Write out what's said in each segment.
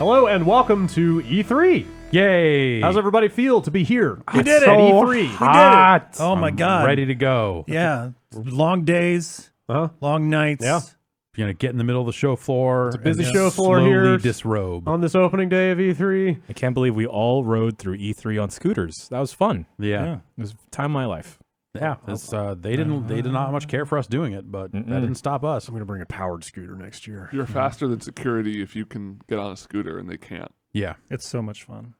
Hello and welcome to E3. Yay! How's everybody feel to be here? We did it. At E3. We did it. Oh my I'm God. ready to go. Yeah. Long days, long nights. Yeah. You're gonna get in the middle of the show floor. It's a busy show floor here. Slowly disrobe. On this opening day of E3. I can't believe we all rode through E3 on scooters. That was fun. Yeah. It was the time of my life. Yeah. They did not much care for us doing it, but that didn't stop us. I'm going to bring a powered scooter next year. You're faster than security if you can get on a scooter and they can't. Yeah. It's so much fun.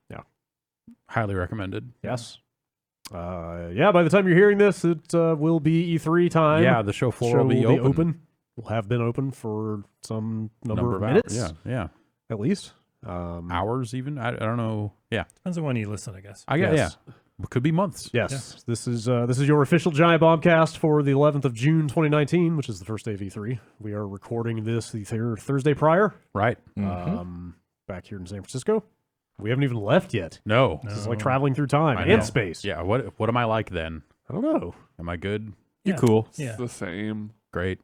Highly recommended. Yes. Yeah, by the time you're hearing this, it will be E3 time. Yeah, the show floor will be open. Will have been open for some number of hours. minutes. Yeah. At least. Hours even. I don't know. Yeah. Depends on when you listen, I guess. I guess. Yes. Yeah. It could be months. Yes. This is your official Giant Bombcast for the 11th of June 2019, which is the first day of E3. We are recording this the Thursday prior. Right. Back here in San Francisco. We haven't even left yet. No. This is like traveling through time I know. and space. Yeah. What am I like then? I don't know. Am I good? You're cool. Yeah. It's the same. Great.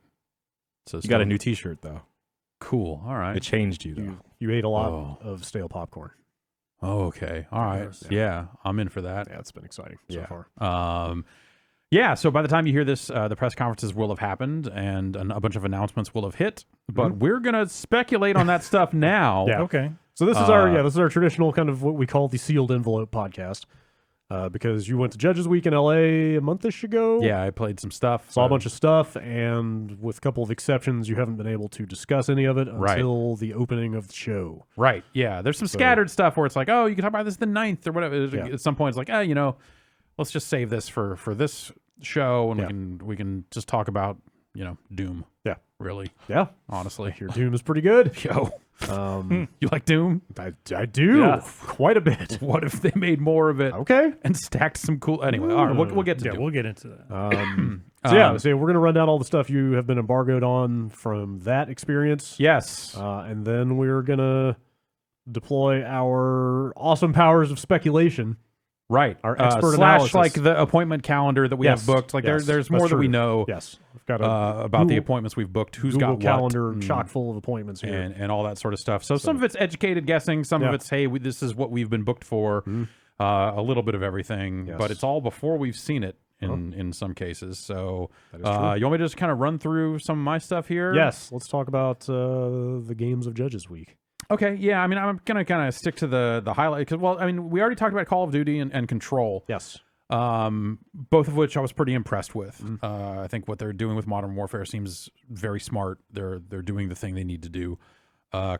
So You got a new T-shirt though. Cool. All right. It changed you though. You ate a lot of stale popcorn. Oh, okay. All right. course. Yeah, I'm in for that. Yeah, it's been exciting so far. Yeah, so by the time you hear this, the press conferences will have happened and a bunch of announcements will have hit. But we're going to speculate on that stuff now. Yeah. Okay. So this is our traditional kind of what we call the sealed envelope podcast. Because you went to Judges Week in LA a month-ish ago. Yeah, I played some stuff. Saw a bunch of stuff, and with a couple of exceptions, you haven't been able to discuss any of it until the opening of the show. Right, yeah. There's some scattered stuff where it's like, oh, you can talk about this the 9th or whatever. Yeah. At some point, it's like, let's just save this for this show, and we can just talk about, Doom. Yeah. Really. Yeah. Honestly. Your Doom is pretty good. Yo. You like Doom? I do. Yeah. Quite a bit. What if they made more of it? Okay. And stacked some cool... Anyway, all right, we'll get to Doom. We'll get into that. So we're going to run down all the stuff you have been embargoed on from that experience. Yes. And then we're going to deploy our awesome powers of speculation. Right. Our expert / analysis. like the appointment calendar that we have booked. Like there's more that we know Yes. We've got about the appointments we've booked, who's Google got calendar what, chock full of appointments here. and all that sort of stuff. So some of it's educated guessing, some of it's, hey, this is what we've been booked for, a little bit of everything, but it's all before we've seen it in some cases. So you want me to just kind of run through some of my stuff here? Yes. Let's talk about the games of Judges Week. Okay, yeah, I mean, I'm going to kind of stick to the highlight, because, we already talked about Call of Duty and Control. Yes. Both of which I was pretty impressed with. I think what they're doing with Modern Warfare seems very smart. They're doing the thing they need to do.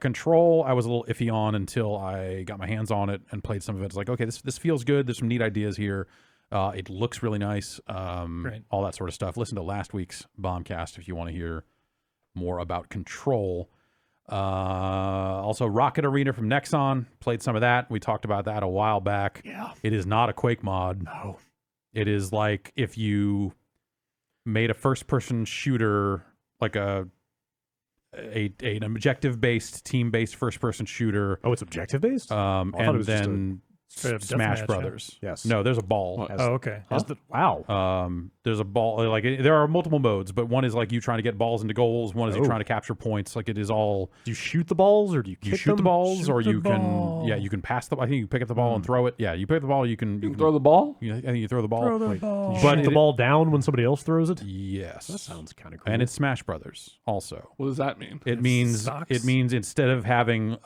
Control, I was a little iffy on until I got my hands on it and played some of it. It's like, okay, this feels good. There's some neat ideas here. It looks really nice. All that sort of stuff. Listen to last week's Bombcast if you want to hear more about Control. Also Rocket Arena from Nexon, played some of that. We talked about that a while back. Yeah. It is not a Quake mod. No. It is like if you made a first-person shooter, like an objective-based, team-based first-person shooter. Oh, it's objective-based? And then Smash deathmatch, Brothers. Yes. No, there's a ball. What? Oh, okay. Wow. There's a ball. Like there are multiple modes, but one is like you trying to get balls into goals. One is you trying to capture points. Like it is all. Do you shoot the balls or do you kick Shoot the them? balls, or Shoot you the can. ball. Yeah, you can pass the. I think you pick up the ball and throw it. Yeah, you pick up the ball. You can Throw the ball? I think you throw the ball. Throw the ball. You But shoot the ball down when somebody else throws it? Yes, That sounds kind of cool. and it's Smash Brothers also. What does that mean? It means sucks. instead of having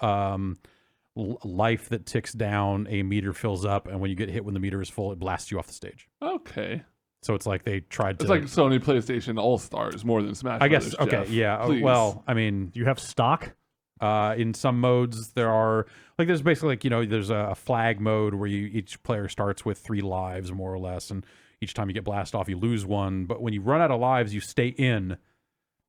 life that ticks down, a meter fills up, and when you get hit when the meter is full, it blasts you off the stage. Okay. So it's like they tried to. It's like Sony PlayStation All-Stars more than Smash I guess. Brothers, Okay. Jeff. Yeah. Please. Well, I mean, Do you have stock? in some modes there are there's basically there's a flag mode where each player starts with 3 lives more or less, and each time you get blasted off, you lose 1. But when you run out of lives, you stay in,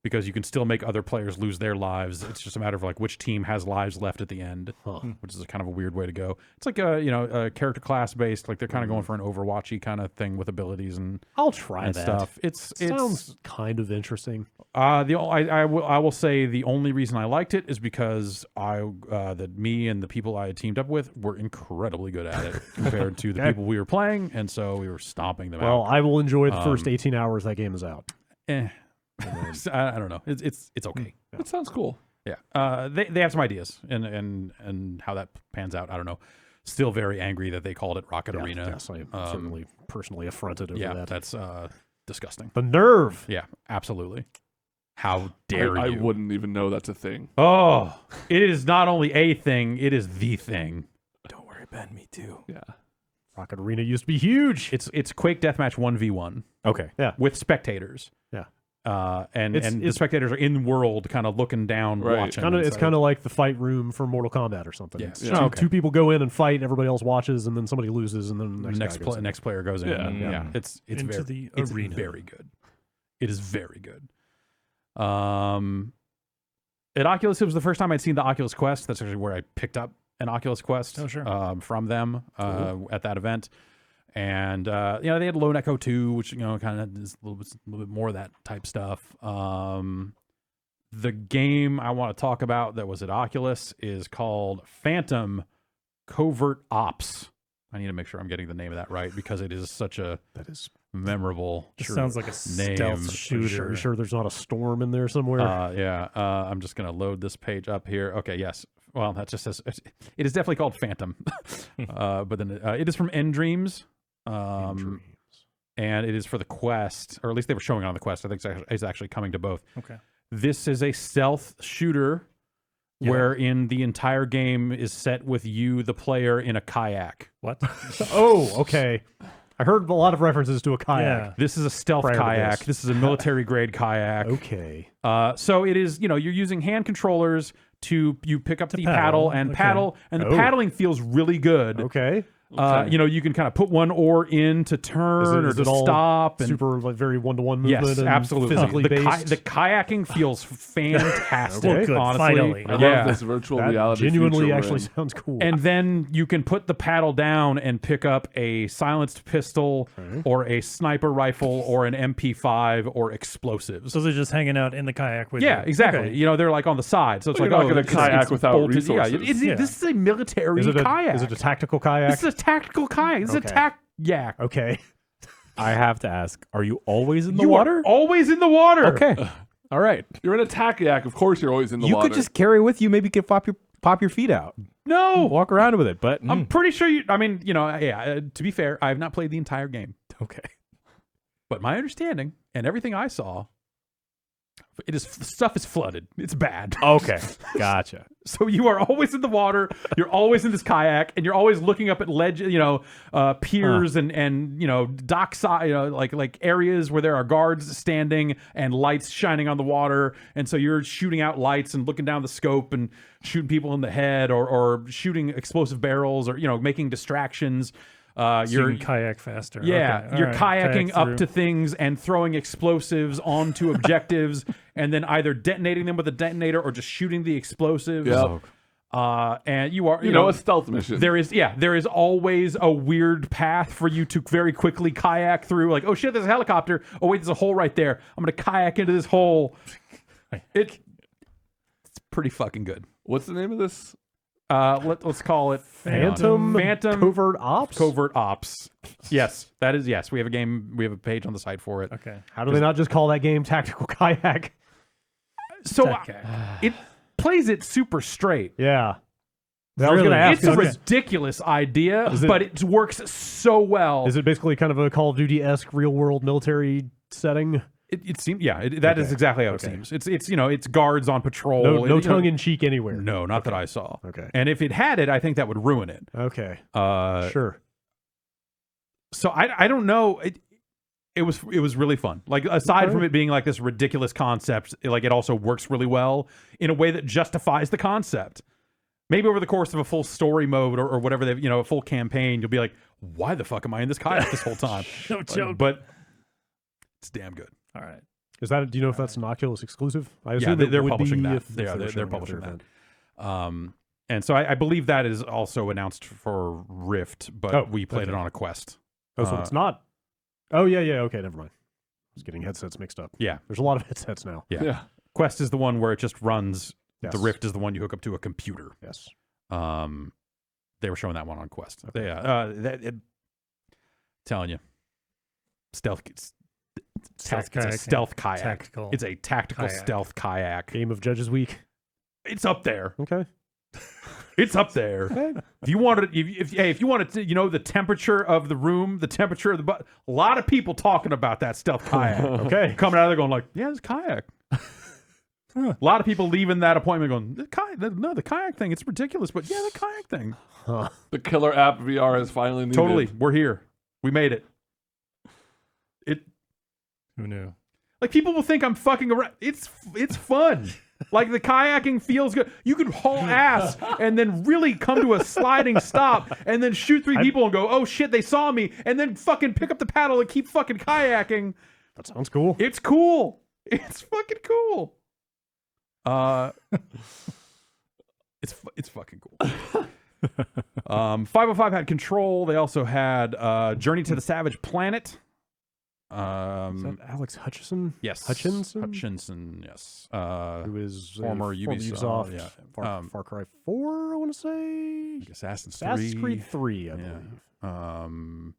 because you can still make other players lose their lives. It's just a matter of like which team has lives left at the end, which is a kind of a weird way to go. It's like a character class based. Like they're kind of going for an Overwatchy kind of thing with abilities and I'll try that. stuff. It Sounds kind of interesting. I will say the only reason I liked it is because me and the people I had teamed up with were incredibly good at it compared to the people we were playing, and so we were stomping them out. Well, I will enjoy the first 18 hours that game is out. I don't know. It's okay. That sounds cool. Yeah. They have some ideas and how that pans out. I don't know. Still very angry that they called it Rocket Arena. Yes, I am certainly personally affronted over that. That's disgusting. The nerve. Yeah, absolutely. How dare I you? wouldn't even know that's a thing. Oh, it is not only a thing, it is the thing. Don't worry, Ben. Me too. Yeah. Rocket Arena used to be huge. It's Quake Deathmatch 1v1. Okay. Yeah. With spectators. Yeah. And the spectators are in world, kind of looking down, Right. watching. It's kind of like the fight room for Mortal Kombat or something. Yeah. It's Yeah. two people go in and fight, everybody else watches, and then somebody loses, and then the next guy goes in. next player goes in. Yeah. Yeah. Yeah. It's Into very the it's arena. very good. It is very good. At Oculus, it was the first time I'd seen the Oculus Quest. That's actually where I picked up an Oculus Quest. Oh, sure. From them at that event. And they had Lone Echo 2, which kind of is a little bit more of that type stuff. The game I want to talk about that was at Oculus is called Phantom Covert Ops. I need to make sure I'm getting the name of that right because it is such a memorable. This sounds like a name. stealth Are shooter. you sure there's not a storm in there somewhere? I'm just gonna load this page up here. Okay, yes. Well, that just says it is definitely called Phantom, but then it is from Endreams. And it is for the Quest, or at least they were showing it on the Quest. I think it's actually coming to both. Okay. This is a stealth shooter wherein the entire game is set with you, the player, in a kayak. What? Oh, okay. I heard a lot of references to a kayak. Yeah. This is a stealth Prior to kayak. this. This is a military grade kayak. Okay. So it is, you're using hand controllers you pick up the paddle. and Okay. paddle, and the paddling feels really good. Okay. You can kind of put one oar in to turn or is to it all stop. And super very one-to-one movement. yes, and absolutely. Physically The based. the kayaking feels fantastic. Well, good, honestly. finally. I Yeah. love this virtual that reality. genuinely future we're actually in. sounds cool. And then you can put the paddle down and pick up a silenced pistol or a sniper rifle or an MP5 or explosives. So they're just hanging out in the kayak with you. Yeah, exactly. Okay. They're like on the side. So it's Well, like, you're not gonna kayak without bolted. resources. Yeah, this is a military is it kayak. is it a tactical kayak? This is a tactical kayak. This is a Okay. Tac-Yak. Okay. I have to ask, are you always in the You water? are always in the water. Okay. All right. You're in a Tac-Yak. Of course, you're always in the You water. could just carry it with you. Maybe you could pop your feet out. No. Walk around with it. But I'm pretty sure to be fair, I have not played the entire game. okay. But my understanding and everything I saw, stuff is flooded. It's bad. Okay. Gotcha. So you are always in the water. You're always in this kayak, and you're always looking up at piers and dockside, like areas where there are guards standing and lights shining on the water. And so you're shooting out lights and looking down the scope and shooting people in the head or shooting explosive barrels or making distractions. So you can kayak faster. Yeah, Okay, you're all right. kayaking Kayak up through. to things and throwing explosives onto objectives, and then either detonating them with a detonator or just shooting the explosives. Yep. And you are, a stealth mission. There is always a weird path for you to very quickly kayak through. Like, oh shit, there's a helicopter. Oh wait, there's a hole right there. I'm gonna kayak into this hole. It's pretty fucking good. What's the name of this? Let's call it Phantom Covert Ops? Covert Ops. Yes, that is yes. We have a game. We have a page on the site for it. Okay. How do they not just call that game Tactical Kayak? So Tac-Yak. it plays it super straight. Yeah. I was going to Really? ask, It's a Okay. ridiculous idea, Is it- but it works so well. is it basically kind of a Call of Duty-esque real-world military setting? It seems, that is exactly how it seems. It's it's guards on patrol. No tongue-in-cheek anywhere. No, not that I saw. Okay. And if it had it, I think that would ruin it. Okay. Uh, Sure. So I don't know. It was really fun. Like aside from it being like this ridiculous concept, it also works really well in a way that justifies the concept. Maybe over the course of a full story mode or whatever they've a full campaign, you'll be like, why the fuck am I in this kayak this whole time? No joke. But it's damn good. All right. Is that? Do you know if that's an Oculus exclusive? I Yeah, assume it they're would publishing be that. if They're showing it publishing at their that. event. And so I believe that is also announced for Rift, but we played it okay. on a Quest. Oh, so it's not. Oh yeah. Okay, never mind. I was getting headsets mixed up. Yeah. There's a lot of headsets now. Yeah. Quest is the one where it just runs. Yes. The Rift is the one you hook up to a computer. Yes. They were showing that one on Quest. Telling you, stealth Stealth it's a kayak. stealth kayak. Tactical It's a tactical kayak. stealth kayak. Game of Judges Week. It's up there. Okay. It's up there. If you wanted, if you wanted to, the temperature of the room, the temperature of the butt. A lot of people talking about that stealth kayak. Okay. Coming out of there going like, yeah, it's kayak. A lot of people leaving that appointment going, the kayak thing, it's ridiculous, but yeah, the kayak thing. Huh. The killer app VR is finally needed. Totally, we're here. We made it. Who knew? Like people will think I'm fucking around. It's fun. Like the kayaking feels good. You could haul ass and then really come to a sliding stop and then shoot three people and go, oh shit, they saw me, and then fucking pick up the paddle and keep fucking kayaking. That sounds cool. It's cool. It's fucking cool. It's fucking cool. 505 had Control. They also had Journey to the Savage Planet. Is that Alex Hutchinson? Yes. Hutchinson, yes. who is former Ubisoft. Yeah. Yeah. Far Cry 4, I want to say. Assassin's Creed 3, I believe.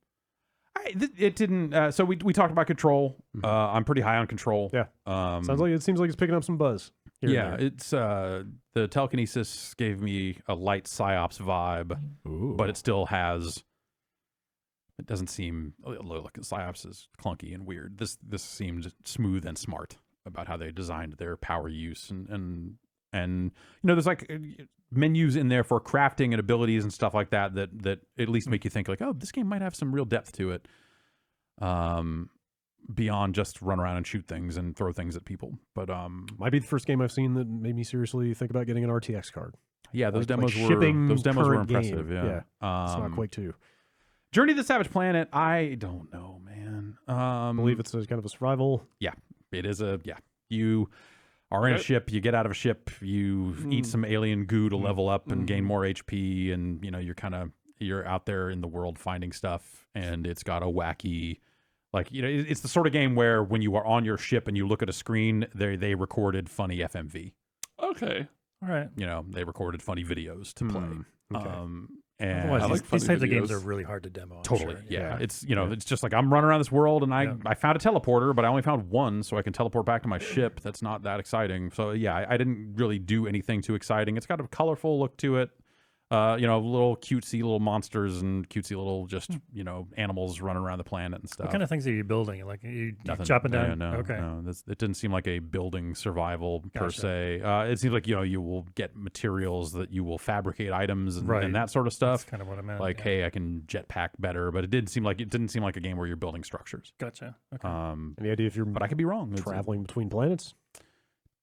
It didn't. So we talked about Control. I'm pretty high on Control. Yeah. It seems like it's picking up some buzz. Yeah, it's the telekinesis gave me a light psyops vibe, but it still has. It doesn't seem. Look, psyops is clunky and weird. This seemed smooth and smart about how they designed their power use and there's like menus in there for crafting and abilities and stuff like that at least make you think like, oh, this game might have some real depth to it. Beyond just run around and shoot things and throw things at people. But might be the first game I've seen that made me seriously think about getting an RTX card. Yeah, those demos were impressive. Yeah. It's not Quake 2. Journey to the Savage Planet, I don't know, man. I believe it's a kind of a survival. Yeah, it is you are in a ship, you get out of a ship, you eat some alien goo to level up and gain more HP, and you're out there in the world finding stuff, and it's got a wacky, it's the sort of game where when you are on your ship and you look at a screen, they recorded funny FMV. Okay. All right. They recorded funny videos to play. Okay. And Otherwise, these types of games videos. are really hard to demo. I'm totally, sure. yeah. It's it's just like I'm running around this world, and I found a teleporter, but I only found one, so I can teleport back to my ship. That's not that exciting. So yeah, I didn't really do anything too exciting. It's got a colorful look to it. Little cutesy little monsters and cutesy little just animals running around the planet and stuff. What kind of things are you building? Like you Nothing. chopping down? No, okay. no. It didn't seem like a building survival per se. It seems like you will get materials that you will fabricate items and that sort of stuff. That's kind of what I meant. Like, hey, I can jetpack better, but it didn't seem like a game where you're building structures. Gotcha. Okay. Any idea if you're but I could be wrong. traveling between planets?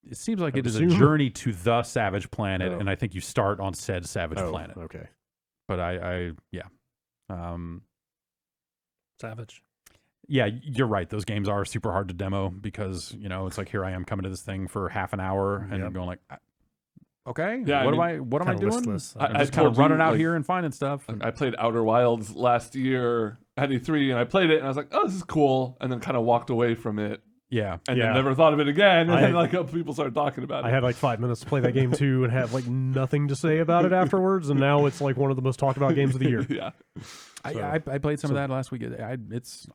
It seems like it is a journey to the Savage Planet, and I think you start on said Savage Planet. Okay. But Savage. Yeah, you're right. Those games are super hard to demo because, it's like here I am coming to this thing for half an hour and I'm going like, okay, yeah, what am I doing? Listless. I'm just kind of running out here and finding stuff. I played Outer Wilds last year at E3, and I played it, and I was like, oh, this is cool, and then kind of walked away from it. Yeah. And then never thought of it again. And then people started talking about it. I had like 5 minutes to play that game too and have like nothing to say about it afterwards. And now it's like one of the most talked about games of the year. Yeah. I played some of that last week.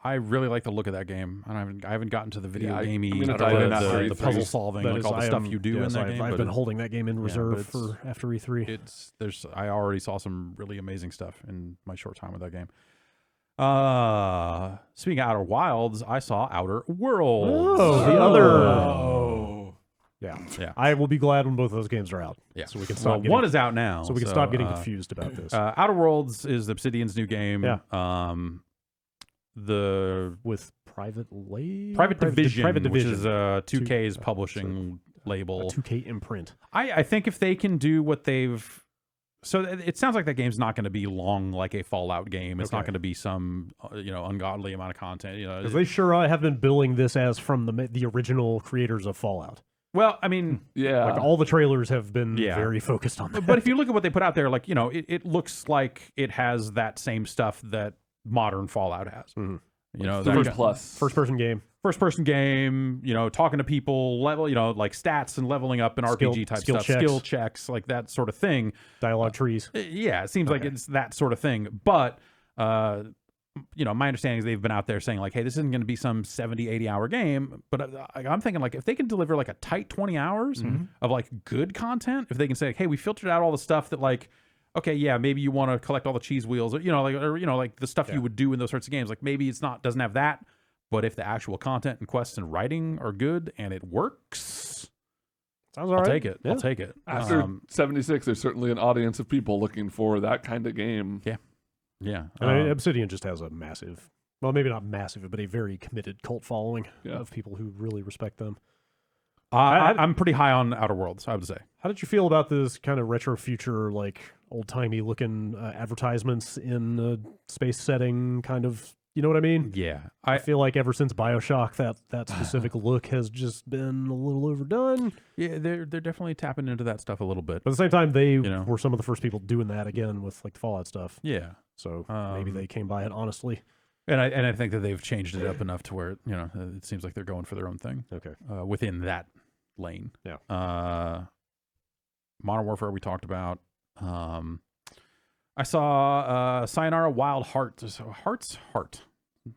I really like the look of that game. I haven't gotten to the video gamey, the puzzle solving, like all the stuff you do in that game. I've been holding that game in reserve for after E3. I already saw some really amazing stuff in my short time with that game. Speaking of Outer Wilds, I saw Outer Worlds. Oh, the other. Yeah. I will be glad when both of those games are out. Yeah. So we can stop. One is out now. So we can stop getting confused about this. Outer Worlds is Obsidian's new game. Yeah. With Private Division, which is 2K's publishing label. A 2K imprint. I think if they can do what they've. So it sounds like that game's not going to be long like a Fallout game. It's not going to be some ungodly amount of content. Because they sure have been billing this as from the original creators of Fallout. Well, I mean, like all the trailers have been very focused on that. But if you look at what they put out there, like it looks like it has that same stuff that modern Fallout has. Mm-hmm. First person game, talking to people, like stats and leveling up and RPG type stuff, skill checks, like that sort of thing. Dialogue trees. Yeah, it seems like it's that sort of thing. But my understanding is they've been out there saying like, hey, this isn't going to be some 70, 80-hour game. But I'm thinking like if they can deliver like a tight 20 hours of like good content, if they can say, like, hey, we filtered out all the stuff that like, okay, yeah, maybe you want to collect all the cheese wheels, or like the stuff you would do in those sorts of games. Like maybe it's doesn't have that, but if the actual content and quests and writing are good and it works, sounds all right. I'll take it. Yeah. I'll take it. After 76, there's certainly an audience of people looking for that kind of game. Yeah. And Obsidian just has a massive, well, maybe not massive, but a very committed cult following of people who really respect them. I'm pretty high on Outer Worlds, I would say. How did you feel about this kind of retro future, like old-timey looking advertisements in a space setting kind of, you know what I mean? Yeah. I feel like ever since BioShock, that specific look has just been a little overdone. Yeah, they're definitely tapping into that stuff a little bit. But at the same time, they were some of the first people doing that again with like the Fallout stuff. Yeah. So maybe they came by it honestly. And I think that they've changed it up enough to where, it seems like they're going for their own thing. Okay. Within that lane. Yeah. Modern Warfare we talked about. I saw Sayonara Wild Heart. Heart.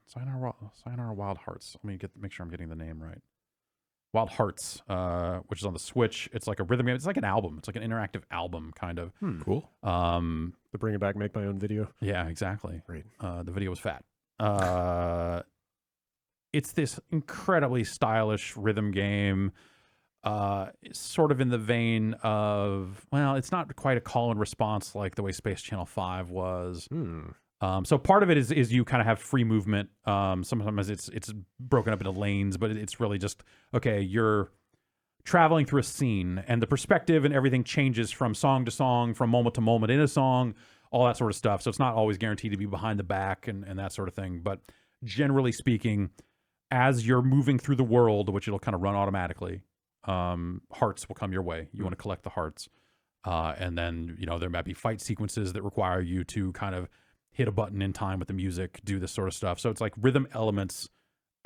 Sayonara Wild Hearts. Let me make sure I'm getting the name right. Wild Hearts, which is on the Switch. It's like a rhythm game. It's like an album. It's like an interactive album, kind of. Cool. To bring it back, make my own video. Yeah, exactly. Great. The video was fat. It's this incredibly stylish rhythm game. Sort of in the vein of, well, it's not quite a call and response like the way Space Channel 5 was. So part of it is you kind of have free movement. Sometimes it's broken up into lanes, but it's really just, okay, you're traveling through a scene and the perspective and everything changes from song to song, from moment to moment in a song, all that sort of stuff. So it's not always guaranteed to be behind the back and that sort of thing. But generally speaking, as you're moving through the world, which it'll kind of run automatically, hearts will come your way. You want to collect the hearts. And then, there might be fight sequences that require you to kind of hit a button in time with the music, do this sort of stuff. So it's like rhythm elements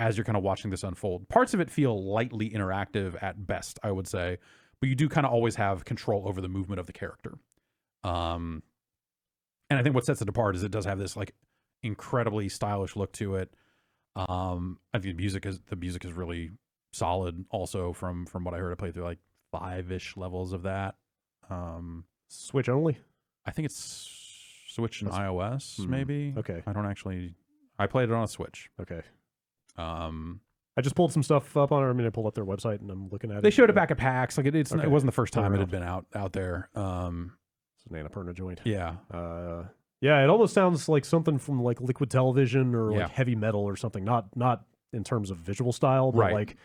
as you're kind of watching this unfold. Parts of it feel lightly interactive at best, I would say, but you do kind of always have control over the movement of the character. And I think what sets it apart is it does have this like incredibly stylish look to it. I think the music is really solid also from what I heard. I played through like 5-ish levels of that. Switch only? I think it's Switch and iOS, maybe. Okay. I played it on a Switch. Okay. I just pulled some stuff up on it. I mean, I pulled up their website and I'm looking at it. They showed it back at PAX. Like it wasn't the first time it had been out there. It's an Annapurna joint. Yeah. Yeah, it almost sounds like something from like Liquid Television or Yeah. like Heavy Metal or something. Not in terms of visual style, but Right. like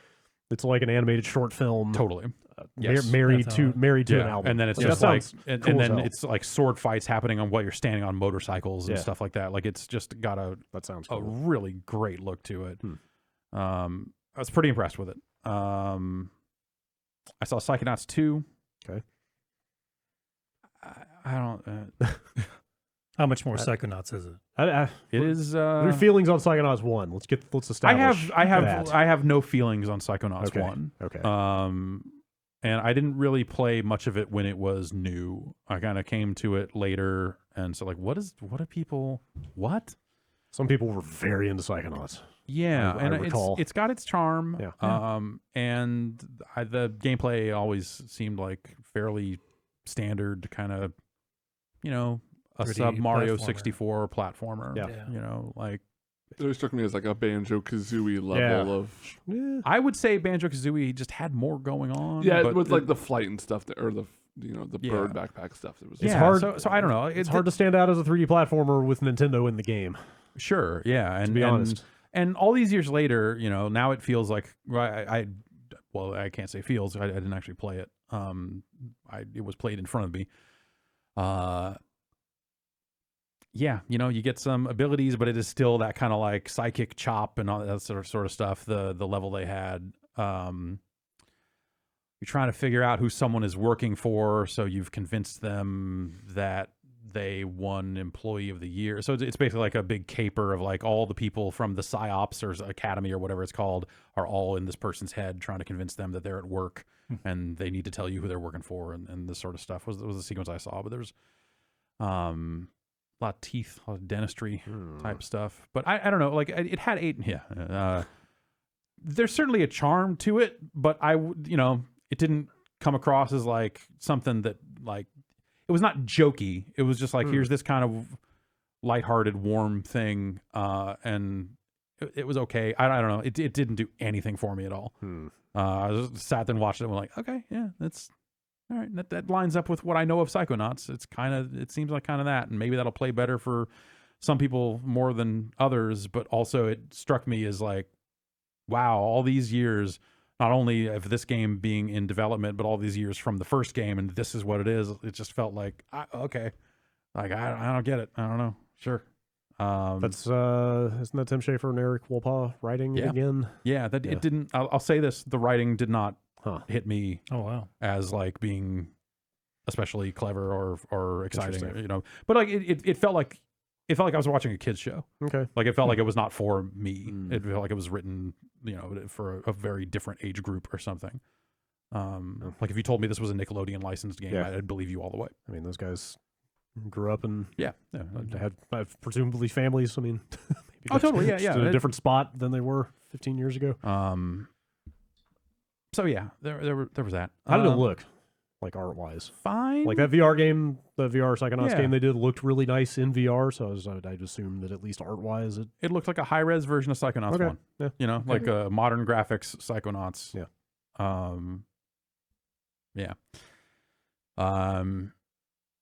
it's like an animated short film. Totally. Yes. Married to an album. And then it's Like, just that like, sounds and cool as then hell. it's like sword fights happening on while you're standing on motorcycles and Yeah. stuff like that. Like it's just got that sounds a cool. really great look to it. I was pretty impressed with it. I saw Psychonauts 2. Okay. I don't. How much more Psychonauts is it? It is. What are your feelings on Psychonauts 1? Let's establish. I that. have no feelings on Psychonauts Okay. 1. Okay. And I didn't really play much of it when it was new. I kind of came to it later, and so like, what are people? What? Some people were very into Psychonauts. Yeah, I recall. it's got its charm. Yeah. And the gameplay always seemed like fairly standard, kind of, a Pretty sub Mario platformer. 64 platformer. Yeah. Like. It struck me as like a Banjo-Kazooie level of... Yeah. I would say Banjo-Kazooie just had more going on. Yeah, but with like the flight and stuff, or the bird backpack stuff. That was It's yeah, hard. So I don't know. It's hard to stand out as a 3D platformer with Nintendo in the game. Sure, yeah, and To be honest. and all these years later, now it feels like I can't say feels. I didn't actually play it. It was played in front of me. Yeah, you get some abilities, but it is still that kind of like psychic chop and all that sort of stuff. The level they had. You're trying to figure out who someone is working for, so you've convinced them that they won Employee of the Year. So it's basically like a big caper of like all the people from the PsyOps or Academy or whatever it's called are all in this person's head, trying to convince them that they're at work and they need to tell you who they're working for, and this sort of stuff was the sequence I saw. But lot of teeth, a lot of dentistry type stuff. But I don't know. Like it had there's certainly a charm to it, but it didn't come across as like something that like it was not jokey. It was just like here's this kind of lighthearted, warm thing, and it was okay. I don't know. It didn't do anything for me at all. I just sat there and watched it and went like, okay, yeah, that's all right. That lines up with what I know of Psychonauts. It seems like kind of that, and maybe that'll play better for some people more than others. But also, it struck me as like, wow, all these years, not only of this game being in development, but all these years from the first game, and this is what it is. It just felt like, okay, like I don't get it. I don't know. Sure. That's isn't that Tim Schafer and Eric Wolpaw writing it again? Yeah, it didn't. I'll say this: the writing did not hit me. Oh wow! As like being especially clever or exciting, But like it felt like I was watching a kids show. Okay. Like it felt like it was not for me. It felt like it was written, for a very different age group or something. Like if you told me this was a Nickelodeon licensed game, I'd believe you all the way. I mean, those guys grew up and had presumably families. I mean, totally, yeah, in a different spot than they were 15 years ago. So yeah, there was that. How did it look, like art wise? Fine. Like that VR game, the VR Psychonauts game they did looked really nice in VR. So I'd assume that at least art wise, it looked like a high res version of Psychonauts 1. Yeah. Like a modern graphics Psychonauts. Yeah.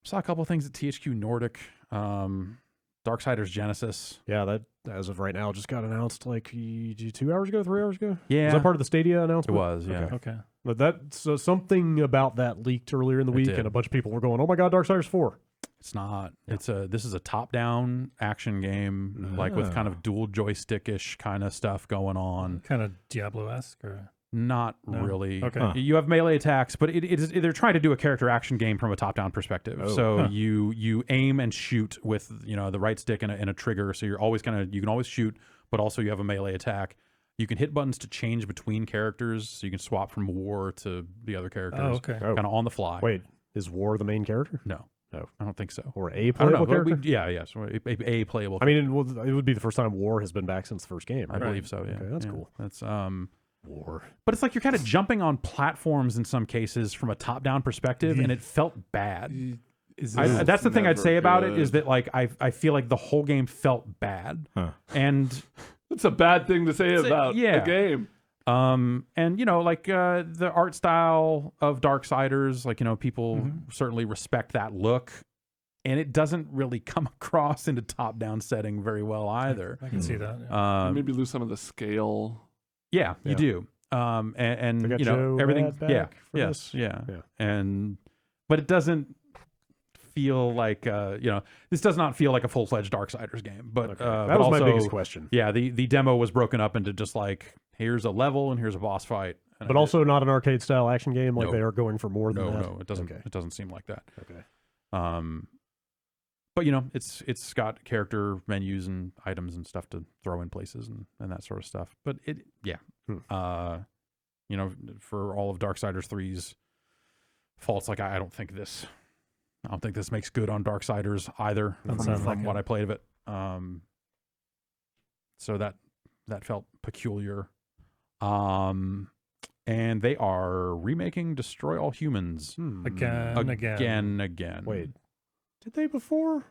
Saw a couple of things at THQ Nordic. Darksiders Genesis. Yeah, that as of right now just got announced like 2 hours ago, 3 hours ago. Yeah. Was that part of the Stadia announcement? It was, yeah. Okay. But that's something about that leaked earlier in the week, and a bunch of people were going, "Oh my God, Darksiders 4." It's not. Yeah. This is a top-down action game, like with kind of dual joystick-ish kind of stuff going on. Kind of Diablo-esque, or not really. Okay. You have melee attacks, but they're trying to do a character action game from a top-down perspective. So you aim and shoot with the right stick and a trigger. So you're always you can always shoot, but also you have a melee attack. You can hit buttons to change between characters, so you can swap from War to the other characters. Oh, okay. Kind of on the fly. Wait, is War the main character? No, I don't think so. Or a playable character? So a playable. I mean, it would be the first time War has been back since the first game. Right? I believe so. Yeah, okay, that's cool. That's War. But it's like you're kind of jumping on platforms in some cases from a top-down perspective, and it felt bad. That's the thing I'd say about it, is that like I feel like the whole game felt bad, and it's a bad thing to say about a game. And the art style of Darksiders, like people certainly respect that look, and it doesn't really come across in a top-down setting very well either. I can see that. Yeah. Maybe lose some of the scale. Yeah, you do. And everything. But it doesn't feel like this does not feel like a full-fledged Darksiders game. But that was also my biggest question. Yeah, the demo was broken up into just like, here's a level and here's a boss fight. But also not an arcade style action game. Like they are going for more than that. No, it doesn't. It doesn't seem like that. Okay. But it's got character menus and items and stuff to throw in places and that sort of stuff. But for all of Darksiders 3's faults, like I don't think this makes good on Darksiders either from what I played of it. So that felt peculiar. And they are remaking Destroy All Humans again. Wait, did they before?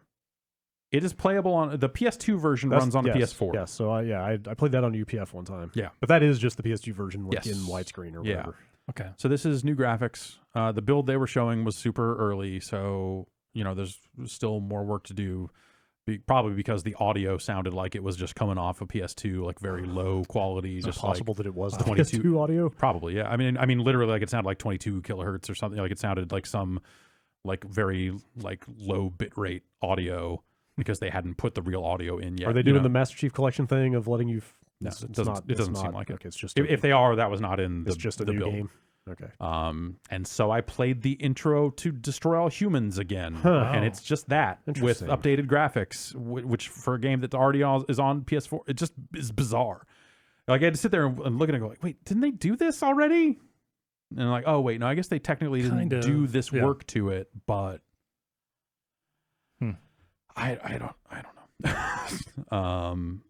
It is playable on the PS2 version. Runs on the PS4. Yes, so I played that on UPF one time. Yeah, but that is just the PS2 version, like in widescreen or whatever. Okay. So this is new graphics. The build they were showing was super early, so there's still more work to do. Probably because the audio sounded like it was just coming off of PS2, like very low quality. Just possible that it was the 22 PS2 audio. Probably, yeah. I mean, literally, like it sounded like 22 kilohertz or something. Like it sounded like some like very like low bit rate audio because they hadn't put the real audio in yet. Are they doing the Master Chief Collection thing of letting you? No, it doesn't seem like it. Okay, it's just if they are, that was not in the. It's just a new build. game. Okay. And so I played the intro to Destroy All Humans again, and it's just that with updated graphics, which for a game that already is on PS4, it just is bizarre. Like I had to sit there and look at it and go, like, wait, didn't they do this already? And I'm like, oh wait, no, I guess they technically didn't do this work to it, but I don't know.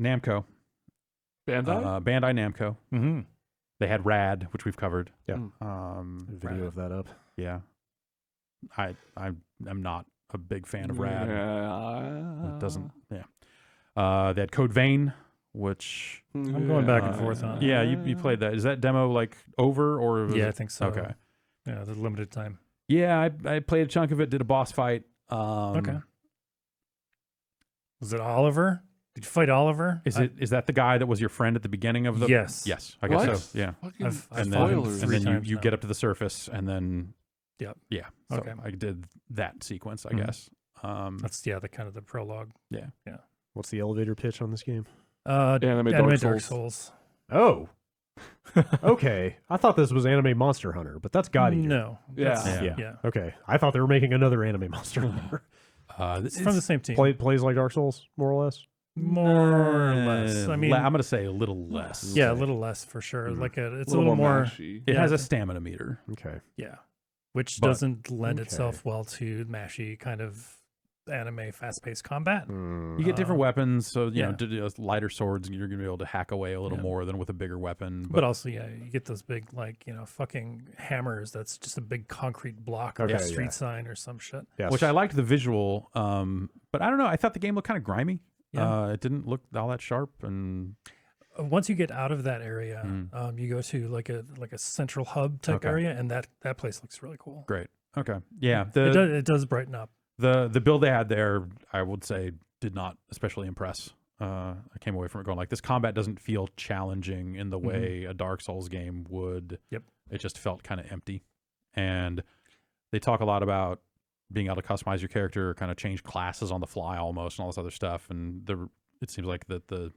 Namco. Bandai? Bandai Namco. Mm-hmm. They had Rad, which we've covered. Yeah. Video of that up. Yeah. I'm not a big fan of Rad. It doesn't. Yeah. They had Code Vein, which I'm going back and forth on it. Yeah, you played that. Is that demo like over or? Yeah, I think so. Okay. Yeah, the limited time. Yeah, I played a chunk of it. Did a boss fight. Okay. Was it Oliver? Did you fight Oliver? Is that the guy that was your friend at the beginning of the? Yes. Yes, I guess What? so. Yeah. I've And fought him then, 3 you times now. get up to the surface, and then. Yep. Yeah. So Okay. I did that sequence, I Mhm. guess. That's the kind of the prologue. What's the elevator pitch on this game? Anime Dark Souls. Oh. Okay. I thought this was Anime Monster Hunter, but that's God Eater. No. Yeah. that's- Yeah. Okay. I thought they were making another Anime Monster Hunter. It's from the same team. Plays like Dark Souls, more or less. More or less. I mean, I'm going to say a little less. yeah, a little less for sure. Mhm. Like it's a little more. mashy. It Yeah. has a stamina meter. Okay. Yeah, which But- doesn't lend okay. itself well to mashy kind of anime fast-paced combat. You get different weapons, so you yeah. know, lighter swords, you're going to be able to hack away a little Yeah. more than with a bigger weapon. But also, yeah, you get those big, fucking hammers. That's just a big concrete block or Okay, a street yeah. sign or some shit. Yes. which I liked the visual, but I don't know. I thought the game looked kind of grimy. Yeah. It didn't look all that sharp, and Once you get out of that area, you go to like a central hub type Okay. area, and that place looks really cool. great. Okay, yeah. It does brighten up. The build they had there, I would say, did not especially impress. I came away from it going like, this combat doesn't feel challenging in the way a Dark Souls game would. Yep. It just felt kind of empty. And they talk a lot about being able to customize your character, kind of change classes on the fly almost, and all this other stuff. And it seems like that the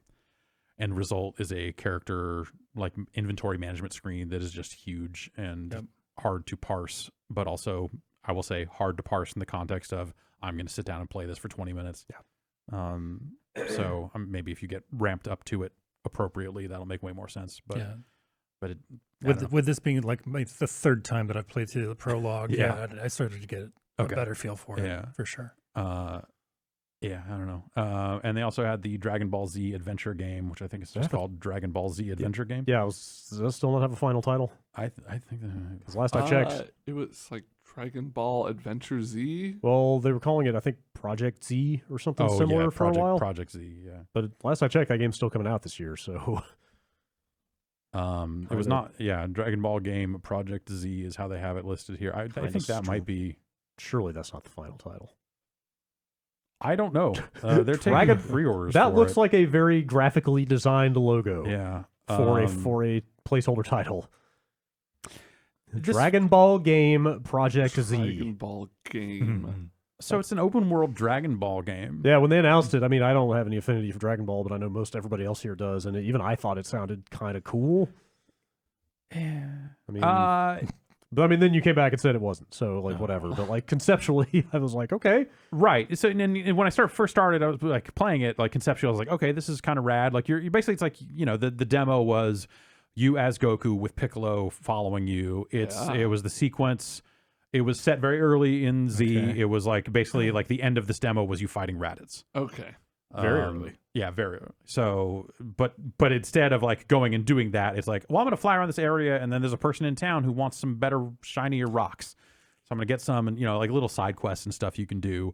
end result is a character like inventory management screen that is just huge and hard to parse, but also, I will say, hard to parse in the context of I'm going to sit down and play this for 20 minutes. Yeah. So maybe if you get ramped up to it appropriately, that'll make way more sense. But but with this being like the third time that I've played through the prologue, I started to get a better feel for it. For sure. Yeah, I don't know. And they also had the Dragon Ball Z Adventure game, which I think is just called Dragon Ball Z Adventure game. Yeah, does that still not have a final title? I think that, Because last I checked, It was like Dragon Ball Adventure Z. well, they were calling it, I think, Project Z or something similar for a while. Project Z, yeah. But last I checked, that game's still coming out this year. So It was not, Dragon Ball game Project Z is how they have it listed here. I think that might be. surely that's not the final title. I don't know. They're taking Dragon- pre-orders. That for looks it. like a very graphically designed logo. Yeah. For a placeholder title. This- Dragon Ball game Project Dragon Z. Ball game. So it's an open world Dragon Ball game. Yeah, when they announced it, I mean, I don't have any affinity for Dragon Ball, but I know most everybody else here does, and even I thought it sounded kind of cool. Yeah. I mean, but I mean, then you came back and said it wasn't, so like whatever. But like conceptually, I was like, okay, Right. So and when I first started, I was like playing it like conceptually. I was like, okay, this is kind of rad. Like you're basically, it's like, you know, the demo was you as Goku with Piccolo following you. It was the sequence. It was set very early in Z. Okay. It was like basically like the end of this demo was you fighting Raditz. Okay. very early. Yeah, very early. So, but instead of like going and doing that, it's like, well, I'm going to fly around this area, and then there's a person in town who wants some better, shinier rocks. So I'm going to get some, and you know, like little side quests and stuff you can do.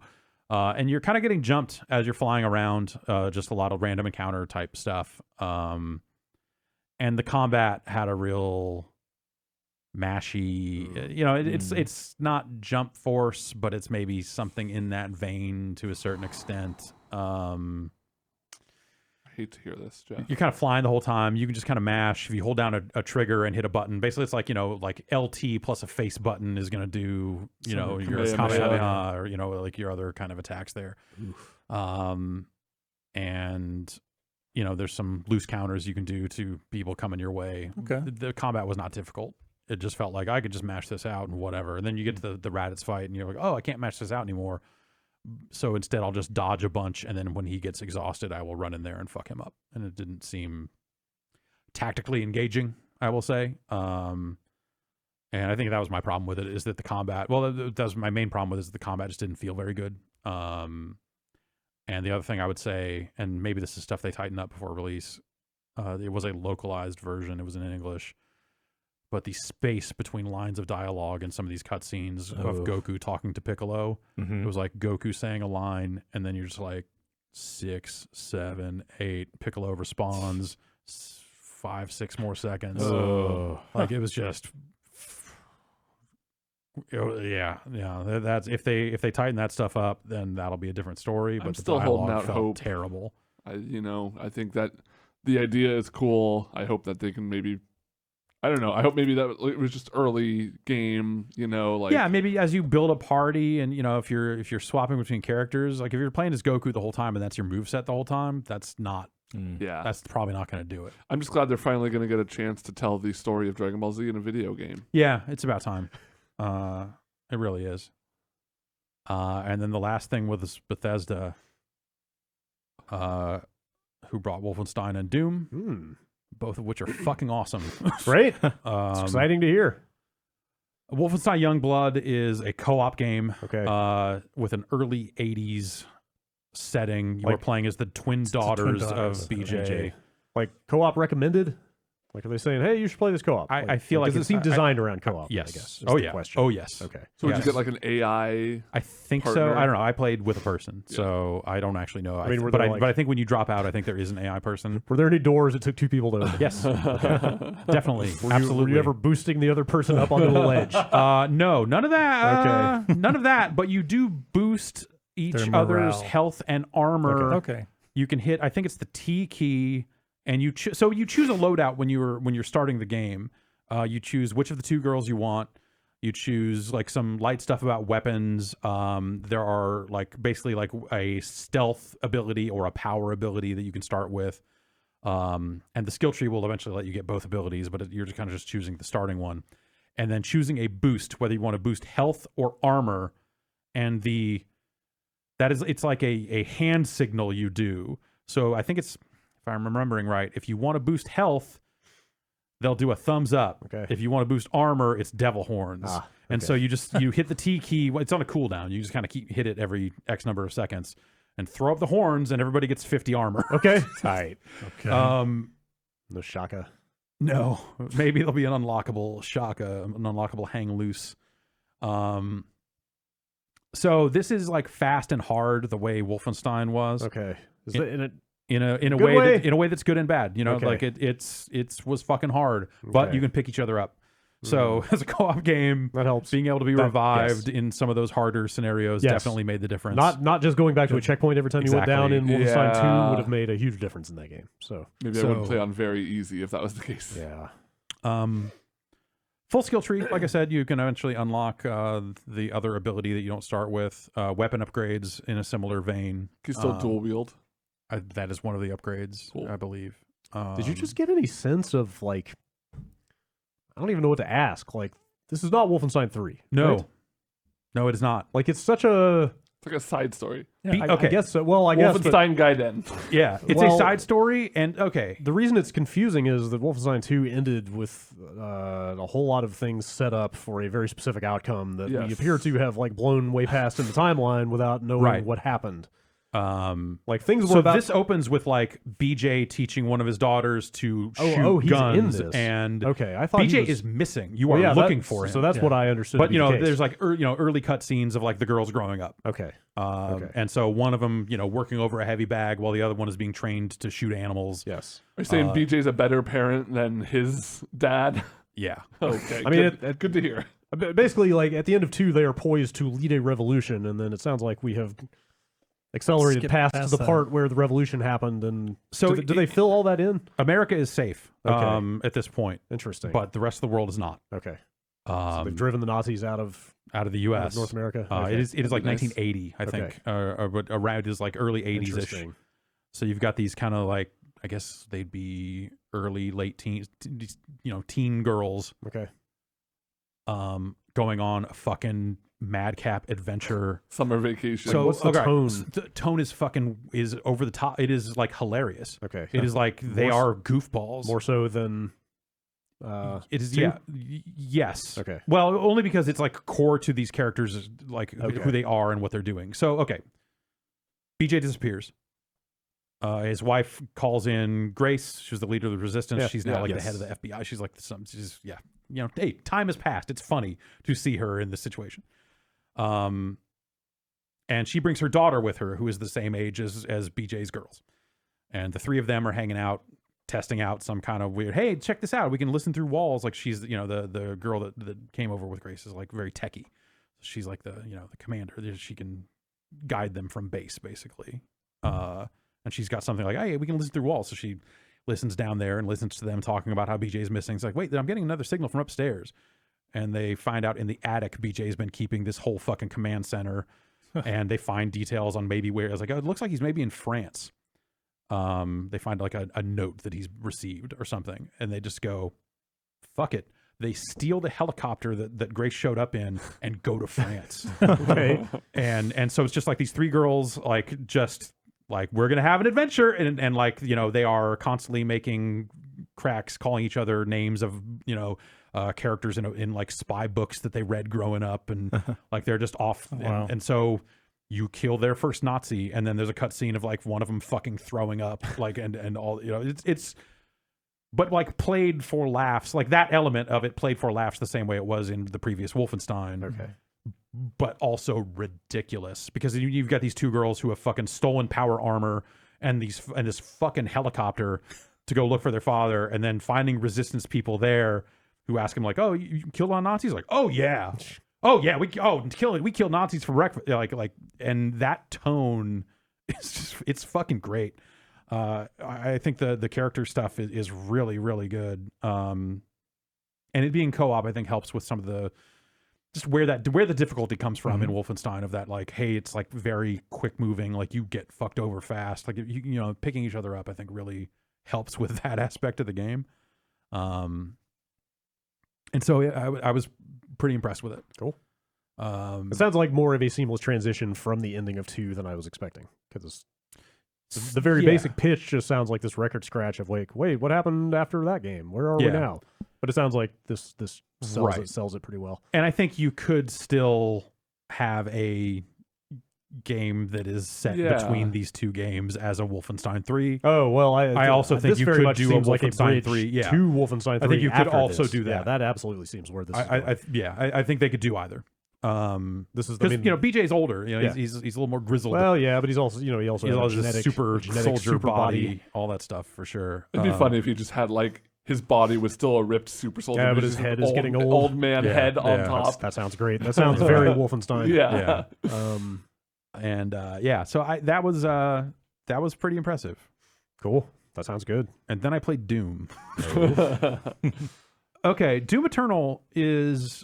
And you're kind of getting jumped as you're flying around, just a lot of random encounter type stuff. And the combat had a real mashy, you know, it's not jump force, but it's maybe something in that vein to a certain extent. I hate to hear this, Jeff. You're kind of flying the whole time. You can just kind of mash. If you hold down a trigger and hit a button, basically it's like, you know, like LT plus a face button is going to do, you know, your Kamehameha or, you know, like your other kind of attacks there. And, you know, there's some loose counters you can do to people coming your way. Okay. The combat was not difficult. It just felt like I could just mash this out and whatever. And then you get to the Raditz fight and you're like, oh, I can't mash this out anymore. So instead I'll just dodge a bunch, and then when he gets exhausted, I will run in there and fuck him up. And it didn't seem tactically engaging, I will say. And And I think that was my problem with it, is that the combat, well, that was my main problem with it, is the combat just didn't feel very good. And the other thing I would say, and maybe this is stuff they tightened up before release, it was a localized version. It was in English. But the space between lines of dialogue and some of these cutscenes of Goku talking to Piccolo, it was like Goku saying a line, and then you're just like 6, 7, 8. Piccolo responds 5, 6 more seconds. Like it was just, yeah. That's if they tighten that stuff up, then that'll be a different story. But I'm the still holding dialogue out felt hope. terrible. I think that the idea is cool. I hope that they can maybe, I don't know. I hope maybe that it was just early game, like. Yeah, maybe as you build a party and, if you're swapping between characters, like if you're playing as Goku the whole time and that's your moveset the whole time, that's not, that's probably not going to do it. I'm just glad they're finally going to get a chance to tell the story of Dragon Ball Z in a video game. Yeah, it's about time. It really is. And then the last thing with this Bethesda, who brought Wolfenstein and Doom, both of which are fucking awesome. Great. It's exciting to hear. Wolfenstein Youngblood is a co-op game with an early 80s setting. You are playing as the twin daughters of BJ. Like co-op recommended? Like, are they saying, hey, you should play this co-op? I feel like does it seem designed around co-op? Yes. I guess. Oh, yeah. Question. Oh, yes. Okay. So would you get like an AI? I think partner? so. I don't know. I played with a person, so I don't actually know. I mean, but I think when you drop out, I think there is an AI person. Were there any doors it took 2 people to open? Yes. Definitely. Absolutely. Were you ever boosting the other person up onto the ledge? No, none of that. Okay. None of that. But you do boost each other's health and armor. Okay. You can hit, I think it's the T key. And you choose a loadout when you're starting the game. You choose which of the 2 girls you want. You choose like some light stuff about weapons. There are basically a stealth ability or a power ability that you can start with. And the skill tree will eventually let you get both abilities, but you're just kind of just choosing the starting one, and then choosing a boost, whether you want to boost health or armor. And it's like a hand signal you do. So I think it's, if I'm remembering right, if you want to boost health, they'll do a thumbs up. Okay. If you want to boost armor, it's devil horns. And so you hit the T key. It's on a cooldown. You just kind of hit it every X number of seconds and throw up the horns, and everybody gets 50 armor. Okay. Tight. Okay. No Shaka. No. Maybe there'll be an unlockable Shaka, an unlockable hang loose. So this is like fast and hard the way Wolfenstein was. Okay. In a way that's good and bad, like it was fucking hard, but you can pick each other up. So as a co-op game, that helps. Being able to be revived in some of those harder scenarios definitely made the difference. Not just going back to a checkpoint every time you went down in Wolfenstein 2 would have made a huge difference in that game. So maybe I wouldn't play on very easy if that was the case. Yeah. Full skill tree, like I said, you can eventually unlock the other ability that you don't start with. Weapon upgrades in a similar vein. Can you still dual wield? That is one of the upgrades, I believe. Did you just get any sense of I don't even know what to ask. This is not Wolfenstein 3. No. Right? No, it is not. It's such a... It's like a side story. Yeah, I guess so. Well, I guess... Wolfenstein Gaiden. Yeah, it's a side story, and the reason it's confusing is that Wolfenstein 2 ended with a whole lot of things set up for a very specific outcome that we appear to have blown way past in the timeline without knowing what happened. Things were about... this opens with BJ teaching one of his daughters to shoot guns, in this. And I thought BJ is missing. You are looking for him. So that's what I understood. But there's early cut scenes of the girls growing up. Okay. And so one of them working over a heavy bag while the other one is being trained to shoot animals. Yes. Are you saying BJ's a better parent than his dad? Yeah. Okay. I mean, good to hear. Basically, at the end of 2, they are poised to lead a revolution, and then it sounds like we have accelerated past the part where the revolution happened. And so do they fill all that in? America is safe at this point. Interesting. But the rest of the world is not. Okay. So they've driven the Nazis out of the U.S. North America. It is 1980, I think. Around is early 80s-ish. So you've got these kind of I guess they'd be late teens, teen girls. Okay. Going on a fucking madcap adventure summer vacation. So what's the tone? The tone is over the top. It is hilarious. Okay. It is they are goofballs. More so than It is, two? yes. Okay. Well, only because it's like core to these characters, like who they are and what they're doing. So, okay. BJ disappears. His wife calls in Grace. She was the leader of the resistance. Yeah. She's now the head of the FBI. She's like she's hey, time has passed. It's funny to see her in this situation. And she brings her daughter with her, who is the same age as BJ's girls. And the three of them are hanging out, testing out some kind of weird, hey, check this out. We can listen through walls. Like she's, the girl that came over with Grace is like very techie. She's like the commander. She can guide them from base, basically. And she's got something like, hey, we can listen through walls. So she listens down there and listens to them talking about how BJ's missing. It's like, wait, I'm getting another signal from upstairs. And they find out in the attic, BJ's been keeping this whole fucking command center. And they find details on maybe where. It's like, oh, it looks like he's maybe in France. They find like a note that he's received or something. And they just go, fuck it. They steal the helicopter that Grace showed up in and go to France. Okay. And so it's just like these three girls, like, just like, we're going to have an adventure. And like, they are constantly making cracks, calling each other names of, characters in like spy books that they read growing up. And like, they're just off. Wow. And so you kill their first Nazi. And then there's a cutscene of like one of them fucking throwing up, like, and all, it's, but like played for laughs, like that element of it played for laughs the same way it was in the previous Wolfenstein. Okay. But also ridiculous because you've got these two girls who have fucking stolen power armor and this fucking helicopter to go look for their father, and then finding resistance people there who ask him like, "Oh, you killed on Nazis?" Like, "Oh yeah, we killed Nazis for breakfast." Like, and that tone is just, it's fucking great. I think the character stuff is really, really good. And it being co-op, I think, helps with some of the just where the difficulty comes from in Wolfenstein, of that, like, hey, it's like very quick moving, like you get fucked over fast, like picking each other up, I think really helps with that aspect of the game. And so I was pretty impressed with it. Cool. It sounds like more of a seamless transition from the ending of 2 than I was expecting, because the very basic pitch just sounds like this record scratch of like, wait, what happened after that game? Where are we now? But it sounds like this sells it pretty well. And I think you could still have a game that is set between these two games as a Wolfenstein 3. Oh, well, I also think you could do a Wolfenstein 3 to Wolfenstein 3. I think you could also do that. Yeah, that absolutely seems where this is going. I think they could do either. This is because BJ's older. He's a little more grizzled. Well, yeah, but he's also he also has a super soldier body, all that stuff for sure. It'd be funny if he just had like his body was still a ripped super soldier. Yeah, but his head is getting old. Old man head on top. That sounds great. That sounds very Wolfenstein. Yeah. So that was pretty impressive. Cool. That sounds good. And then I played Doom. Okay, Doom Eternal is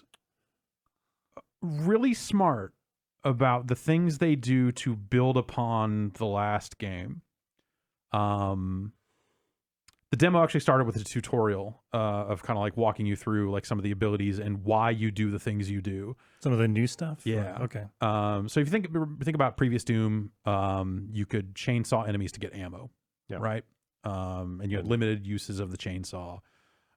really smart about the things they do to build upon the last game. The demo actually started with a tutorial of kind of like walking you through like some of the abilities and why you do the things you do. Some of the new stuff? Yeah. Okay. So if you think about previous Doom, you could chainsaw enemies to get ammo, right? And you had limited uses of the chainsaw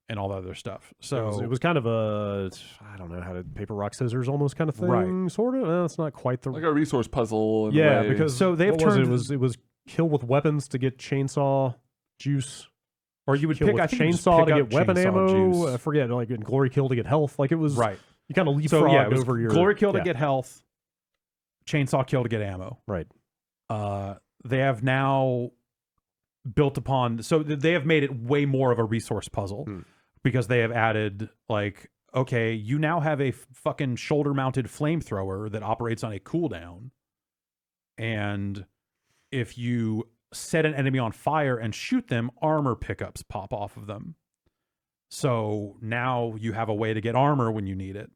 and all that other stuff. So it was kind of a, I don't know how to, paper, rock, scissors almost kind of thing, right? Sort of. It's not quite the... Like a resource puzzle. Because so they've turned... It was kill with weapons to get chainsaw juice. Or you would pick, I think, chainsaw to get weapon ammo. Juice. I forget, like in Glory Kill to get health. Like it was right. You kind of leapfrog over your Glory Kill to get health, chainsaw kill to get ammo. Right. They have now built upon, so they have made it way more of a resource puzzle because they have added like, okay, you now have a fucking shoulder-mounted flamethrower that operates on a cooldown, and if you set an enemy on fire and shoot them, armor pickups pop off of them. So now you have a way to get armor when you need it.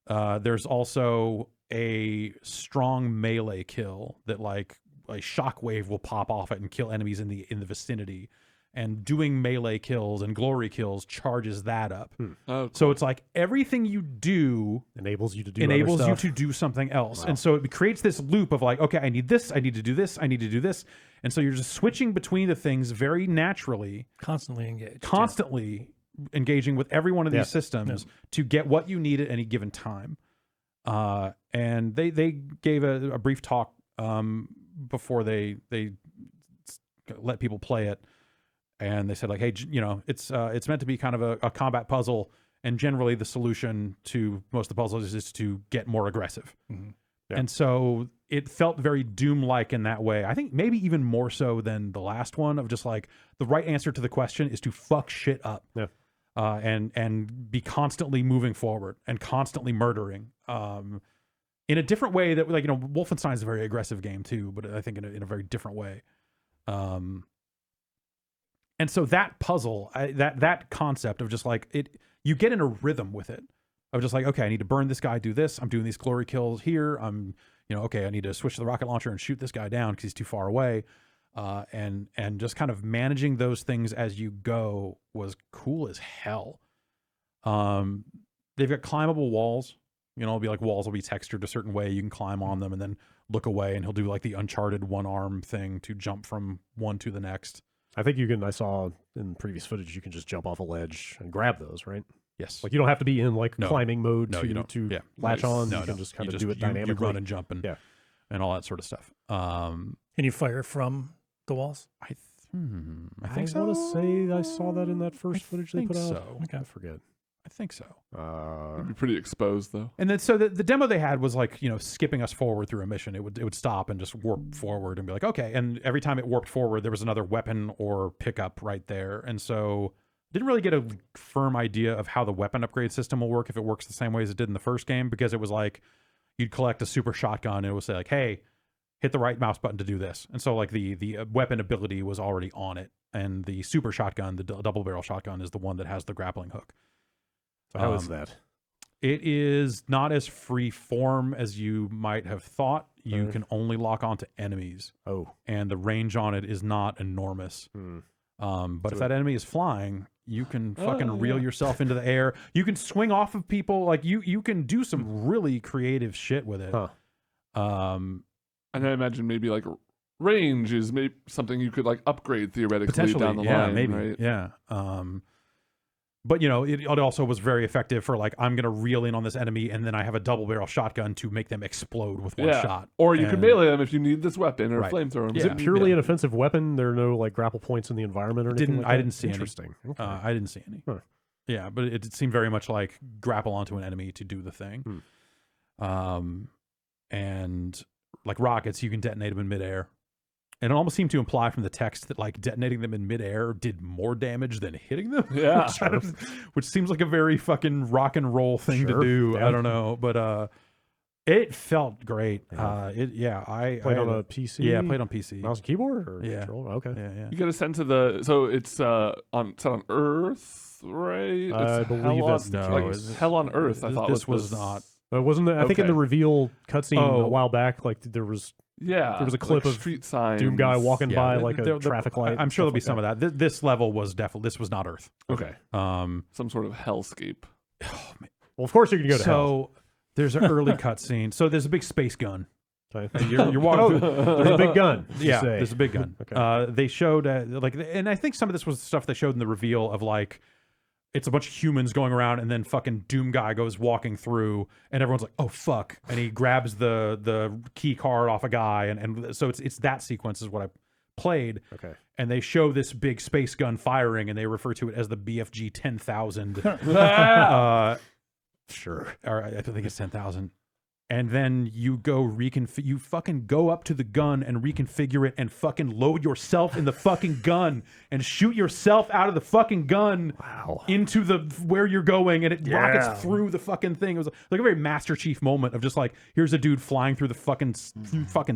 There's also a strong melee kill that like a shockwave will pop off it and kill enemies in the vicinity. And doing melee kills and glory kills charges that up. Cool. So it's like everything you do enables you to do something else. Wow. And so it creates this loop of like, okay, I need this, I need to do this, I need to do this. And so you're just switching between the things very naturally. Constantly engaged. engaging with every one of these systems to get what you need at any given time. And they gave a brief talk before they let people play it, and they said like, hey, you know, it's meant to be kind of a combat puzzle, and generally the solution to most of the puzzles is to get more aggressive. Mm-hmm. Yeah. And so it felt very Doom-like in that way. I think maybe even more so than the last one, of just like the right answer to the question is to fuck shit up. Yeah. And be constantly moving forward and constantly murdering. In a different way that, like, you know, Wolfenstein is a very aggressive game too, but I think in a very different way. And so that puzzle, that concept of just like you get in a rhythm with it. Of just like, okay, I need to burn this guy, do this. I'm doing these glory kills here. I'm, you know, okay, I need to switch to the rocket launcher and shoot this guy down because he's too far away. And just kind of managing those things as you go was cool as hell. They've got climbable walls. You know, it'll be like walls will be textured a certain way. You can climb on them and then look away, and he'll do like the Uncharted one arm thing to jump from one to the next. I think I saw in previous footage, you can just jump off a ledge and grab those, right? Yes. Like you don't have to be in like climbing mode to latch on. No, you can just kind of do it dynamically. You run and jump and all that sort of stuff. Can you fire from the walls? I think so. I want to say I saw that in that first footage they put out. So. Okay. I forget. I think so. It'd be pretty exposed though. And then so the demo they had was like, you know, skipping us forward through a mission. It would stop and just warp forward and be like, okay. And every time it warped forward, there was another weapon or pickup right there. And so didn't really get a firm idea of how the weapon upgrade system will work, if it works the same way as it did in the first game, because it was like you'd collect a super shotgun and it would say like, hey, hit the right mouse button to do this. And so like the weapon ability was already on it. And the super shotgun, the double barrel shotgun, is the one that has the grappling hook. So how is that? It is not as free form as you might have thought. You can only lock onto enemies. Oh. And the range on it is not enormous. But if that enemy is flying, you can fucking reel yourself into the air. You can swing off of people. Like you can do some really creative shit with it. Huh. And I imagine maybe like range is maybe something you could like upgrade theoretically down the line. Maybe. Right? Yeah. But, you know, it also was very effective for like, I'm going to reel in on this enemy and then I have a double barrel shotgun to make them explode with one shot. Or you can melee them if you need this weapon or flamethrower. Is it purely an offensive weapon? There are no like grapple points in the environment or anything like that? I didn't see Interesting. any. Okay. I didn't see any. Huh. Yeah, but it seemed very much like grapple onto an enemy to do the thing. And like rockets, you can detonate them in midair. And it almost seemed to imply from the text that like detonating them in midair did more damage than hitting them. Yeah. which seems like a very fucking rock and roll thing to do. Yeah. I don't know. But it felt great. Yeah. I played on a PC. Yeah, I played on PC. Mouse and keyboard or controller? Okay. Yeah. You get a sense of so it's set on Earth, right? I believe it's hell on Earth. I thought this was not. Wasn't I think in the reveal cutscene a while back, like there was a clip of street signs. Doom guy walking by like a traffic light. I'm sure there'll be some of that. This level was this was not Earth. Okay. Some sort of hellscape. Oh, man. Well, of course you're gonna go to hell. So there's an early cutscene. So there's a big space gun. You're walking through. There's a big gun. Yeah, there's a big gun. Okay. They showed and I think some of this was stuff they showed in the reveal of like, it's a bunch of humans going around, and then fucking Doom guy goes walking through, and everyone's like, "Oh fuck!" And he grabs the key card off a guy, and so it's that sequence is what I played. Okay. And they show this big space gun firing, and they refer to it as the BFG 10,000. Sure. Or I think it's 10,000. And then you you fucking go up to the gun and reconfigure it and fucking load yourself in the fucking gun and shoot yourself out of the fucking gun into where you're going, and it rockets through the fucking thing. It was like a very Master Chief moment of just like, here's a dude flying through the fucking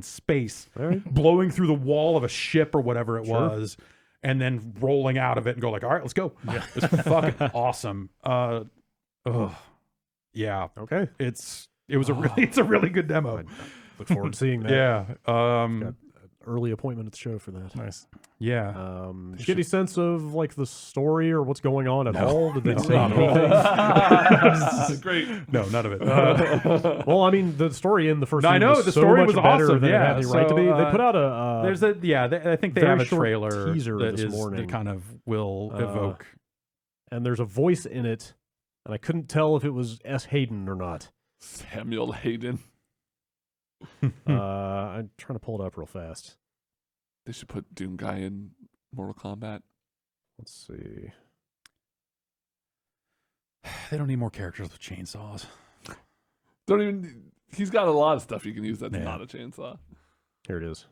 space, blowing through the wall of a ship or whatever it was, and then rolling out of it and go like, all right, let's go. Yeah. It's fucking awesome. Yeah. Okay. It's a really good demo. I look forward to seeing that. Yeah. Got an early appointment at the show for that. Nice. Yeah. Did you get any sense of like the story or what's going on at all? Did they say anything? Great. No, none of it. Well, I mean, the story in the first. I know the story was awesome. Than it had the right to be. They put out a. I think they have a trailer teaser that this morning. that kind of will evoke and there's a voice in it, and I couldn't tell if it was S. Hayden or not. Samuel Hayden. I'm trying to pull it up real fast. They should put Doom Guy in Mortal Kombat. Let's see. They don't need more characters with chainsaws. He's got a lot of stuff you can use that's not a chainsaw. Here it is.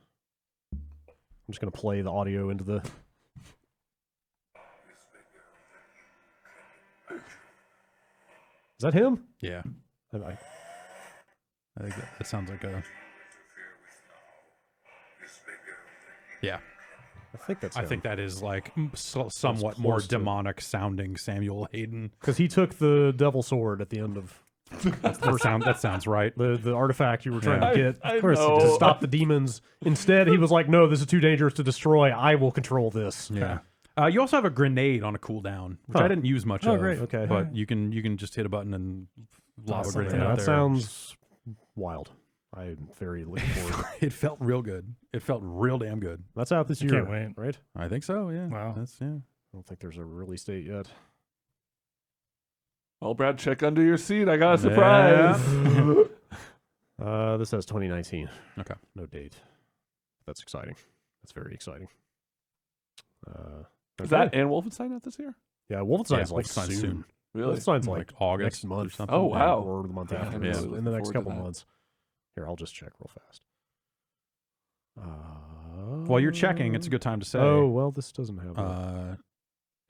I'm just going to play the audio into the... Is that him? Yeah. I think that sounds like a... Yeah. I think that's him. I think that is like somewhat more demonic sounding Samuel Hayden. Because he took the devil sword at the end of... that sounds right. The artifact you were trying to get of course, to stop the demons. Instead, he was like, no, this is too dangerous to destroy. I will control this. Yeah. You also have a grenade on a cooldown, which I didn't use much of. Great. Okay. But you can just hit a button and lob a grenade out that there. sounds wild. I'm very looking forward. It felt real good. It felt real damn good. That's out this year, can't wait. right? I think so, yeah. Wow. I don't think there's a release date yet. Well, Brad, check under your seat. I got a surprise. This says 2019. Okay. No date. That's exciting. That's very exciting. Is that and Wolfenstein out this year? Yeah, Wolfenstein's like Wolfenstein's soon. Really? Wolfenstein's like August next month or something. Oh, wow. or the month Yeah, after. I'm Yeah, really in the looking next forward to couple that. months. Here, I'll just check real fast. While you're checking, it's a good time to say. Oh, well, this doesn't have that.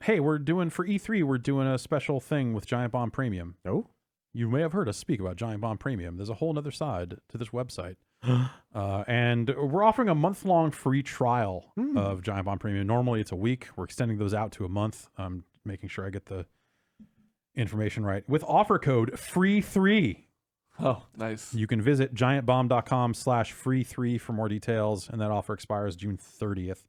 Hey, we're doing for E3, we're doing a special thing with Giant Bomb Premium. Oh? You may have heard us speak about Giant Bomb Premium. There's a whole other side to this website. And we're offering a month-long free trial of Giant Bomb Premium. Normally it's a week. We're extending those out to a month. I'm making sure I get the information right. With offer code FREE3. Oh, nice. You can visit giantbomb.com/free3 for more details, and that offer expires June 30th.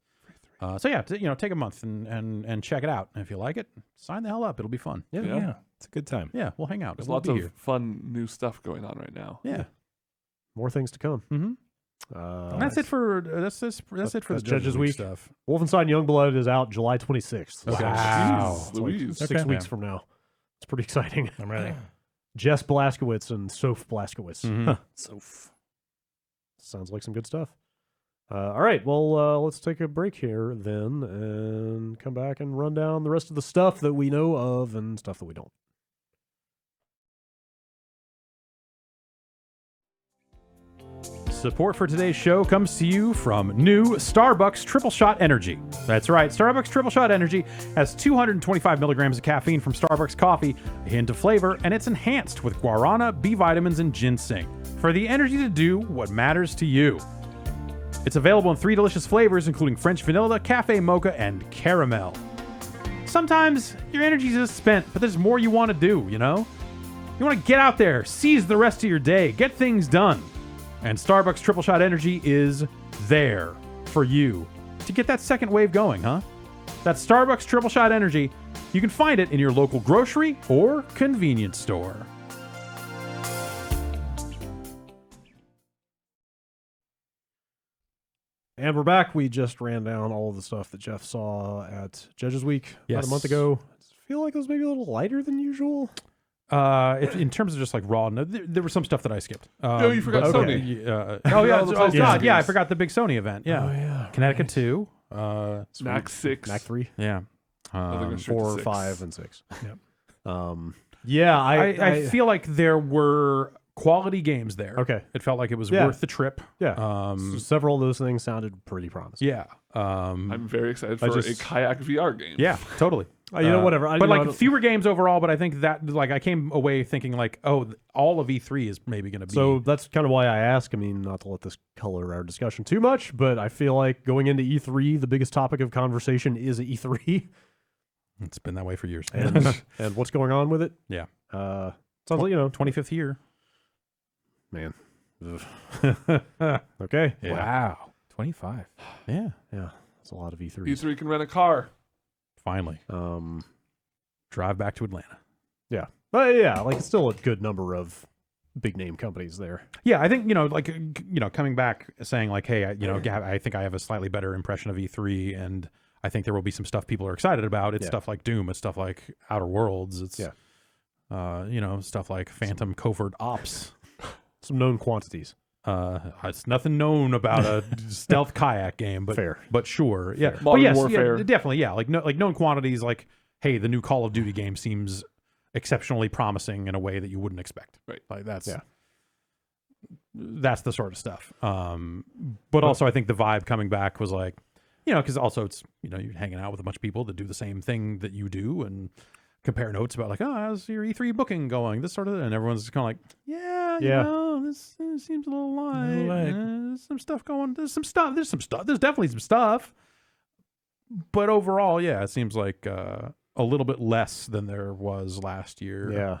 So yeah, take a month and check it out. And if you like it, sign the hell up. It'll be fun. Yeah. It's a good time. Yeah, we'll hang out. There's We'll lots be of here. fun new stuff going on right now. Yeah. More things to come. Mm-hmm. That's it for that's it for the Judges Week stuff. Wolfenstein Youngblood is out July 26th. Okay. So Wow. Jeez Louise. 6 weeks from now. It's pretty exciting. I'm ready. Jess Blaskowitz and Soph Blaskowitz. Soph. Sounds like some good stuff. All right, well, let's take a break here then and come back and run down the rest of the stuff that we know of and stuff that we don't. Support for today's show comes to you from new Starbucks Triple Shot Energy. That's right, Starbucks Triple Shot Energy has 225 milligrams of caffeine from Starbucks coffee, a hint of flavor, and it's enhanced with guarana, B vitamins, and ginseng for the energy to do what matters to you. It's available in 3 delicious flavors, including French vanilla, cafe mocha, and caramel. Sometimes your energy's just spent, but there's more you want to do, you know? You want to get out there, seize the rest of your day, get things done. And Starbucks Triple Shot Energy is there for you to get that second wave going, huh? That's Starbucks Triple Shot Energy. You can find it in your local grocery or convenience store. And we're back. We just ran down all of the stuff that Jeff saw at Judges Week about a month ago. I feel like it was maybe a little lighter than usual. In terms of just like raw, no, there was some stuff that I skipped. You forgot Sony. Yeah, I forgot the big Sony event. Yeah, Oh, yeah. Connecticut 2. Knack 6. Knack 3. Yeah. 4, 5, and 6. Yep. Yeah, I feel like there were quality games there. Okay. It felt like it was worth the trip. Yeah. So several of those things sounded pretty promising. Yeah. I'm very excited for a kayak VR game. Yeah, totally. You know, whatever. But like fewer games overall, but I think that like I came away thinking like, oh, all of E3 is maybe going to be. So that's kind of why I ask. I mean, not to let this color our discussion too much, but I feel like going into E3, the biggest topic of conversation is E3. It's been that way for years. And what's going on with it. Yeah. Sounds like, 25th year. Man. Okay. Yeah. Wow. 25. Yeah. Yeah. That's a lot of E3s. E3 can rent a car. Finally. Drive back to Atlanta. Yeah. But yeah, like it's still a good number of big name companies there. Yeah, I think, coming back saying like, hey, I think I have a slightly better impression of E3, and I think there will be some stuff people are excited about. It's stuff like Doom. It's stuff like Outer Worlds. It's stuff like Phantom Covert Ops. Some known quantities. It's nothing known about a stealth kayak game, but fair. But sure, yeah. Modern Warfare. Yeah, definitely, yeah. Like known quantities. Like, hey, the new Call of Duty game seems exceptionally promising in a way that you wouldn't expect. Right. Like that's the sort of stuff. But also I think the vibe coming back was like, because also it's, you're hanging out with a bunch of people that do the same thing that you do and compare notes about like, oh, how's your E3 booking going? This sort of, and everyone's kind of like, this seems a little light. There's some stuff going. There's definitely some stuff. But overall, it seems like a little bit less than there was last year. Yeah.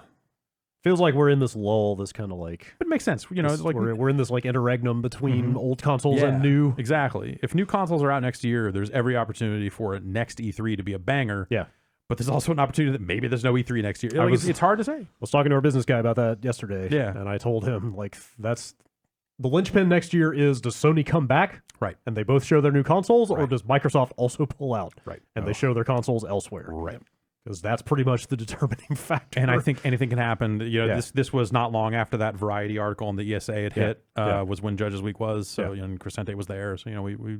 Feels like we're in this lull, this kind of like... It makes sense. We're in this like interregnum between old consoles and new. Exactly. If new consoles are out next year, there's every opportunity for next E3 to be a banger. Yeah. But there's also an opportunity that maybe there's no E3 next year. It's hard to say. I was talking to our business guy about that yesterday. Yeah. And I told him, like, that's... The linchpin next year is, does Sony come back? Right. And they both show their new consoles, or does Microsoft also pull out? Right. And they show their consoles elsewhere. Right. Because that's pretty much the determining factor. And I think anything can happen. This was not long after that Variety article on the ESA had hit. Was when Judges Week was. So and Crescente was there. So we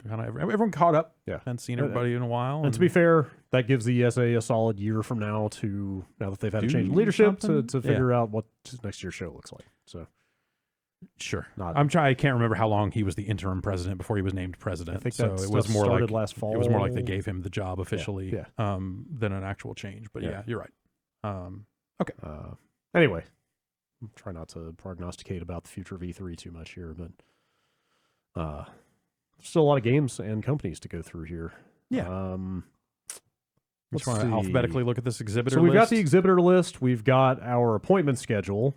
kind of everyone caught up. Yeah, hadn't seen everybody in a while. And to be fair, that gives the ESA a solid year from now that they've had a change in leadership to figure out what next year's show looks like. So. Sure. I can't remember how long he was the interim president before he was named president. I think so it was more like last fall. It was more like they gave him the job officially than an actual change. But you're right. Okay. Anyway, try not to prognosticate about the future of E3 too much here, but there's still a lot of games and companies to go through here. Yeah. Let's try to alphabetically look at this exhibitor list. So we've got the exhibitor list. We've got our appointment schedule.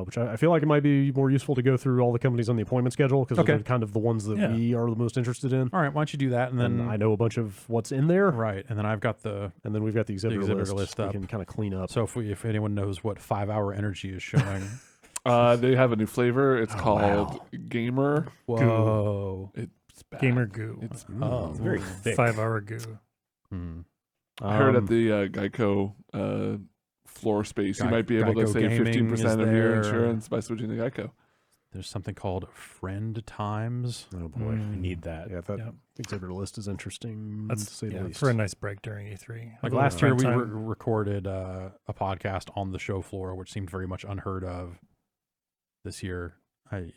Which I feel like it might be more useful to go through all the companies on the appointment schedule because they're kind of the ones that we are the most interested in. All right, why don't you do that, and then I know a bunch of what's in there. Right, and then I've got and then we've got the exhibitor list up. We can kind of clean up. So if anyone knows what 5 Hour Energy is showing, they have a new flavor. It's called Gamer. Whoa, Goo. It's bad. Gamer Goo. It's very thick. 5 Hour Goo. I heard at the Geico floor space, you might be able to save 15% of your insurance by switching to Geico. There's something called Friend Times. Oh boy, I need that. Yeah, that exhibitor list is interesting. That's to say the least. For a nice break during E3. Like last year, we recorded a podcast on the show floor, which seemed very much unheard of. This year, it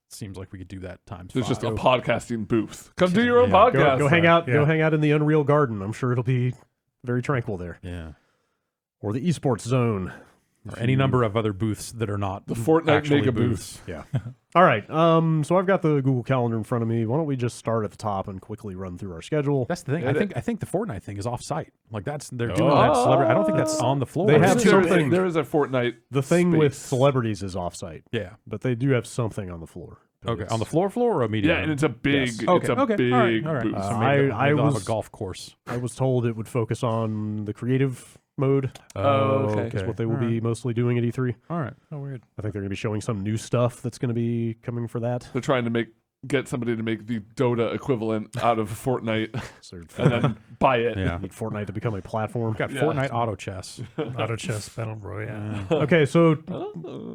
seems like we could do that times There's 5. just a podcasting booth. Come do your own podcast. Go hang out. Go hang out in the Unreal Garden. I'm sure it'll be very tranquil there. Yeah. Or the esports zone. Or any number of other booths that are not the Fortnite mega booths. Yeah. All right. So I've got the Google Calendar in front of me. Why don't we just start at the top and quickly run through our schedule? That's the thing. I think the Fortnite thing is off-site. Like they're doing that celebrity. I don't think that's on the floor. They have something. There is a Fortnite. The thing with celebrities is off-site. Yeah, but they do have something on the floor. Okay, on the floor or a media? Yeah, and it's a big. Yes. It's a big booth. So I was a golf course. I was told it would focus on the creative mode. Okay. That's what they will be mostly doing at E3. All right. Oh, weird. I think they're going to be showing some new stuff that's going to be coming for that. They're trying to get somebody to make the Dota equivalent out of Fortnite and then buy it. Yeah. Need Fortnite to become a platform. Got Fortnite Auto Chess. Auto Chess Battle Royale. Okay, so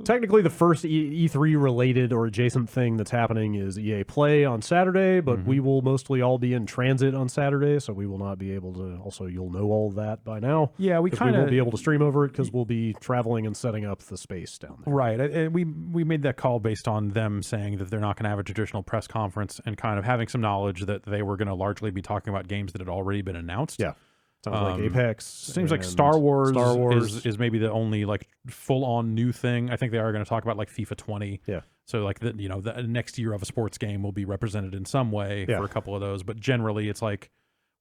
technically the first E3 related or adjacent thing that's happening is EA Play on Saturday, but we will mostly all be in transit on Saturday, so we will not be able to. Also, you'll know all of that by now. Yeah, we won't be able to stream over it because we'll be traveling and setting up the space down there. Right. And we made that call based on them saying that they're not going to have a traditional press conference and kind of having some knowledge that they were going to largely be talking about games that had already been announced. Yeah. Sounds like Apex. Seems like Star Wars is maybe the only like full-on new thing. I think they are going to talk about like FIFA 20. Yeah. So like the next year of a sports game will be represented in some way for a couple of those. But generally it's like,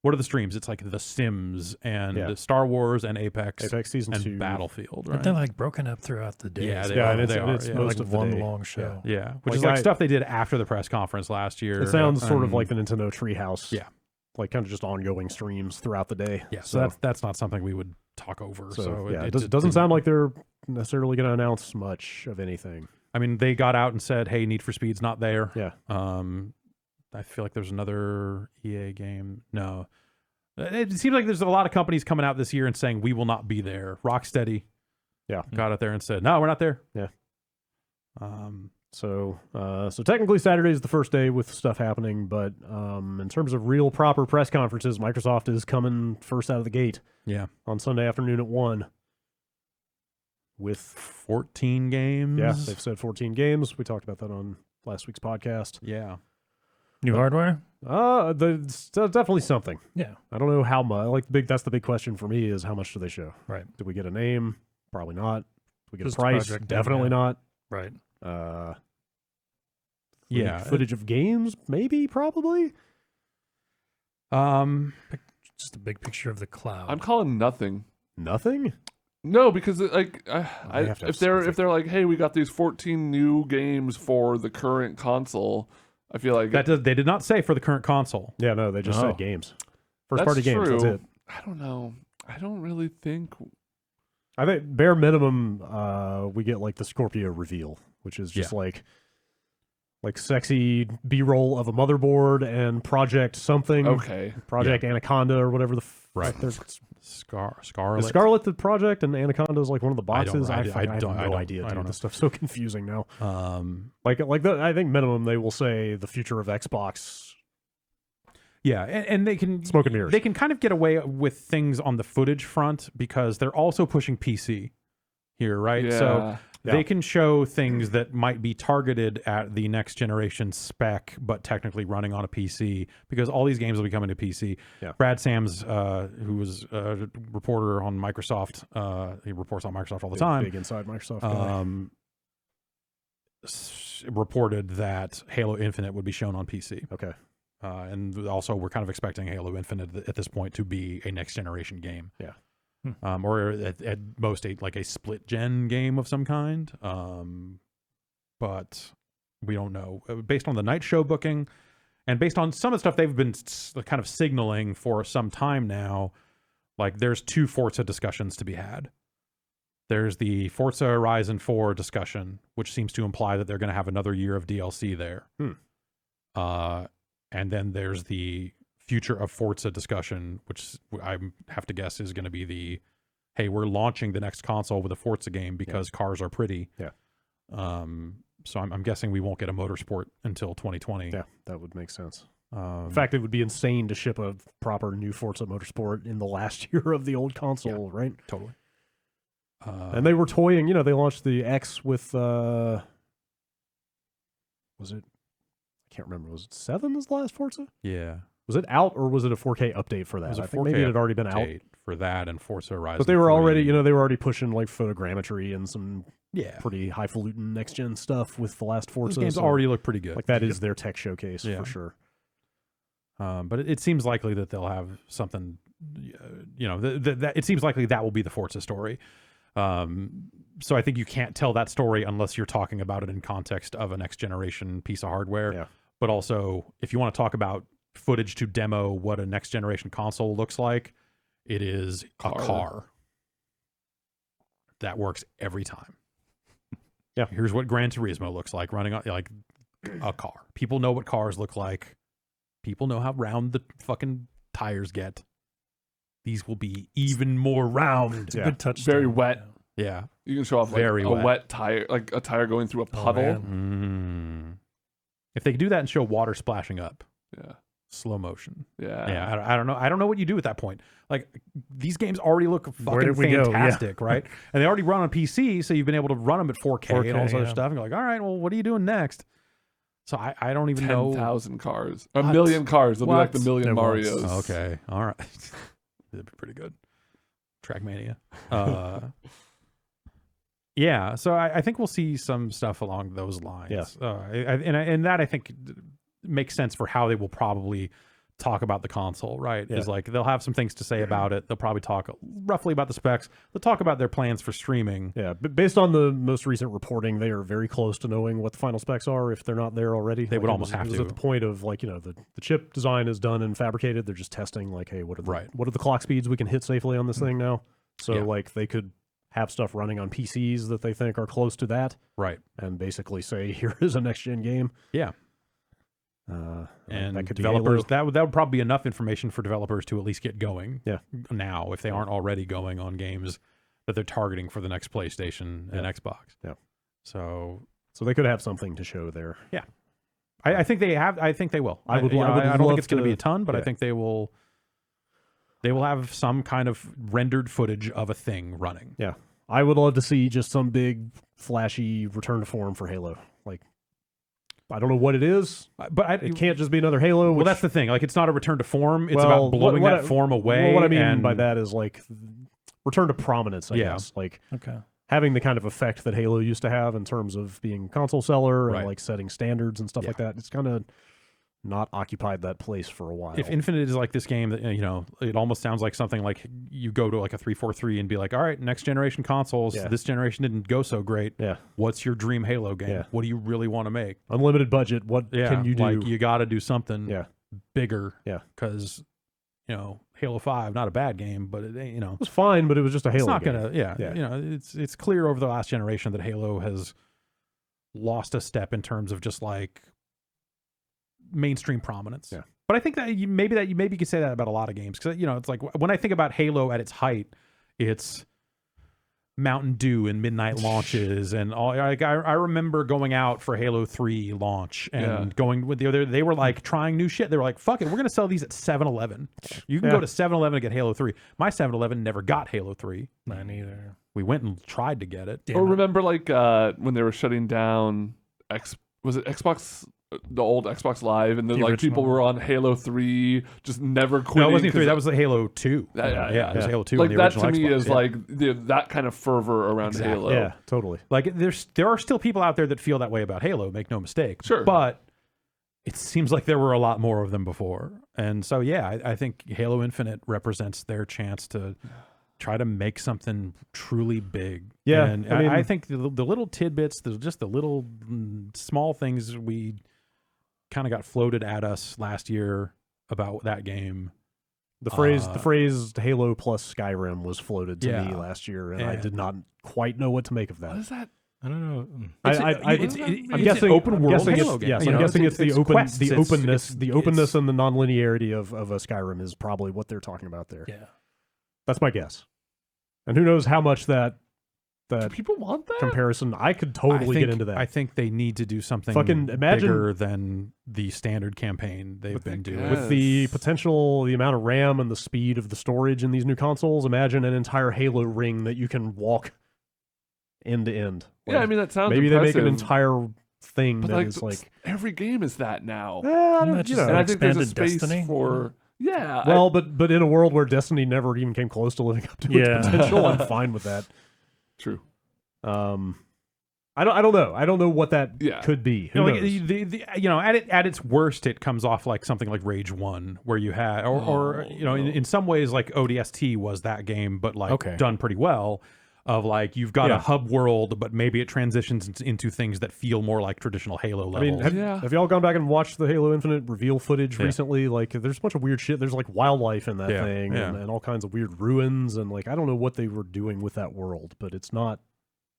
what are the streams? It's like The Sims and Star Wars and Apex Season 2 and Battlefield. Right? But they're like broken up throughout the day. Yeah, it's most of one the day. long show. Yeah, which is like stuff they did after the press conference last year. It sounds sort of like the Nintendo Treehouse. Yeah. Like kind of just ongoing streams throughout the day. Yeah, so that's not something we would talk over. So it doesn't sound like they're necessarily going to announce much of anything. I mean, they got out and said, "Hey, Need for Speed's not there." Yeah. I feel like there's another EA game. No. It seems like there's a lot of companies coming out this year and saying we will not be there. Rocksteady got out there and said, no, we're not there. Yeah. So technically Saturday is the first day with stuff happening, but in terms of real proper press conferences, Microsoft is coming first out of the gate. Yeah. On Sunday afternoon at 1. With 14 games. Yeah, they've said 14 games. We talked about that on last week's podcast. Yeah. New hardware? There's definitely something. Yeah. I don't know how much. That's the big question for me is how much do they show? Right. Do we get a name? Probably not. Do we get Just a price? project, Definitely not. Right. Footage of games? Maybe, probably. Just a big picture of the cloud. I'm calling nothing. Nothing? No, because if they're like, hey, we got these 14 new games for the current console, I feel like they did not say for the current console. Yeah, no, they just said games. First That's party games, true. that's it. I don't know. I don't really think. I think bare minimum, we get like the Scorpio reveal, which is just like sexy B-roll of a motherboard and Project something. Okay. Project Anaconda or whatever the Scarlet. Is Scarlet the project and Anaconda is like one of the boxes? I have no idea. I don't know. This stuff's so confusing now. I think minimum they will say the future of Xbox. Yeah, and they can smoke and mirrors. They can kind of get away with things on the footage front because they're also pushing PC here, right? Yeah. So they can show things that might be targeted at the next generation spec, but technically running on a PC because all these games will be coming to PC. Yeah. Brad Sams, who was a reporter on Microsoft, he reports on Microsoft all the time. Big inside Microsoft guy. Reported that Halo Infinite would be shown on PC. Okay. And also, we're kind of expecting Halo Infinite at this point to be a next generation game. Yeah. Or at most a split gen game of some kind. But we don't know. Based on the night show booking and based on some of the stuff they've been kind of signaling for some time now, like there's 2 Forza discussions to be had. There's the Forza Horizon 4 discussion, which seems to imply that they're going to have another year of DLC there. And then there's the future of Forza discussion, which I have to guess is going to be the, hey, we're launching the next console with a Forza game because cars are pretty. Yeah. So I'm guessing we won't get a motorsport until 2020. Yeah, that would make sense. In fact, it would be insane to ship a proper new Forza Motorsport in the last year of the old console, right? Totally. And they were toying, they launched the X with, was it? I can't remember. Was it 7 is the last Forza? Yeah. Was it out or was it a 4K update for that? It was a 4K I think maybe it had already been out for that and Forza Horizon. But they were 3. already, they were already pushing like photogrammetry and some pretty highfalutin next gen stuff with the last Forza. Those games already look pretty good. Like that is their tech showcase for sure. But it seems likely that they'll have something. It seems likely that will be the Forza story. So I think you can't tell that story unless you're talking about it in context of a next generation piece of hardware. Yeah. But also, if you want to talk about footage to demo what a next generation console looks like, it is a car. That works every time. Yeah. Here's what Gran Turismo looks like running on like a car. People know what cars look like. People know how round the fucking tires get. These will be even more round. It's a good touch. Very wet. Yeah. You can show off like a wet tire, like a tire going through a puddle. If they could do that and show water splashing up. Yeah. Slow motion. Yeah. I don't know. I don't know what you do at that point. Like these games already look fucking fantastic, right? And they already run on PC, so you've been able to run them at 4K and all this other stuff. And you're like, all right, well, what are you doing next? So I don't even know. 10,000 cars. A million cars. They'll be like the million Marios. Okay. All right. That'd be pretty good. Trackmania. Yeah. So I think we'll see some stuff along those lines. Yes. And that I think makes sense for how they will probably talk about the console, right? Is like they'll have some things to say about it. They'll probably talk roughly about the specs. They'll talk about their plans for streaming. Yeah, but based on the most recent reporting, they are very close to knowing what the final specs are if they're not there already. They would almost have to. It was at the point of like, the chip design is done and fabricated. They're just testing like, hey, what are the clock speeds we can hit safely on this thing now? So like they could have stuff running on PCs that they think are close to that. Right. And basically say, here is a next gen game. Yeah. And that could developers, that would probably be enough information for developers to at least get going. Yeah. Now, if they aren't already going on games that they're targeting for the next PlayStation and Xbox. Yeah. So they could have something to show there. Yeah. I think they have. I think they will. I don't think it's going to be a ton, but I think they will. They will have some kind of rendered footage of a thing running. Yeah. I would love to see just some big, flashy return to form for Halo. Like, I don't know what it is, but it can't just be another Halo. Well, that's the thing. Like, it's not a return to form. It's about blowing that form away. Well, what I mean by that is, like, return to prominence, I guess. Like, having the kind of effect that Halo used to have in terms of being a console seller and, like, setting standards and stuff like that. It's kind of not occupied that place for a while. If Infinite is like this game that, you know, it almost sounds like something like you go to like a 343 and be like, all right, next generation consoles, this generation didn't go so great. Yeah. What's your dream Halo game? What do you really want to make? Unlimited budget. What can you do? Like, you got to do something bigger. Yeah. Because, you know, Halo 5, not a bad game, but it, you know, it was fine, but it was just a Halo. It's not game. gonna, you know, it's clear over the last generation that Halo has lost a step in terms of just like mainstream prominence. Yeah. But I think that maybe you could say that about a lot of games, because, you know, it's like when I think about Halo at its height, it's Mountain Dew and midnight launches and all. Like, I remember going out for Halo 3 launch and going with the other. They were like trying new shit. They were like, "Fuck it, we're gonna sell these at 7-Eleven. You can go to 7-Eleven and get Halo 3." My 7-Eleven never got Halo 3. Mine either. We went and tried to get it. Or remember, like when they were shutting down was it Xbox? The old Xbox Live, and then like people were on Halo 3, just never quitting. No, it wasn't 3. That was the Halo 2. Yeah, it was Halo 2. Like on the that to original me Xbox. is like that kind of fervor around Halo. Yeah, totally. Like there are still people out there that feel that way about Halo. Make no mistake. Sure, but it seems like there were a lot more of them before, and so I think Halo Infinite represents their chance to try to make something truly big. Yeah, and I mean, I think the little tidbits, just the little small things we kind of got floated at us last year about that game. The phrase Halo plus Skyrim was floated to me last year, and I did not quite know what to make of that. What is that? I don't know. I'm guessing open world Halo game. Yes, I'm guessing it's the openness, the openness and the nonlinearity of a Skyrim is probably what they're talking about there. Yeah, that's my guess. And who knows how much that do people want that comparison? I could totally get into that. I think they need to do something bigger than the standard campaign they've been doing. With the potential, the amount of RAM and the speed of the storage in these new consoles, imagine an entire Halo ring that you can walk end to end. Like, I mean, that sounds maybe impressive. they make an entire thing but that like, is like every game is that now. And I think there's a space Destiny? for well, but in a world where Destiny never even came close to living up to its potential, I'm fine with that. True. I don't know. I don't know what that could be. Who knows? You know, at its worst, it comes off like something like Rage 1, where you had, or you know, in some ways, like ODST was that game, but like done pretty well. Of like, you've got a hub world, but maybe it transitions into things that feel more like traditional Halo levels. I mean, have y'all gone back and watched the Halo Infinite reveal footage recently? Like, there's a bunch of weird shit. There's like wildlife in that thing and all kinds of weird ruins. And like, I don't know what they were doing with that world, but it's not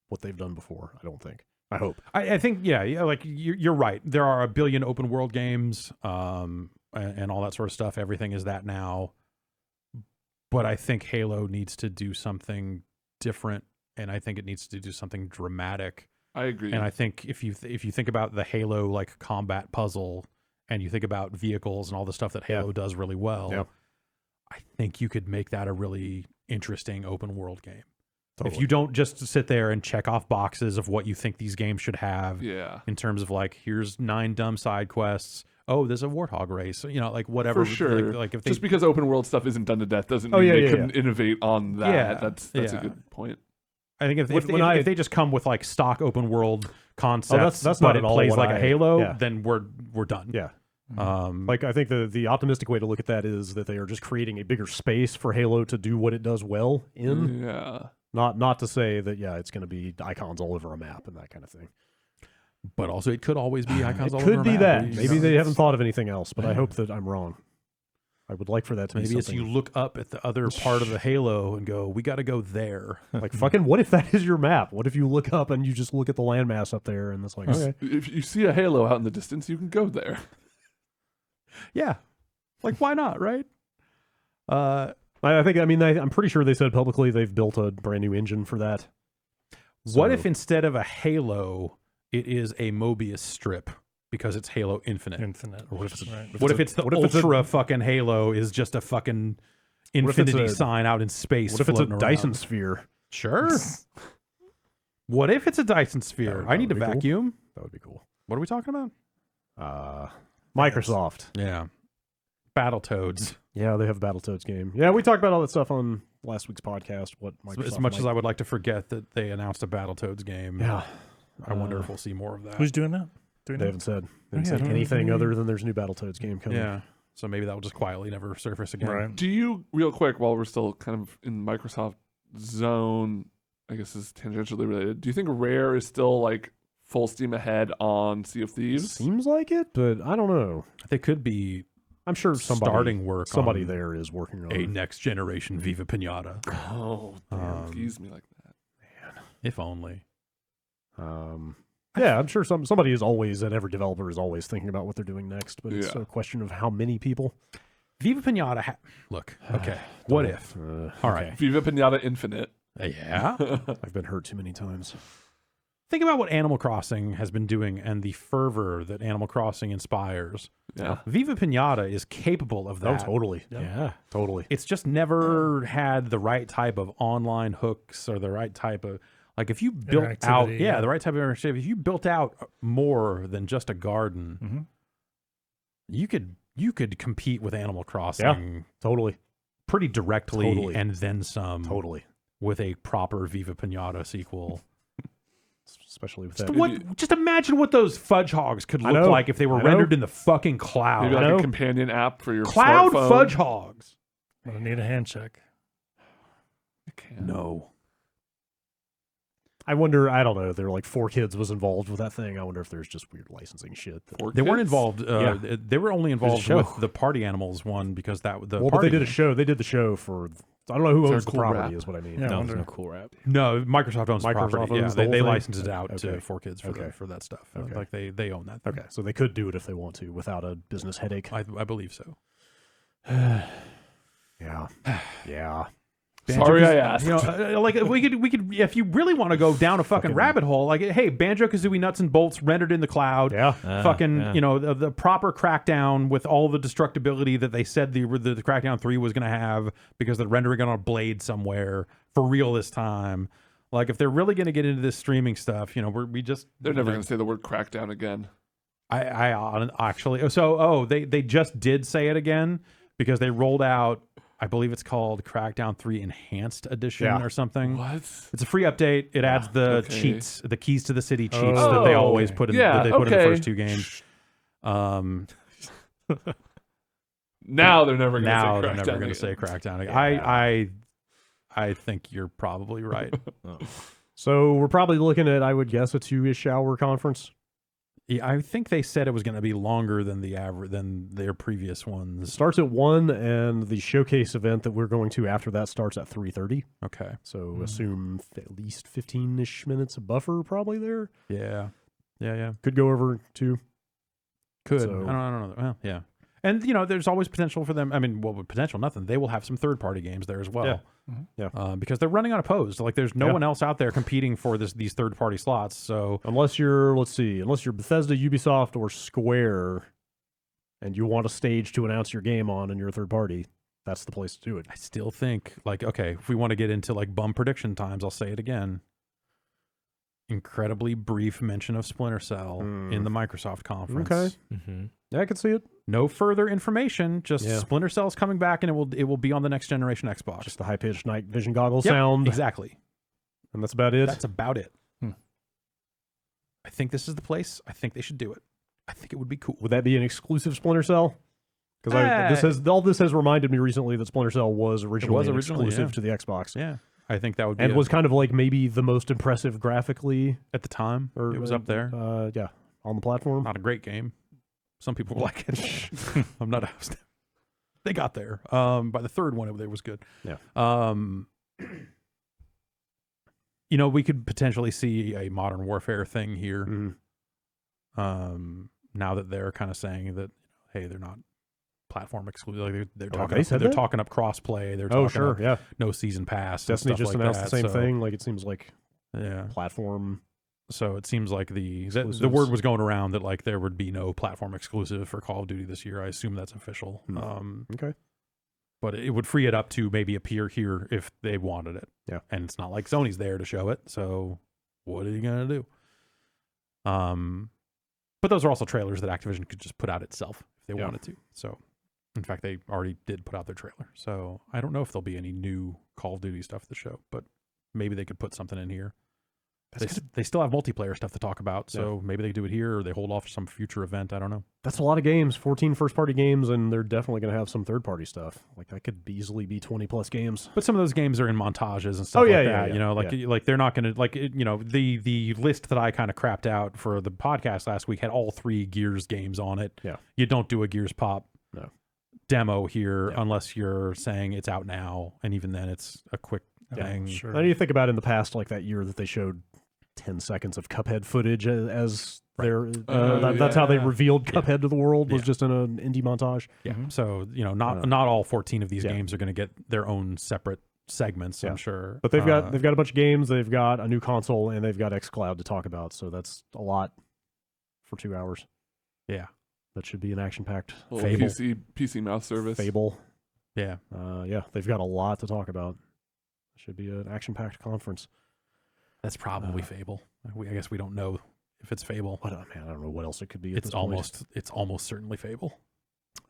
what they've done before, I don't think. I hope. I think, like you're right. There are a billion open world games and all that sort of stuff. Everything is that now. But I think Halo needs to do something different, and I think it needs to do something dramatic. I agree. And I think if you think about the Halo like combat puzzle, and you think about vehicles and all the stuff that Halo does really well, I think you could make that a really interesting open world game. Totally. If you don't just sit there and check off boxes of what you think these games should have, in terms of like, here's 9 dumb side quests. Oh, there's a warthog race. You know, like whatever. For sure. Like if just because open world stuff isn't done to death doesn't mean they couldn't innovate on that. Yeah, that's a good point. I think if they just come with like stock open world concepts, that's but not it at all plays what like a Halo, then we're done. Yeah. Like, I think the optimistic way to look at that is that they are just creating a bigger space for Halo to do what it does well in. Yeah. Not to say that it's going to be icons all over a map and that kind of thing. But also, it could always be icons all over a map. It could be that. Maybe they haven't thought of anything else, but I hope that I'm wrong. I would like for that to be something. Maybe it's you look up at the other part of the Halo and go, we got to go there. Like, fucking, what if that is your map? What if you look up and you just look at the landmass up there and it's like, okay. If you see a Halo out in the distance, you can go there. Yeah. Like, why not, right? I'm pretty sure they said publicly they've built a brand new engine for that. What if instead of a Halo, it is a Mobius strip because it's Halo Infinite? Or what if it's what if it's the ultra fucking Halo is just a fucking infinity sign out in space? What if it's a Dyson sphere? Sure. What if it's a Dyson sphere? I need a vacuum. Cool. That would be cool. What are we talking about? Microsoft. Yeah. Battletoads. Yeah, they have a Battletoads game. Yeah, we talked about all that stuff on last week's podcast. What Microsoft as much as I would like to forget that they announced a Battletoads game. Yeah. I wonder if we'll see more of that. Who's doing that? They haven't said anything other than there's a new Battletoads game coming. Yeah. So maybe that will just quietly never surface again. Right. Do you, real quick, while we're still kind of in Microsoft zone, I guess is tangentially related, do you think Rare is still like full steam ahead on Sea of Thieves? Seems like it, but I don't know. They could be. I'm sure somebody on there is working on a next generation Viva Pinata. Oh, damn. Tease me like that. Man. If only. Yeah, I'm sure somebody is always, and every developer is always thinking about what they're doing next, but it's a question of how many people. Viva Pinata, look, okay, what if? All right. Viva Pinata Infinite. Yeah. I've been hurt too many times. Think about what Animal Crossing has been doing and the fervor that Animal Crossing inspires. Yeah. Viva Pinata is capable of that. Oh, totally. Yeah, totally. It's just never had the right type of online hooks or the right type of, like if you built out, the right type of interactivity, if you built out more than just a garden, you could compete with Animal Crossing. Totally. Pretty directly and then some. Totally. With a proper Viva Pinata sequel. Especially with that. Just imagine what those fudge hogs could look like if they were rendered in the fucking cloud. Maybe like a companion app for your cloud smartphone. fudge hogs. I'm gonna need a hand check. No. I wonder, I don't know, there were like 4Kids was involved with that thing. I wonder if there's just weird licensing shit. They weren't involved. They were only involved with the Party Animals one because that the but they did a show. They did the show for, I don't know who owns the property is what I mean. Yeah, no, there's no cool rap. No, Microsoft owns the property. Yeah, they licensed it out Okay. to 4Kids for that stuff. Okay. Like they own that thing. Okay, so they could do it if they want to without a business headache. I believe so. Yeah. Yeah. Sorry, I asked. You know, like we could, if you really want to go down a fucking rabbit hole, like, hey, Banjo-Kazooie Nuts and Bolts rendered in the cloud. Yeah. You know, the proper Crackdown with all the destructibility that they said the Crackdown 3 was going to have because they're rendering on a blade somewhere for real this time. Like, if they're really going to get into this streaming stuff, you know, they're never going to say the word Crackdown again. I actually, they just did say it again because they rolled out, I believe it's called Crackdown 3 Enhanced Edition or something. What? It's a free update. It adds the cheats, the keys to the city cheats that they always put in. That they put in the first two games. Now they're never going to say Crackdown again. Yeah. I think you're probably right. So we're probably looking at, I would guess, a 2-ish hour conference. Yeah, I think they said it was going to be longer than than their previous ones. It starts at 1, and the showcase event that we're going to after that starts at 3:30. Okay. So assume at least 15-ish minutes of buffer probably there. Yeah. Could go over 2. Could. So, I don't know. Well, yeah. And, you know, there's always potential for them. I mean, potential, nothing. They will have some third-party games there as well. Yeah. Because they're running unopposed. Like, there's no one else out there competing for these third-party slots. So unless you're Bethesda, Ubisoft, or Square, and you want a stage to announce your game on and you're a third party, that's the place to do it. I still think, like, okay, if we want to get into, like, bum prediction times, I'll say it again. Incredibly brief mention of Splinter Cell in the Microsoft conference. Okay. Yeah, I can see it. No further information. Just Splinter Cell's coming back, and it will be on the next generation Xbox. Just the high-pitched night vision goggles sound. Exactly. And that's about it. That's about it. I think this is the place. I think they should do it. I think it would be cool. Would that be an exclusive Splinter Cell? Because all this has reminded me recently that Splinter Cell was originally exclusive to the Xbox. Yeah. I think that would be and was kind of like maybe the most impressive graphically at the time. It was up there. On the platform. Not a great game. Some people were like it. I'm not a host. They got there. By the third one, it was good. Yeah. You know, we could potentially see a Modern Warfare thing here. Now that they're kind of saying that, hey, they're not platform exclusive. Like they're they're talking up crossplay. They're talking sure, up no season pass. Destiny just like announced that. the same thing. Like it seems like yeah, platform. So it seems like the word was going around that like there would be no platform exclusive for Call of Duty this year. I assume that's official. Okay. But it would free it up to maybe appear here if they wanted it. Yeah. And it's not like Sony's there to show it. So what are you gonna do? But those are also trailers that Activision could just put out itself if they wanted to. So, in fact, they already did put out their trailer. So I don't know if there'll be any new Call of Duty stuff to show, but maybe they could put something in here. They still have multiplayer stuff to talk about, so maybe they do it here or they hold off for some future event. I don't know. That's a lot of games, 14 first-party games, and they're definitely going to have some third-party stuff. Like that could easily be 20-plus games. But some of those games are in montages and stuff like that. You know, like they're not going to you know, the list that I kind of crapped out for the podcast last week had all 3 Gears games on it. Yeah, you don't do a Gears Pop demo here unless you're saying it's out now, and even then, it's a quick thing. Sure. Now you think about in the past, like that year that they showed 10 seconds of Cuphead footage as their that's how they revealed Cuphead to the world, was just in an indie montage. Yeah. So, you know, not all 14 of these games are going to get their own separate segments, I'm sure. But they've got a bunch of games, they've got a new console, and they've got xCloud to talk about. So that's a lot for 2 hours. Yeah. That should be an action-packed Fable. PC mouth service. Fable. Yeah. They've got a lot to talk about. Should be an action-packed conference. That's probably Fable. I guess we don't know if it's Fable. I don't know what else it could be. It's almost certainly Fable.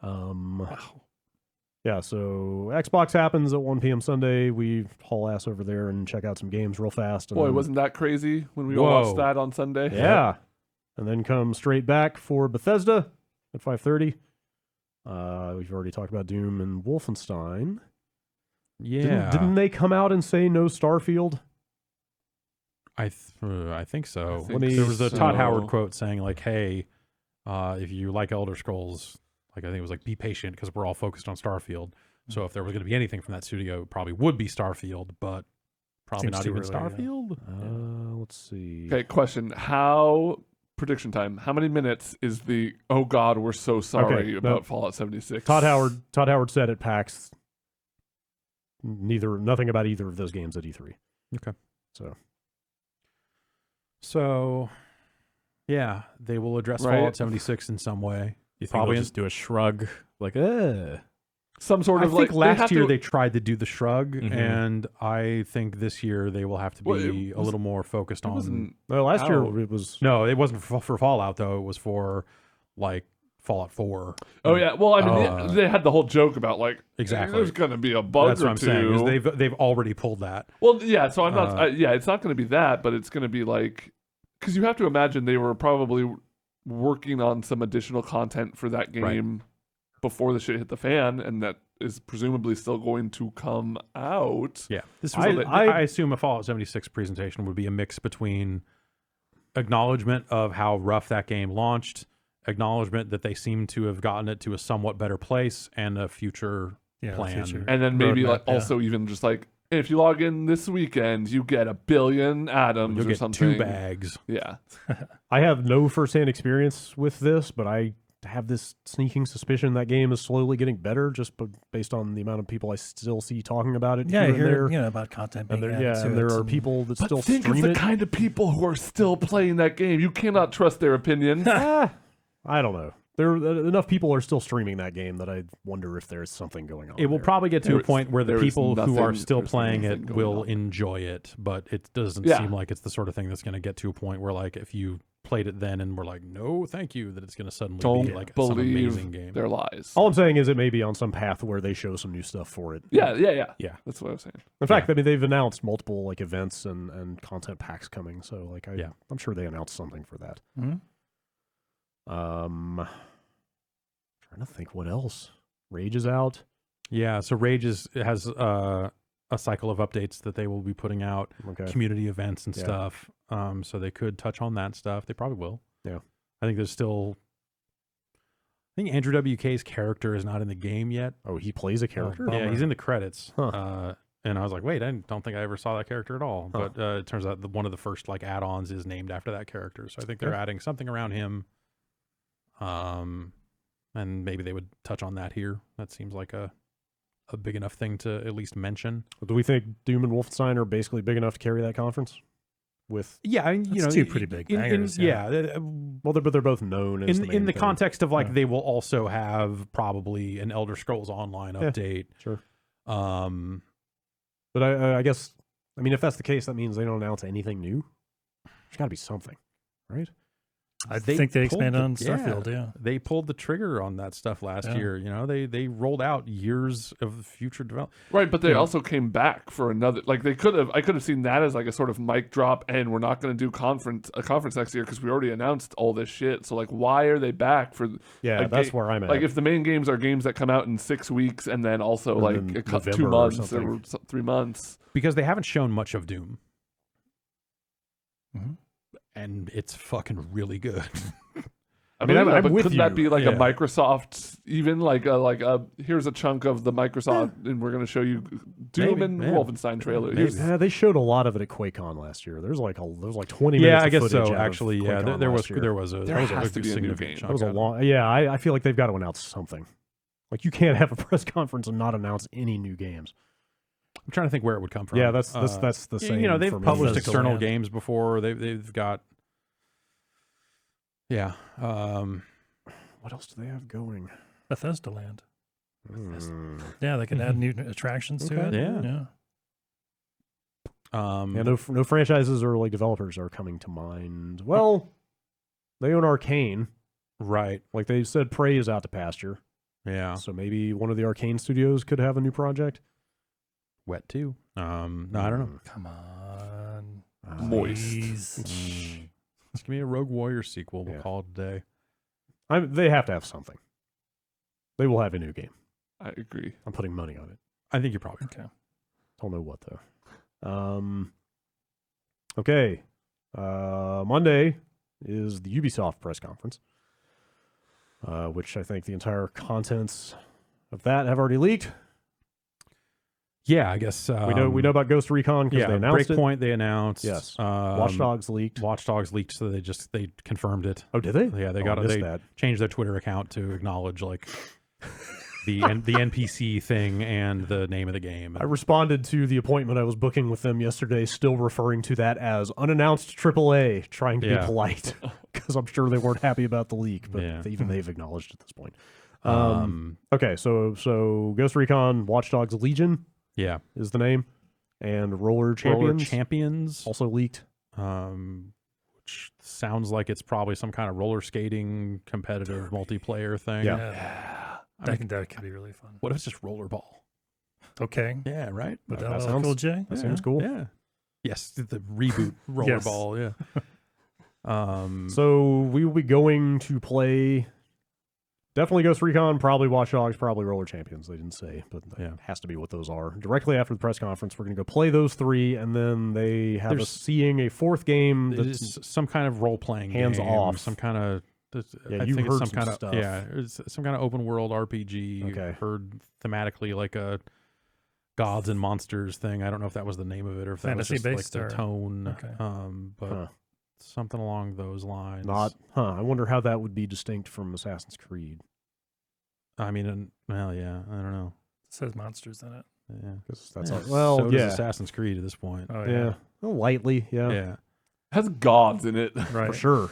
Yeah. So Xbox happens at 1 p.m. Sunday. We haul ass over there and check out some games real fast. And wasn't that crazy when we all watched that on Sunday? Yeah. And then come straight back for Bethesda at 5:30. We've already talked about Doom and Wolfenstein. Yeah. Didn't they come out and say no Starfield? I think so. There was a Todd Howard quote saying like, "Hey, if you like Elder Scrolls, like I think it was like, be patient because we're all focused on Starfield. So if there was going to be anything from that studio, it probably would be Starfield, but probably not even Starfield." Let's see. Okay, question: prediction time? How many minutes is the? Oh God, we're so sorry about Fallout 76. Todd Howard said at PAX. Nothing about either of those games at E3. Okay. So, yeah, they will address Fallout 76 in some way. You think they'll just do a shrug, like, some sort of I think last year they tried to do the shrug, and I think this year they will have to be a little more focused on. Well, last year it was. No, it wasn't for Fallout though. It was for like Fallout 4. Oh yeah, well I mean they had the whole joke about like exactly there's going to be a bug. That's what I'm saying. Is they've already pulled that. Well, yeah. So I'm not. It's not going to be that, but it's going to be like because you have to imagine they were probably working on some additional content for that game before the shit hit the fan, and that is presumably still going to come out. Yeah, I assume a Fallout 76 presentation would be a mix between acknowledgement of how rough that game launched, acknowledgement that they seem to have gotten it to a somewhat better place, and a future plan. And then maybe also even just like, if you log in this weekend, you get 1 billion atoms. You'll or get something. 2 bags. Yeah. I have no firsthand experience with this, but I have this sneaking suspicion that game is slowly getting better, just based on the amount of people I still see talking about it. Yeah, I hear about content being added to it. And there are people that still stream it. Think of the kind of people who are still playing that game. You cannot trust their opinions. I don't know. Enough people are still streaming that game that I wonder if there's something going on. It will probably get to a point where the people who are still playing it will enjoy it, but it doesn't seem like it's the sort of thing that's going to get to a point where, like, if you played it then and we're like, no, thank you, that it's going to suddenly be like some amazing game. Their lies. All I'm saying is it may be on some path where they show some new stuff for it. Yeah. That's what I was saying. In fact, I mean, they've announced multiple like events and content packs coming, so like I'm sure they announced something for that. Mm-hmm. Trying to think what else. Rage is out. Yeah, so Rage has a cycle of updates that they will be putting out, community events and stuff. So they could touch on that stuff. They probably will. Yeah. I think there's still. I think Andrew WK's character is not in the game yet. Oh, he plays a character? Yeah, he's in the credits. Huh. And I was like, wait, I don't think I ever saw that character at all. Huh. But it turns out one of the first like add-ons is named after that character. So I think they're adding something around him. And and maybe they would touch on that here. That seems like a big enough thing to at least mention. Do we think Doom and Wolfenstein are basically big enough to carry that conference? Yeah, you know, two pretty big bangers. Well, but they're both known as in the context of like they will also have probably an Elder Scrolls Online update. Sure. But I guess, I mean, if that's the case, that means they don't announce anything new. There's got to be something, right? I think they expanded on Starfield, yeah. They pulled the trigger on that stuff last year. You know, they rolled out years of future development. Right, but they also came back for another. Like I could have seen that as like a sort of mic drop, and we're not going to do a conference next year because we already announced all this shit. So like, why are they back for? Yeah, that's where I'm at. Like if the main games are games that come out in 6 weeks, and then also and like then 2 months or 3 months, because they haven't shown much of Doom. Mm-hmm. And it's fucking really good. I mean, but couldn't that be like a Microsoft, even like a here's a chunk of the Microsoft, and we're going to show you Doom and Wolfenstein trailer. They showed a lot of it at QuakeCon last year. There's like 20 minutes. Yeah, I guess footage so. Actually, yeah, there was has to be a new game. That was a long. Yeah, I feel like they've got to announce something. Like you can't have a press conference and not announce any new games. I'm trying to think where it would come from. Yeah, that's the same. You know, they've published external games before. They've got. Yeah. What else do they have going? Bethesda Land. Yeah, they can add new attractions to it. Yeah. No franchises or like developers are coming to mind. Well, they own Arcane, right? Like they said, Prey is out to pasture. Yeah. So maybe one of the Arcane studios could have a new project. Wet too. No, I don't know. Come on, Moist. Just give me a Rogue Warrior sequel. We'll call it a day. They have to have something. They will have a new game. I agree. I'm putting money on it. I think you're probably okay. Don't know what though. Okay. Monday is the Ubisoft press conference, which I think the entire contents of that have already leaked. Yeah, I guess we know about Ghost Recon because they announced Breakpoint it. They announced. Yes. Watchdogs leaked. Watchdogs leaked, so they confirmed it. Oh, did they? Yeah, they changed their Twitter account to acknowledge like the NPC thing and the name of the game. I responded to the appointment I was booking with them yesterday, still referring to that as unannounced AAA, trying to be polite because I'm sure they weren't happy about the leak, but they've acknowledged at this point. Okay, so Ghost Recon, Watchdogs Legion. Yeah, is the name, and Roller Champions also leaked, which sounds like it's probably some kind of roller skating competitive multiplayer thing. Yeah. I think that could be really fun. What if it's just rollerball? Okay. Yeah, right. But that sounds cool, Jay. That sounds cool. Yeah. Yes, the reboot rollerball. Yeah. So we will be going to play. Definitely Ghost Recon, probably Watch Dogs, probably Roller Champions. They didn't say, but it has to be what those are. Directly after the press conference, we're going to go play those 3, and then they have us seeing a 4th game that's some kind of role-playing hands game, off. Some kind of I think it's some kind of stuff. It's some kind of open world RPG. Okay. Heard thematically like a gods and monsters thing. I don't know if that was the name of it or if that was just like the tone. Okay. But something along those lines. I wonder how that would be distinct from Assassin's Creed. I mean, well, yeah, I don't know. It says monsters in it. Yeah, because that's so does Assassin's Creed at this point. Oh yeah, well, lightly, yeah. It has gods in it, right? For sure.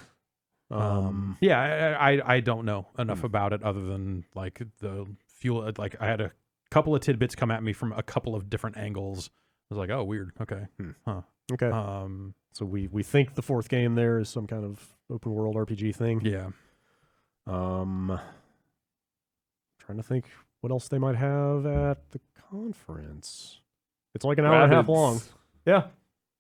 I don't know enough about it other than like the fuel. Like I had a couple of tidbits come at me from a couple of different angles. I was like, oh, weird. Okay, okay. So we think the 4th game there is some kind of open world RPG thing. Yeah. Trying to think what else they might have at the conference. It's like an hour and a half long. Yeah.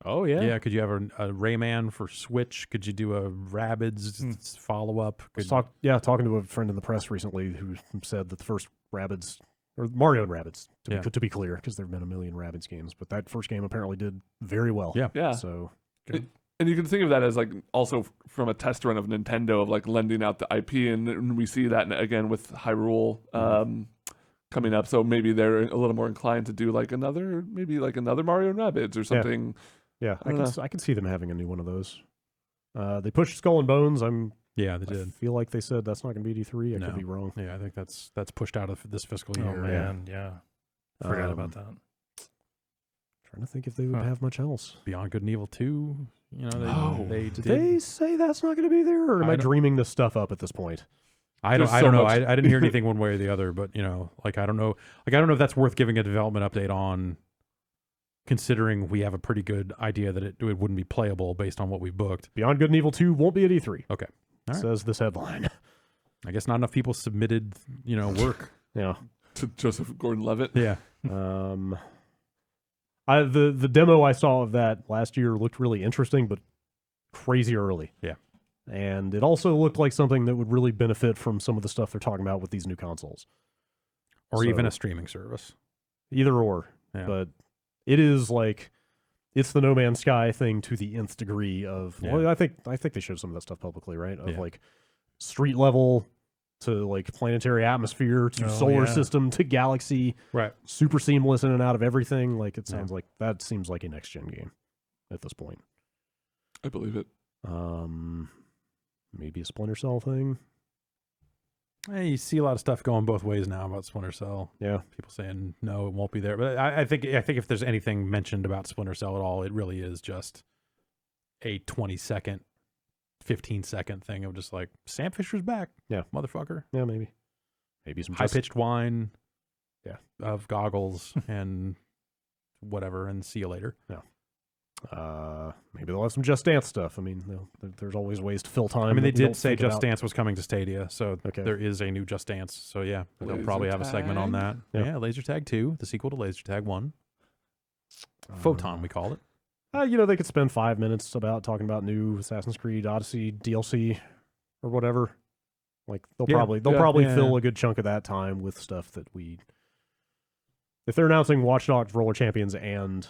Oh yeah. Yeah. Could you have a Rayman for Switch? Could you do a Rabbids follow up? Talking to a friend in the press recently who said that the first Rabbids or Mario and Rabbids to be clear, because there've been a million Rabbids games, but that first game apparently did very well. Yeah. So. And you can think of that as like also from a test run of Nintendo of like lending out the IP, and we see that again with Hyrule coming up. So maybe they're a little more inclined to do like another Mario and Rabbids or something. Yeah, I can see them having a new one of those. They pushed Skull and Bones. I'm Yeah, they did. I feel like they said that's not going to be D3. I No. could be wrong. Yeah, I think that's pushed out of this fiscal year. Oh man, yeah. Forgot about that. Trying to think if they would have much else. Beyond Good and Evil 2, you know, they did they say that's not going to be there, or am I dreaming this stuff up at this point? I don't know. I didn't hear anything one way or the other, but you know, like I don't know if that's worth giving a development update on, considering we have a pretty good idea that it wouldn't be playable based on what we've booked. Beyond Good and Evil 2 won't be at E3. Okay. All right. Says this headline. I guess not enough people submitted, you know, work. Yeah. To Joseph Gordon-Levitt. Yeah. The demo I saw of that last year looked really interesting, but crazy early. Yeah. And it also looked like something that would really benefit from some of the stuff they're talking about with these new consoles. Or even a streaming service. Either or. Yeah. But it is like, it's the No Man's Sky thing to the nth degree of, well, I think they showed some of that stuff publicly, right? Of like street level to like planetary atmosphere to solar system to galaxy. Right. Super seamless in and out of everything. Like it sounds like, that seems like a next gen game at this point. I believe it. Maybe a Splinter Cell thing. Hey, you see a lot of stuff going both ways now about Splinter Cell. Yeah, people saying no, it won't be there. But I think if there's anything mentioned about Splinter Cell at all, it really is just a 20-second, 15-second thing of just like Sam Fisher's back. Yeah, motherfucker. Yeah, maybe some high-pitched whine. Yeah, of goggles and whatever, and see you later. Yeah. Maybe they'll have some Just Dance stuff. I mean, there's always ways to fill time. I mean, they did say Just Dance was coming to Stadia, so there is a new Just Dance. So yeah, they'll probably have a segment on that. Yeah, Laser Tag 2, the sequel to Laser Tag 1. Photon, we call it. You know, they could spend 5 minutes talking about new Assassin's Creed Odyssey DLC or whatever. Like they'll probably fill a good chunk of that time with stuff that if they're announcing Watchdogs Roller Champions and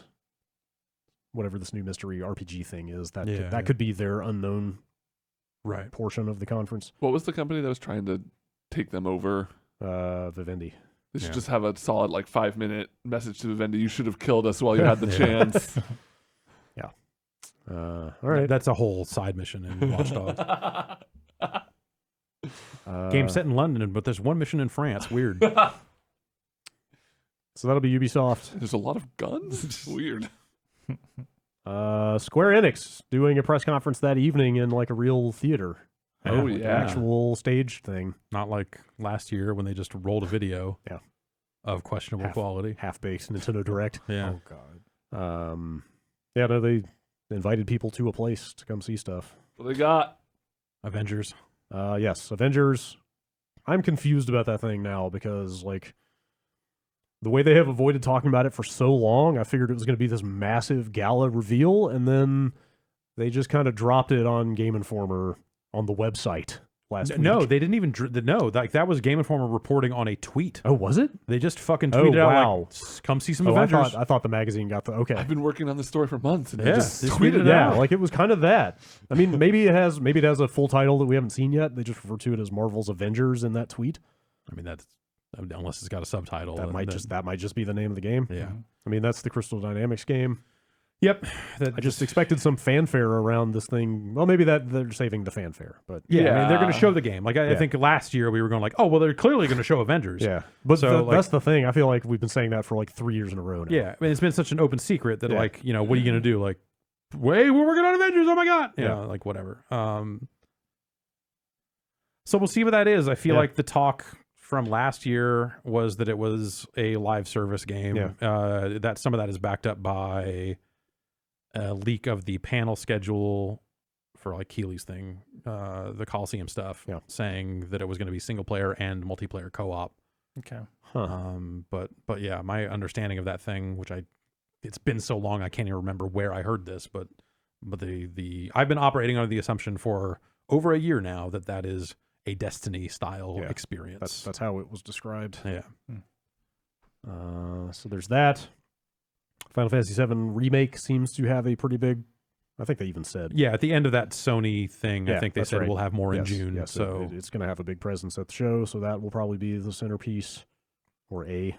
whatever this new mystery RPG thing is, that could be their unknown portion of the conference. What was the company that was trying to take them over? Vivendi. They should just have a solid 5-minute message to Vivendi. You should have killed us while you had the chance. Yeah. All right. That's a whole side mission in Watch Dogs. Game set in London, but there's one mission in France. Weird. So that'll be Ubisoft. There's a lot of guns. It's weird. Square Enix doing a press conference that evening in a real theater. Oh yeah, actual stage thing. Not like last year when they just rolled a video. Of questionable quality, half-baked Nintendo Direct. Yeah. Oh god. Yeah, no, they invited people to a place to come see stuff. What they got? Avengers. Yes, Avengers. I'm confused about that thing now because the way they have avoided talking about it for so long, I figured it was going to be this massive gala reveal, and then they just kind of dropped it on Game Informer on the website last week. No, they didn't even. That was Game Informer reporting on a tweet. Oh, was it? They just fucking tweeted out, come see some Avengers. I thought the magazine got the okay. I've been working on this story for months, and they just tweeted it out. It was kind of that. I mean, maybe it has a full title that we haven't seen yet. They just refer to it as Marvel's Avengers in that tweet. I mean, that's unless it's got a subtitle. That might just be the name of the game. Yeah. I mean, that's the Crystal Dynamics game. Yep. I just expected some fanfare around this thing. Well, maybe that they're saving the fanfare, but I mean, they're going to show the game. I think last year we were going oh, well, they're clearly going to show Avengers. Yeah. But that's the thing. I feel like we've been saying that for 3 years in a row now. Yeah. I mean, it's been such an open secret that what are you going to do? Wait, we're working on Avengers. Oh my God. Whatever. So we'll see what that is. I feel like the talk from last year was that it was a live service game. Yeah. That some of that is backed up by a leak of the panel schedule for Keeley's thing, the Coliseum stuff, saying that it was going to be single player and multiplayer co-op. Okay. But yeah, my understanding of that thing, which it's been so long I can't even remember where I heard this, but the I've been operating under the assumption for over a year now that is a Destiny style experience. That's how it was described. Yeah. So there's that. Final Fantasy VII Remake seems to have a pretty big, I think they even said. Yeah, at the end of that Sony thing, I think they said we'll have more in June. Yes, so it's going to have a big presence at the show, so that will probably be the centerpiece, or a.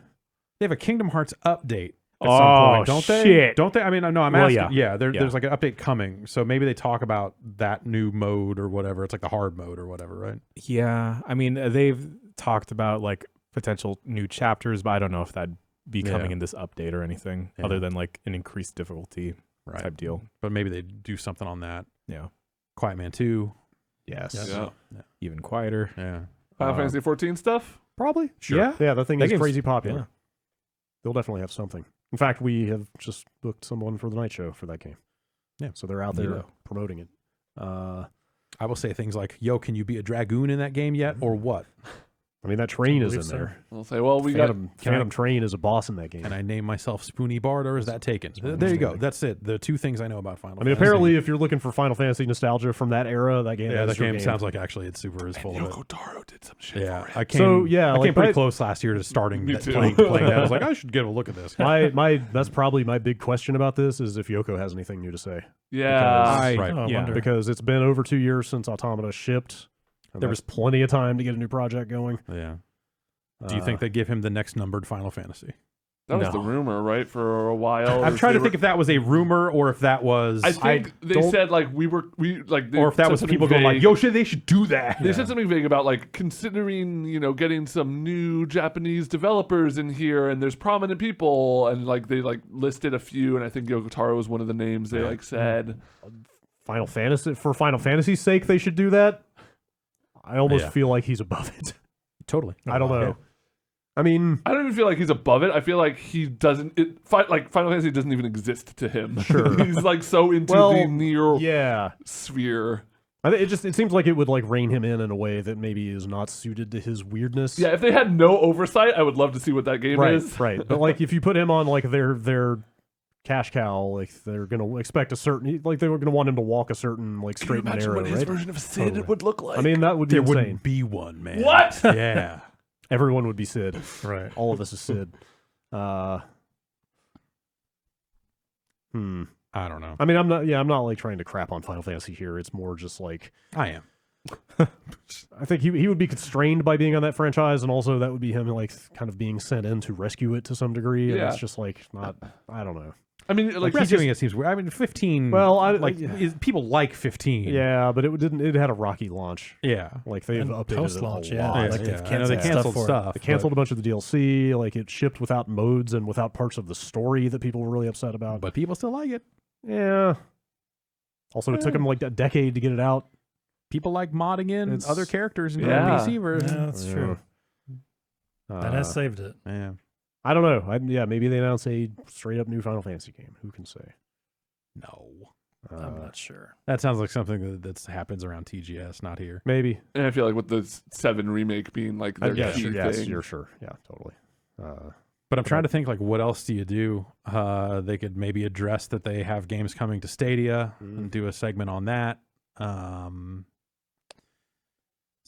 They have a Kingdom Hearts update. at some point, don't they? Shit. Don't they? I mean, no, I'm asking. Yeah, there's like an update coming, so maybe they talk about that new mode or whatever. It's like the hard mode or whatever, right? Yeah, I mean, they've talked about like potential new chapters, but I don't know if that'd be coming in this update or anything other than like an increased difficulty type deal. But maybe they do something on that. Yeah. Quiet Man 2. Yes. Yeah. Even quieter. Yeah. Final Fantasy 14 stuff? Probably. Sure. Yeah, that thing is game's- crazy popular. yeah. They'll definitely have something. In fact, we have just booked someone for the night show for that game. Yeah. So they're out there promoting it. I will say things like, "Yo, can you be a dragoon in that game yet, or what?" I mean, that train is in believe so. there. I'll say, well, we Phantom Train is a boss in that game. Can I name myself Spoony Bard, or is that taken? There you go. That's it. The two things I know about Final Fantasy. Apparently, if you're looking for Final Fantasy nostalgia from that era, that game. that game game sounds like actually it's super is full of it. Yoko Taro did some shit Yeah, for it. I came. I came pretty that- close last year to starting Me that, too. playing that. I was like, I should get a look at this. That's probably my big question about this is if Yoko has anything new to say. Yeah. Because, Oh, I wonder. because it's been over 2 years since Automata shipped. And there was plenty of time to get a new project going. Yeah. Do you think they give him the next numbered Final Fantasy? That was the rumor, right? For a while. I'm trying to think if that was a rumor or if that was. I think they said like we like, or if that was people going like, "Yo, they should do that." They said something vague about like considering, getting some new Japanese developers in here, and there's prominent people, and like they like listed a few, and I think Yoko Taro was one of the names they like said. Final Fantasy for Final Fantasy's sake, they should do that. I almost feel like he's above it. Totally. I don't know. I mean, I don't even feel like he's above it. I feel like he doesn't. Like Final Fantasy doesn't even exist to him. Sure, he's like so into the near sphere. It seems like it would like rein him in a way that maybe is not suited to his weirdness. Yeah, if they had no oversight, I would love to see what that game is. Right. But like if you put him on like their cash cow, like they're gonna expect a certain, like they were gonna want him to walk a certain like straight and narrow. What his version of Sid would look like? I mean, that would be there insane. wouldn't be one, man. What? Yeah. Everyone would be Sid. Right. All of us is Sid. I don't know. I mean, I'm not like trying to crap on Final Fantasy here. It's more just like I am. I think he would be constrained by being on that franchise, and also that would be him like kind of being sent in to rescue it to some degree. And it's just like not. I don't know. I mean, like rescuing it seems weird. I mean, 15. Well, people like 15. Yeah, but it had a rocky launch. Yeah, like they've updated post-launch, it a lot. like They've canceled stuff. They canceled a bunch of the DLC. Like it shipped without modes and without parts of the story that people were really upset about. But people still like it. Yeah. Also, it took them like a decade to get it out. People like modding in other characters in the PC version. Yeah, that's true. That has saved it. Yeah. I don't know. Maybe they announce a straight up new Final Fantasy game. Who can say? No. I'm not sure. That sounds like something that happens around TGS, not here. Maybe. And I feel like with the 7 remake being like their key thing. You're sure. Yeah, totally. But I'm trying to think, like, what else do you do? They could maybe address that they have games coming to Stadia and do a segment on that.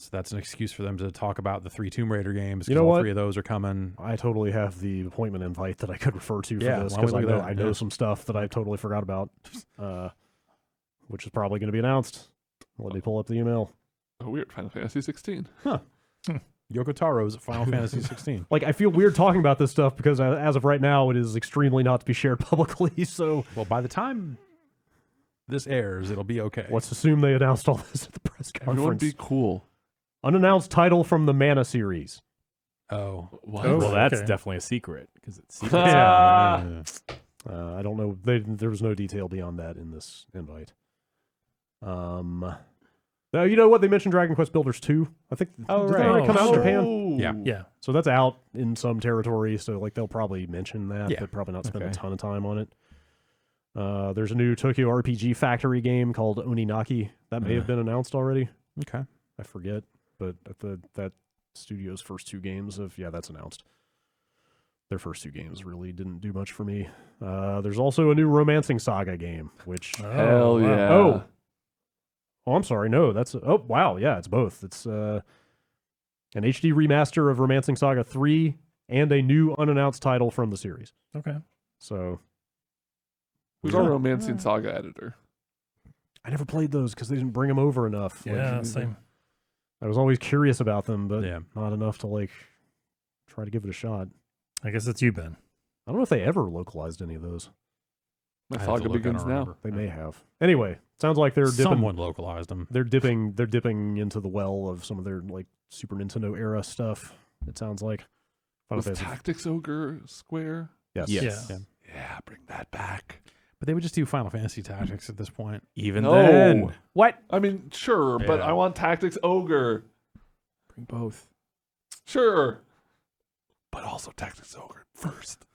So that's an excuse for them to talk about the 3 Tomb Raider games. You know all what? 3 of those are coming. I totally have the appointment invite that I could refer to for this why don't because we do that? I know some stuff that I totally forgot about, which is probably going to be announced. Let me pull up the email. Oh, weird. Final Fantasy 16. Yoko Taro's Final Fantasy 16. Like, I feel weird talking about this stuff because as of right now, it is extremely not to be shared publicly. So, well, by the time this airs, it'll be okay. Let's assume they announced all this at the press conference. Everyone be cool. Unannounced title from the Mana series. Oh. What? Well, that's definitely a secret because it's secret. I don't know. There was no detail beyond that in this invite. Now, you know what? They mentioned Dragon Quest Builders 2. I think did that already come out in Japan? Yeah. So that's out in some territory. So like they'll probably mention that, Yeah. but probably not spend a ton of time on it. There's a new Tokyo RPG Factory game called Oninaki. That may have been announced already. Okay. I forget. But that studio's first 2 games that's announced. Their first 2 games really didn't do much for me. There's also a new Romancing Saga game, which Hell yeah. Oh, I'm sorry. No, that's wow. Yeah, it's both. It's an HD remaster of Romancing Saga 3 and a new unannounced title from the series. Okay. So Who's our Romancing Saga editor? I never played those because they didn't bring them over enough. Yeah, same. I was always curious about them, but Yeah. not enough to like try to give it a shot. I guess it's you, Ben. I don't know if they ever localized any of those. My saga begins now. They may have. Anyway, sounds like they're dipping. Someone localized them. They're dipping into the well of some of their like Super Nintendo era stuff. It sounds like. Was Tactics Ogre Square? Yes. Yeah, bring that back. But they would just do Final Fantasy Tactics at this point. Even then. What? I mean, sure, but I want Tactics Ogre. Bring both. Sure. But also Tactics Ogre first.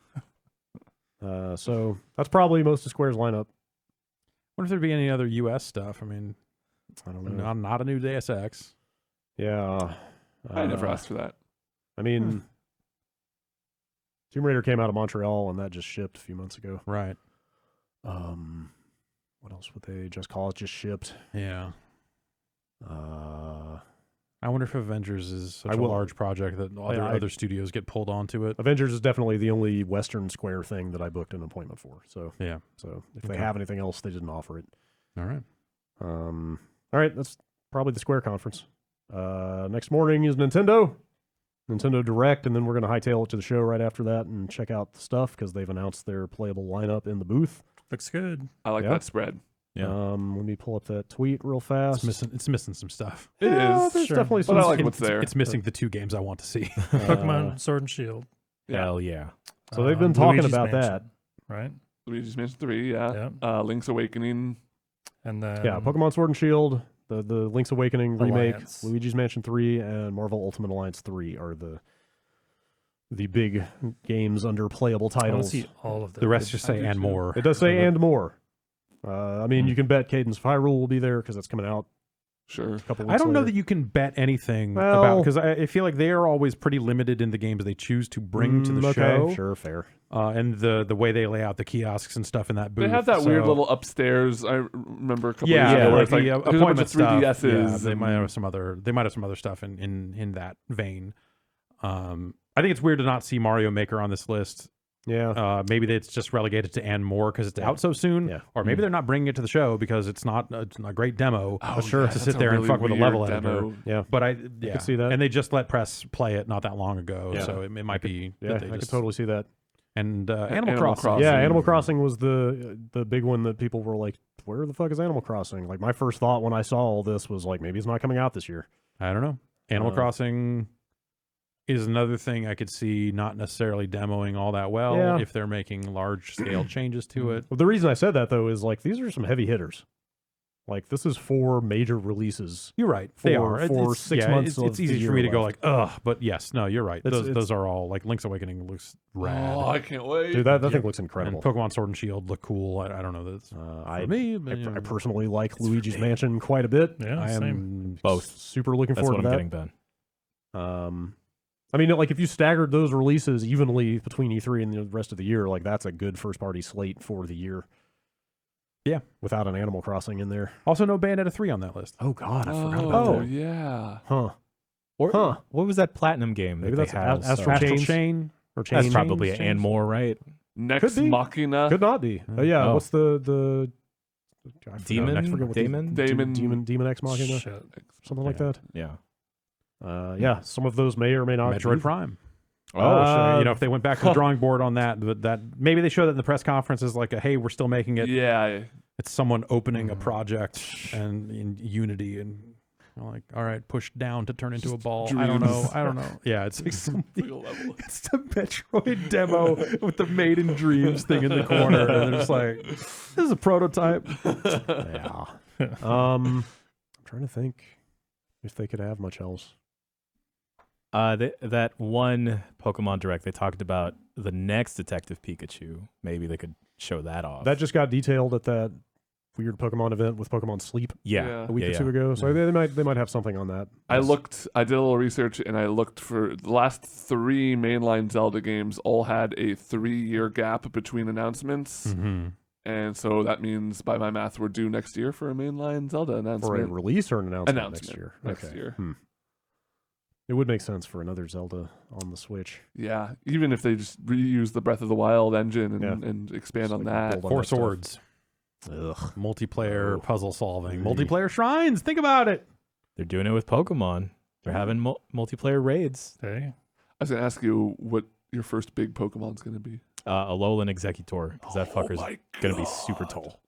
So that's probably most of Square's lineup. Wonder if there'd be any other U.S. stuff. I mean, I don't know. Not a new Deus Ex. Yeah. I never asked for that. I mean, Tomb Raider came out of Montreal, and that just shipped a few months ago. Right. What else would they just call it? Just shipped. Yeah. I wonder if Avengers is such a large project that other studios get pulled onto it. Avengers is definitely the only Western Square thing that I booked an appointment for. So yeah. So if they have anything else, they didn't offer it. All right. All right. That's probably the Square conference. Next morning is Nintendo Direct, and then we're going to hightail it to the show right after that and check out the stuff because they've announced their playable lineup in the booth. Looks good. I like that spread. Yeah. Let me pull up that tweet real fast. It's missing some stuff. It is. There's definitely some. But I like what's there. It's missing the two games I want to see. Pokemon Sword and Shield. Hell yeah. So they've been talking Luigi's about Mansion, that. right? Luigi's Mansion 3, yeah. Link's Awakening. And then Pokemon Sword and Shield, the Link's Awakening remake, Alliance. Luigi's Mansion 3, and Marvel Ultimate Alliance 3 are the big games under playable I want to titles. see all of them. The rest just say and more. It does say and more. I mean, you can bet Cadence of Hyrule will be there because it's coming out Sure. a couple weeks I don't know later. that you can bet anything about because I feel like they are always pretty limited in the games they choose to bring to the show. Sure, fair. And the way they lay out the kiosks and stuff in that booth. They have that weird little upstairs. I remember a couple years years ago where like it's like the here's a bunch appointment of stuff. 3DSs. Yeah, they might have some other stuff in that vein. I think it's weird to not see Mario Maker on this list. Yeah. Maybe it's just relegated to and more because it's out so soon. Yeah. Or maybe they're not bringing it to the show because it's not a great demo. Sure. To sit there and fuck with a level editor. Yeah. But I could see that. And they just let press play it not that long ago. Yeah. So it might be. Yeah, that I could totally see that. And Animal Animal Crossing. Yeah, Animal Crossing was the big one that people were like, where the fuck is Animal Crossing? Like, my first thought when I saw all this was like, maybe it's not coming out this year. I don't know. Animal Crossing is another thing I could see not necessarily demoing all that well if they're making large scale changes to it. Well, the reason I said that, though, is like, these are some heavy hitters. Like, this is 4 major releases. You're right. They are. For 6 months. It's easy for me to go like, ugh. But yes, no, you're right. Those are all like Link's Awakening looks rad. Oh, I can't wait. Dude, that thing looks incredible. And Pokemon Sword and Shield look cool. I don't know. That's for me. I personally like Luigi's Mansion quite a bit. Yeah, I am same. Both. Super looking That's forward what to I'm that. getting, Ben. I mean, like, if you staggered those releases evenly between E3 and the rest of the year, like, that's a good first-party slate for the year. Yeah. Without an Animal Crossing in there. Also, no Bayonetta 3 on that list. Oh, God, I forgot about Oh, that. yeah. Huh. What was that Platinum game? Maybe that that's they had Astral also? Chain. Or That's Chain. probably an and more, right? Next Could be. Machina. Could not be. Yeah, Oh. what's the I forget what Demon X Machina? Shit. Something like that. Yeah. Yeah, some of those may or may not Metroid be. Prime. Oh, if they went back to the drawing board on that maybe they show that in the press conference as like hey, we're still making it. Yeah. It's someone opening a project and in Unity and like, all right, push down to turn into a ball. I don't know. Yeah, it's like it's the Metroid demo with the Made in Dreams thing in the corner, and they're just like, this is a prototype. Yeah. I'm trying to think if they could have much else. That one Pokemon Direct, they talked about the next Detective Pikachu. Maybe they could show that off. That just got detailed at that weird Pokemon event with Pokemon Sleep yeah. a week or two ago. So they might have something on that. I did a little research and I looked for the last 3 mainline Zelda games all had a 3-year gap between announcements. Mm-hmm. And so that means by my math we're due next year for a mainline Zelda announcement. For a release or an announcement next year? Next year. It would make sense for another Zelda on the Switch. Yeah, even if they just reuse the Breath of the Wild engine and expand on that. 4 swords. Ugh. Multiplayer puzzle solving. Multiplayer shrines. Think about it. They're doing it with Pokemon. They're having multiplayer raids. Hey. I was going to ask you what your first big Pokemon's going to be. Alolan Executor, because that fucker's gonna be super tall.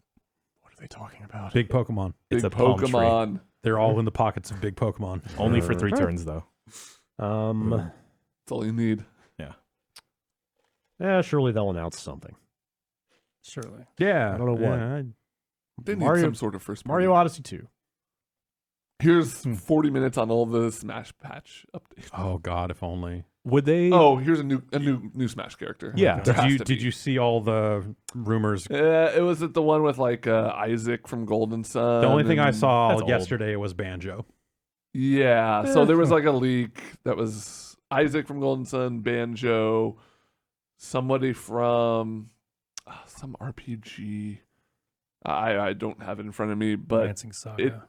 What are they talking about? Big Pokemon. It's a Big palm tree. Pokemon. They're all in the pockets of big Pokemon. Only for 3 turns though. That's all you need. Yeah, surely they'll announce something. Surely. Yeah. I don't know what. Yeah, They need Mario- some sort of first Mario Odyssey 2. Here's 40 minutes on all the Smash patch updates. oh God, if only. Would they? Oh, here's a new Smash character. Yeah. There has to Did be. you see all the rumors? It was the one with like Isaac from Golden Sun. The only thing I and- saw That's old. yesterday was Banjo. Yeah, so there was like a leak that was Isaac from Golden Sun, Banjo, somebody from some RPG. I don't have it in front of me, but Dancing Saga.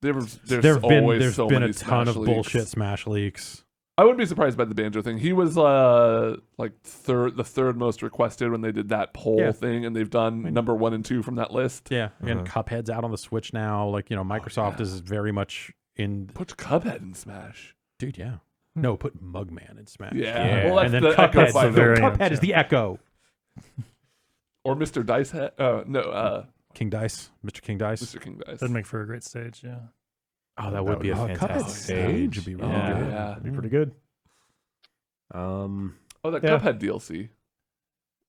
there's always There's so been many a ton of Smash leaks. bullshit Smash leaks. I wouldn't be surprised by the Banjo thing. He was like the third most requested when they did that poll thing, and they've done number 1 and 2 from that list. Yeah, and Cuphead's out on the Switch now. Like Microsoft is very much in. Put Cuphead in Smash. Dude, yeah. No, put Mugman in Smash. Yeah. Well, that's and then the Echo Cuphead's fighter. Cuphead is the Echo. Or Mr. Dice Head. King Dice, Mr. King Dice. Mr. King Dice. That'd make for a great stage, yeah. Oh, that would be a fantastic Cuphead stage. would be really Yeah. good. Yeah. That'd be pretty good. Oh, that Yeah. Cuphead DLC.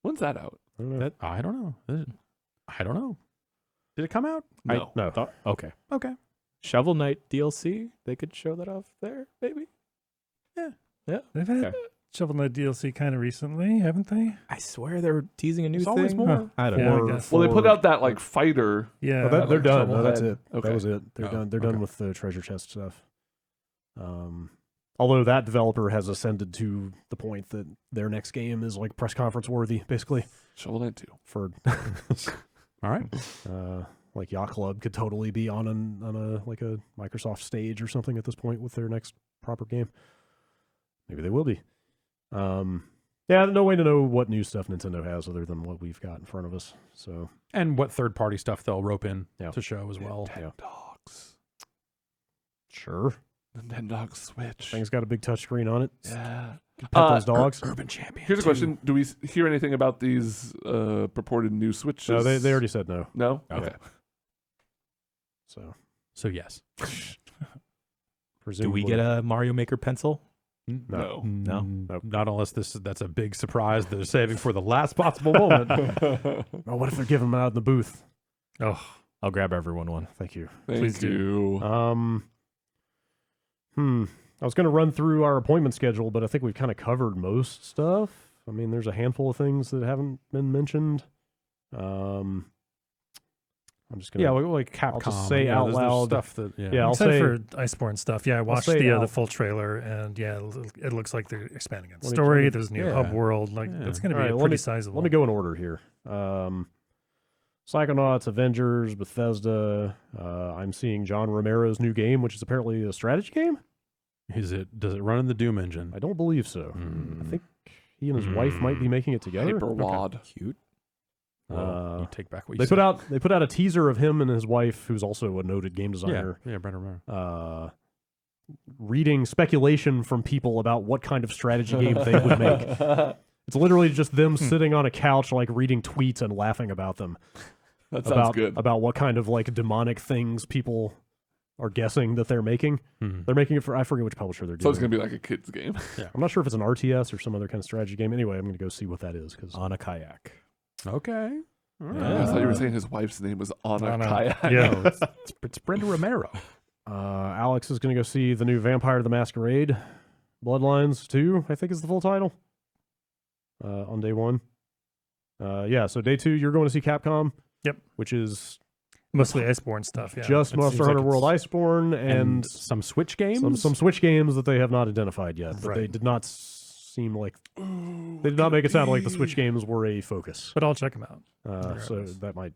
When's that out? I don't know. That, I don't know. I don't know. Did it come out? No. No. Okay. Okay. Shovel Knight DLC. They could show that off there, maybe. They've had Okay. Shovel Knight DLC kind of recently, haven't they? I swear they were teasing a new There's thing. always more. Huh. I don't Yeah, know. I guess. Well, they put out that like fighter. Yeah. Oh, they're like done. No, that's Shovelhead. it. Okay. That was it. They're Oh, done. They're okay. done with the treasure chest stuff. Although that developer has ascended to the point that their next game is like press conference worthy, basically. Shovel Knight 2. For All right. like Yacht Club could totally be on a like a Microsoft stage or something at this point with their next proper game. Maybe they will be. Yeah, no way to know what new stuff Nintendo has other than what we've got in front of us. So And what third-party stuff they'll rope in Yeah. to show as well. Nintendogs. sure, Nintendo Switch. thing's got a big touchscreen on it. Yeah. Pet those dogs. Urban Champion. Here's a question: do we hear anything about these purported new Switches? No, they already said no. No. Okay. So yes. Do presumably, we get a Mario Maker pencil? No. No? Nope. Not unless that's a big surprise they're saving for the last possible moment. Oh, what if they're giving them out in the booth? Oh, I'll grab everyone one. Thank you. Thank Please do. you. I was going to run through our appointment schedule, but I think we've kind of covered most stuff. I mean, there's a handful of things that haven't been mentioned. I'm just gonna. Yeah, like Capcom. I'll just say yeah, out there's loud. stuff that. Yeah. I'll except say for Iceborne stuff. Yeah, I watched say the out- full trailer, and yeah, it looks like they're expanding on Let me- story. let me- There's a new yeah. hub world. Like Yeah. it's going to All be right, let pretty me- sizable. Let me go in order here. Psychonauts, Avengers, Bethesda. I'm seeing John Romero's new game, which is apparently a strategy game. Does it run in the Doom engine? I don't believe so. Mm. I think he and his wife might be making it together. Hyperwad. Cute. Well, you take back what you They said. put out a teaser of him and his wife, who's also a noted game Yeah, designer, Brendan Romero. reading speculation from people about what kind of strategy game they would make. It's literally just them sitting on a couch, like reading tweets and laughing about them. That sounds good. About what kind of like demonic things people are guessing that they're making. Mhm. They're making it for, I forget which publisher they're doing. So it's gonna be like a kids game. I'm not sure if it's an RTS or some other kind of strategy game. Anyway, I'm going to go see what that is because On a kayak. Okay. All right. I thought you were saying his wife's name was Anna Anna. Kayak. Yeah. No, it's Brenda Romero. Alex is going to go see the new Vampire the Masquerade, Bloodlines 2, I think is the full title, on day one. So day 2, you're going to see Capcom. Yep. Which is Mostly Iceborne stuff. Yeah. just It Monster seems Hunter like World Iceborne and some Switch games. some Switch games that they have not identified yet. But they Right. did not seem like they did not make it sound like the Switch games were a focus. But I'll check them out. So Regardless. that might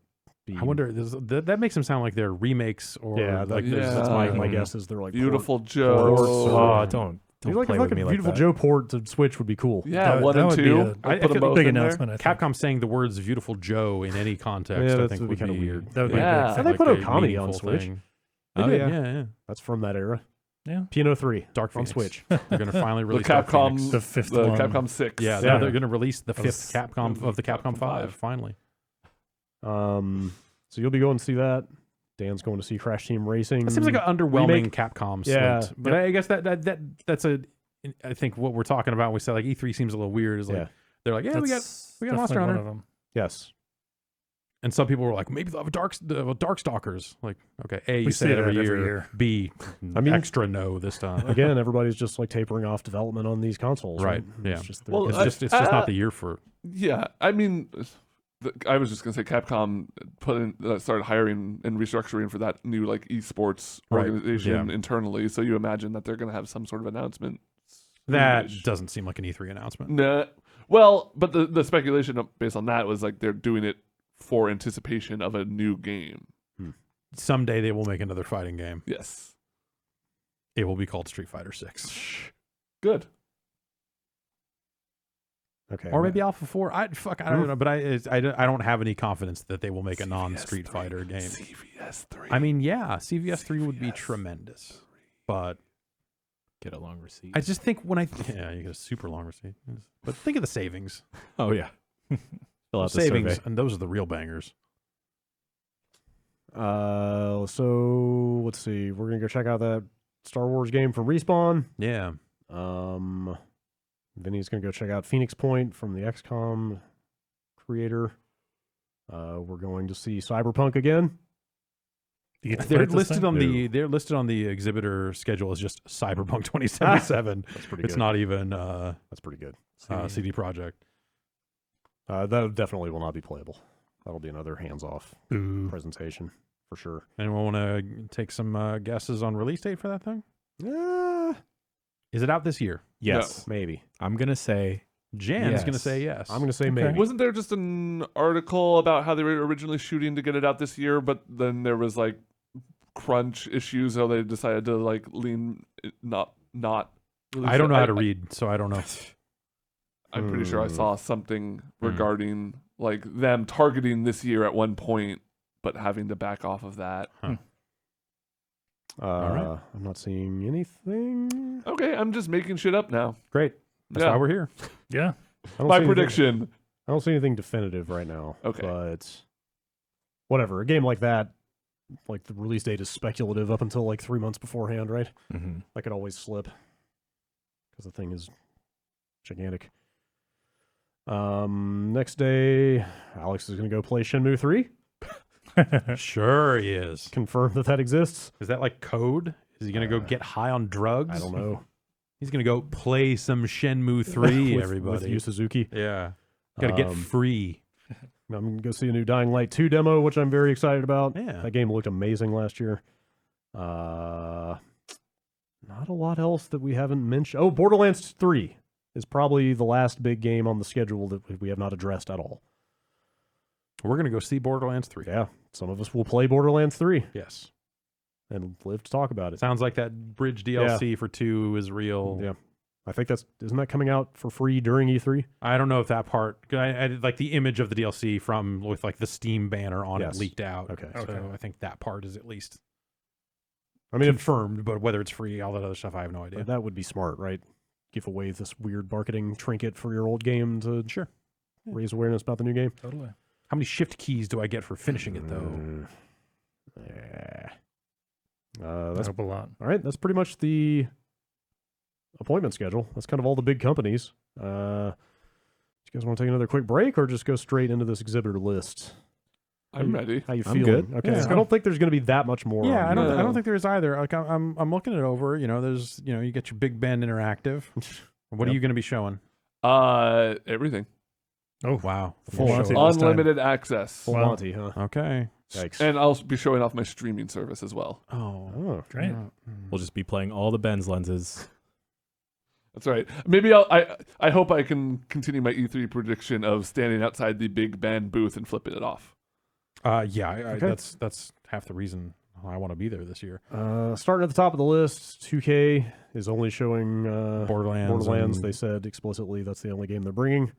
be. I wonder. That makes them sound like they're remakes or Yeah, like that's my Yeah. guess is they're like Beautiful ports Joe. or- Don't Like play a with fucking me like Beautiful that. Joe port to Switch would be cool. Yeah, That- 1 that and would be 2. a- I I put them feel both Big in there. announcement. I think. Capcom saying the words "Beautiful Joe" in any context. Yeah, I that think would be kinda weird. That would be a Yeah. big And they thing. put a Okami on meaningful Switch. thing. They Oh, did. yeah. yeah. That's from that era. Yeah. Piano 3 Dark on Phoenix. Switch. They're going to finally The release Dark Capcom, Phoenix. The fifth the one. Capcom 6. Yeah, Yeah. they're going to release the That fifth was- Capcom of the Capcom 5 finally. So you'll be going to see that. Dan's going to see Crash Team Racing. It seems like an underwhelming remake. Capcom Yeah. slate. But I guess that's a. I think what we're talking about when we say like E3 seems a little weird is like Yeah. they're like, yeah, we got Definitely Monster one Hunter. of them. Yes. And some people were like, maybe they'll have Darkstalkers. Like, okay, A, you We say see it every that year. every year. B, I mean- extra no this time. Again, everybody's just like tapering off development on these consoles. Right, yeah. It's just, Well, It's just not the year for. Yeah, I mean, I was just gonna say Capcom started hiring and restructuring for that new like esports Right, organization yeah. internally. So you imagine that they're gonna have some sort of announcement. That soonish. doesn't seem like an E3 announcement. Nah. Well, but the speculation based on that was like they're doing it for anticipation of a new game. Someday they will make another fighting game. Yes. It will be called Street Fighter 6. Good. okay. Or maybe Alpha 4. I don't know, but I don't have any confidence that they will make a non-Street Fighter game. CVS 3. I mean, yeah, CVS 3 would be tremendous. But Get a long receipt. I just think you get a super long receipt. But think of the savings. Oh yeah. Fill out the Savings, survey. and those are the real bangers. So let's see. We're gonna go check out that Star Wars game from Respawn. Yeah. Vinny's gonna go check out Phoenix Point from the XCOM creator. We're going to see Cyberpunk again. You get to They're fight this listed thing? they're listed on the exhibitor schedule as just Cyberpunk 2077. That's pretty It's good. not even That's pretty good. CD Projekt. That definitely will not be playable. That'll be another hands-off Boo. presentation for sure. Anyone want to take some guesses on release date for that thing? Is it out this year? Yes. Maybe. I'm gonna say Jan's Yes. going to say yes. I'm gonna say Okay. maybe. Wasn't there just an article about how they were originally shooting to get it out this year, but then there was like crunch issues, so they decided to like lean not. Release I don't it. know how to read, so I don't know. I'm pretty sure I saw something regarding like them targeting this year at one point, but having to back off of that. right. I'm not seeing anything. Okay, I'm just making shit up now. Great. That's Yeah. why we're here. Yeah. I don't My see anything- prediction. I don't see anything definitive right now. Okay. But whatever. A game like that, like the release date is speculative up until like 3 months beforehand, right? mhm. That could always slip because the thing is gigantic. Next day, Alex is going to go play Shenmue 3. Sure he is. Confirm that exists. Is that like code? Is he going to go get high on drugs? I don't know. He's going to go play some Shenmue 3, everybody. With Yu Suzuki. Yeah. Got to get free. I'm going to go see a new Dying Light 2 demo, which I'm very excited about. Yeah. That game looked amazing last year. Not a lot else that we haven't mentioned. Oh, Borderlands 3 is probably the last big game on the schedule that we have not addressed at all. We're going to go see Borderlands 3. Yeah, some of us will play Borderlands 3 Yes. and live to talk about it. Sounds like that bridge DLC for 2 is real. Yeah. I think isn't that coming out for free during E3? I don't know if that part, I like the image of the DLC with like the Steam banner on Yes. it leaked out. Okay. So I think that part is at least I mean, confirmed, but whether it's free, all that other stuff, I have no idea. that would be smart, right? Give away this weird marketing trinket for your old game to raise awareness about the new game. Totally. How many shift keys do I get for finishing it though? Yeah. That's That's help a lot. all right. That's pretty much the appointment schedule. That's kind of all the big companies. Do you guys want to take another quick break or just go straight into this exhibitor list? I'm ready. How you I'm feeling? good. Okay. Yeah. I don't think there's going to be that much more. Yeah, on I here. don't think there is either. Like I'm looking it over. You know, there's you get your Big Ben Interactive. What are you going to be showing? Everything. Oh, Wow, Full Show Monty. it this time. Unlimited access. Full Wow. Monty, huh? Okay. Yikes. And I'll be showing off my streaming service as well. Oh, Oh. great. We'll just be playing all the Benz lenses. That's right. Maybe I hope I can continue my E3 prediction of standing outside the Big Ben booth and flipping it off. yeah. Okay. That's half the reason I want to be there this year. Starting at the top of the list, 2K is only showing Borderlands. Borderlands. and- They said explicitly that's the only game they're bringing.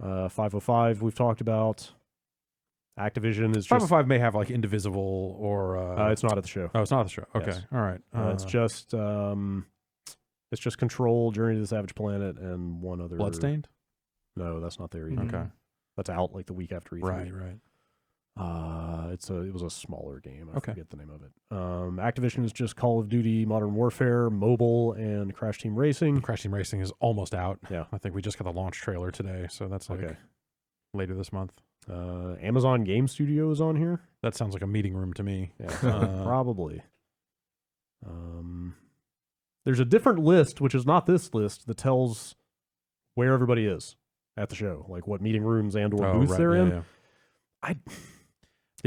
505 we've talked about. Activision is 505 may have like Indivisible or it's not at the show. Oh, it's not at the show. Okay, Yes. all right. It's just Control, Journey to the Savage Planet, and one other. Bloodstained? No, that's not there either. Okay, that's out like the week after E3. right. It was a smaller game. I Okay. forget the name of it. Activision is just Call of Duty, Modern Warfare, Mobile, and Crash Team Racing. Crash Team Racing is almost out. Yeah. I think we just got the launch trailer today, so that's like Okay. later this month. Amazon Game Studio is on here. That sounds like a meeting room to me. Yeah, probably. There's a different list, which is not this list, that tells where everybody is at the show, like what meeting rooms and or booths they're in. Yeah. I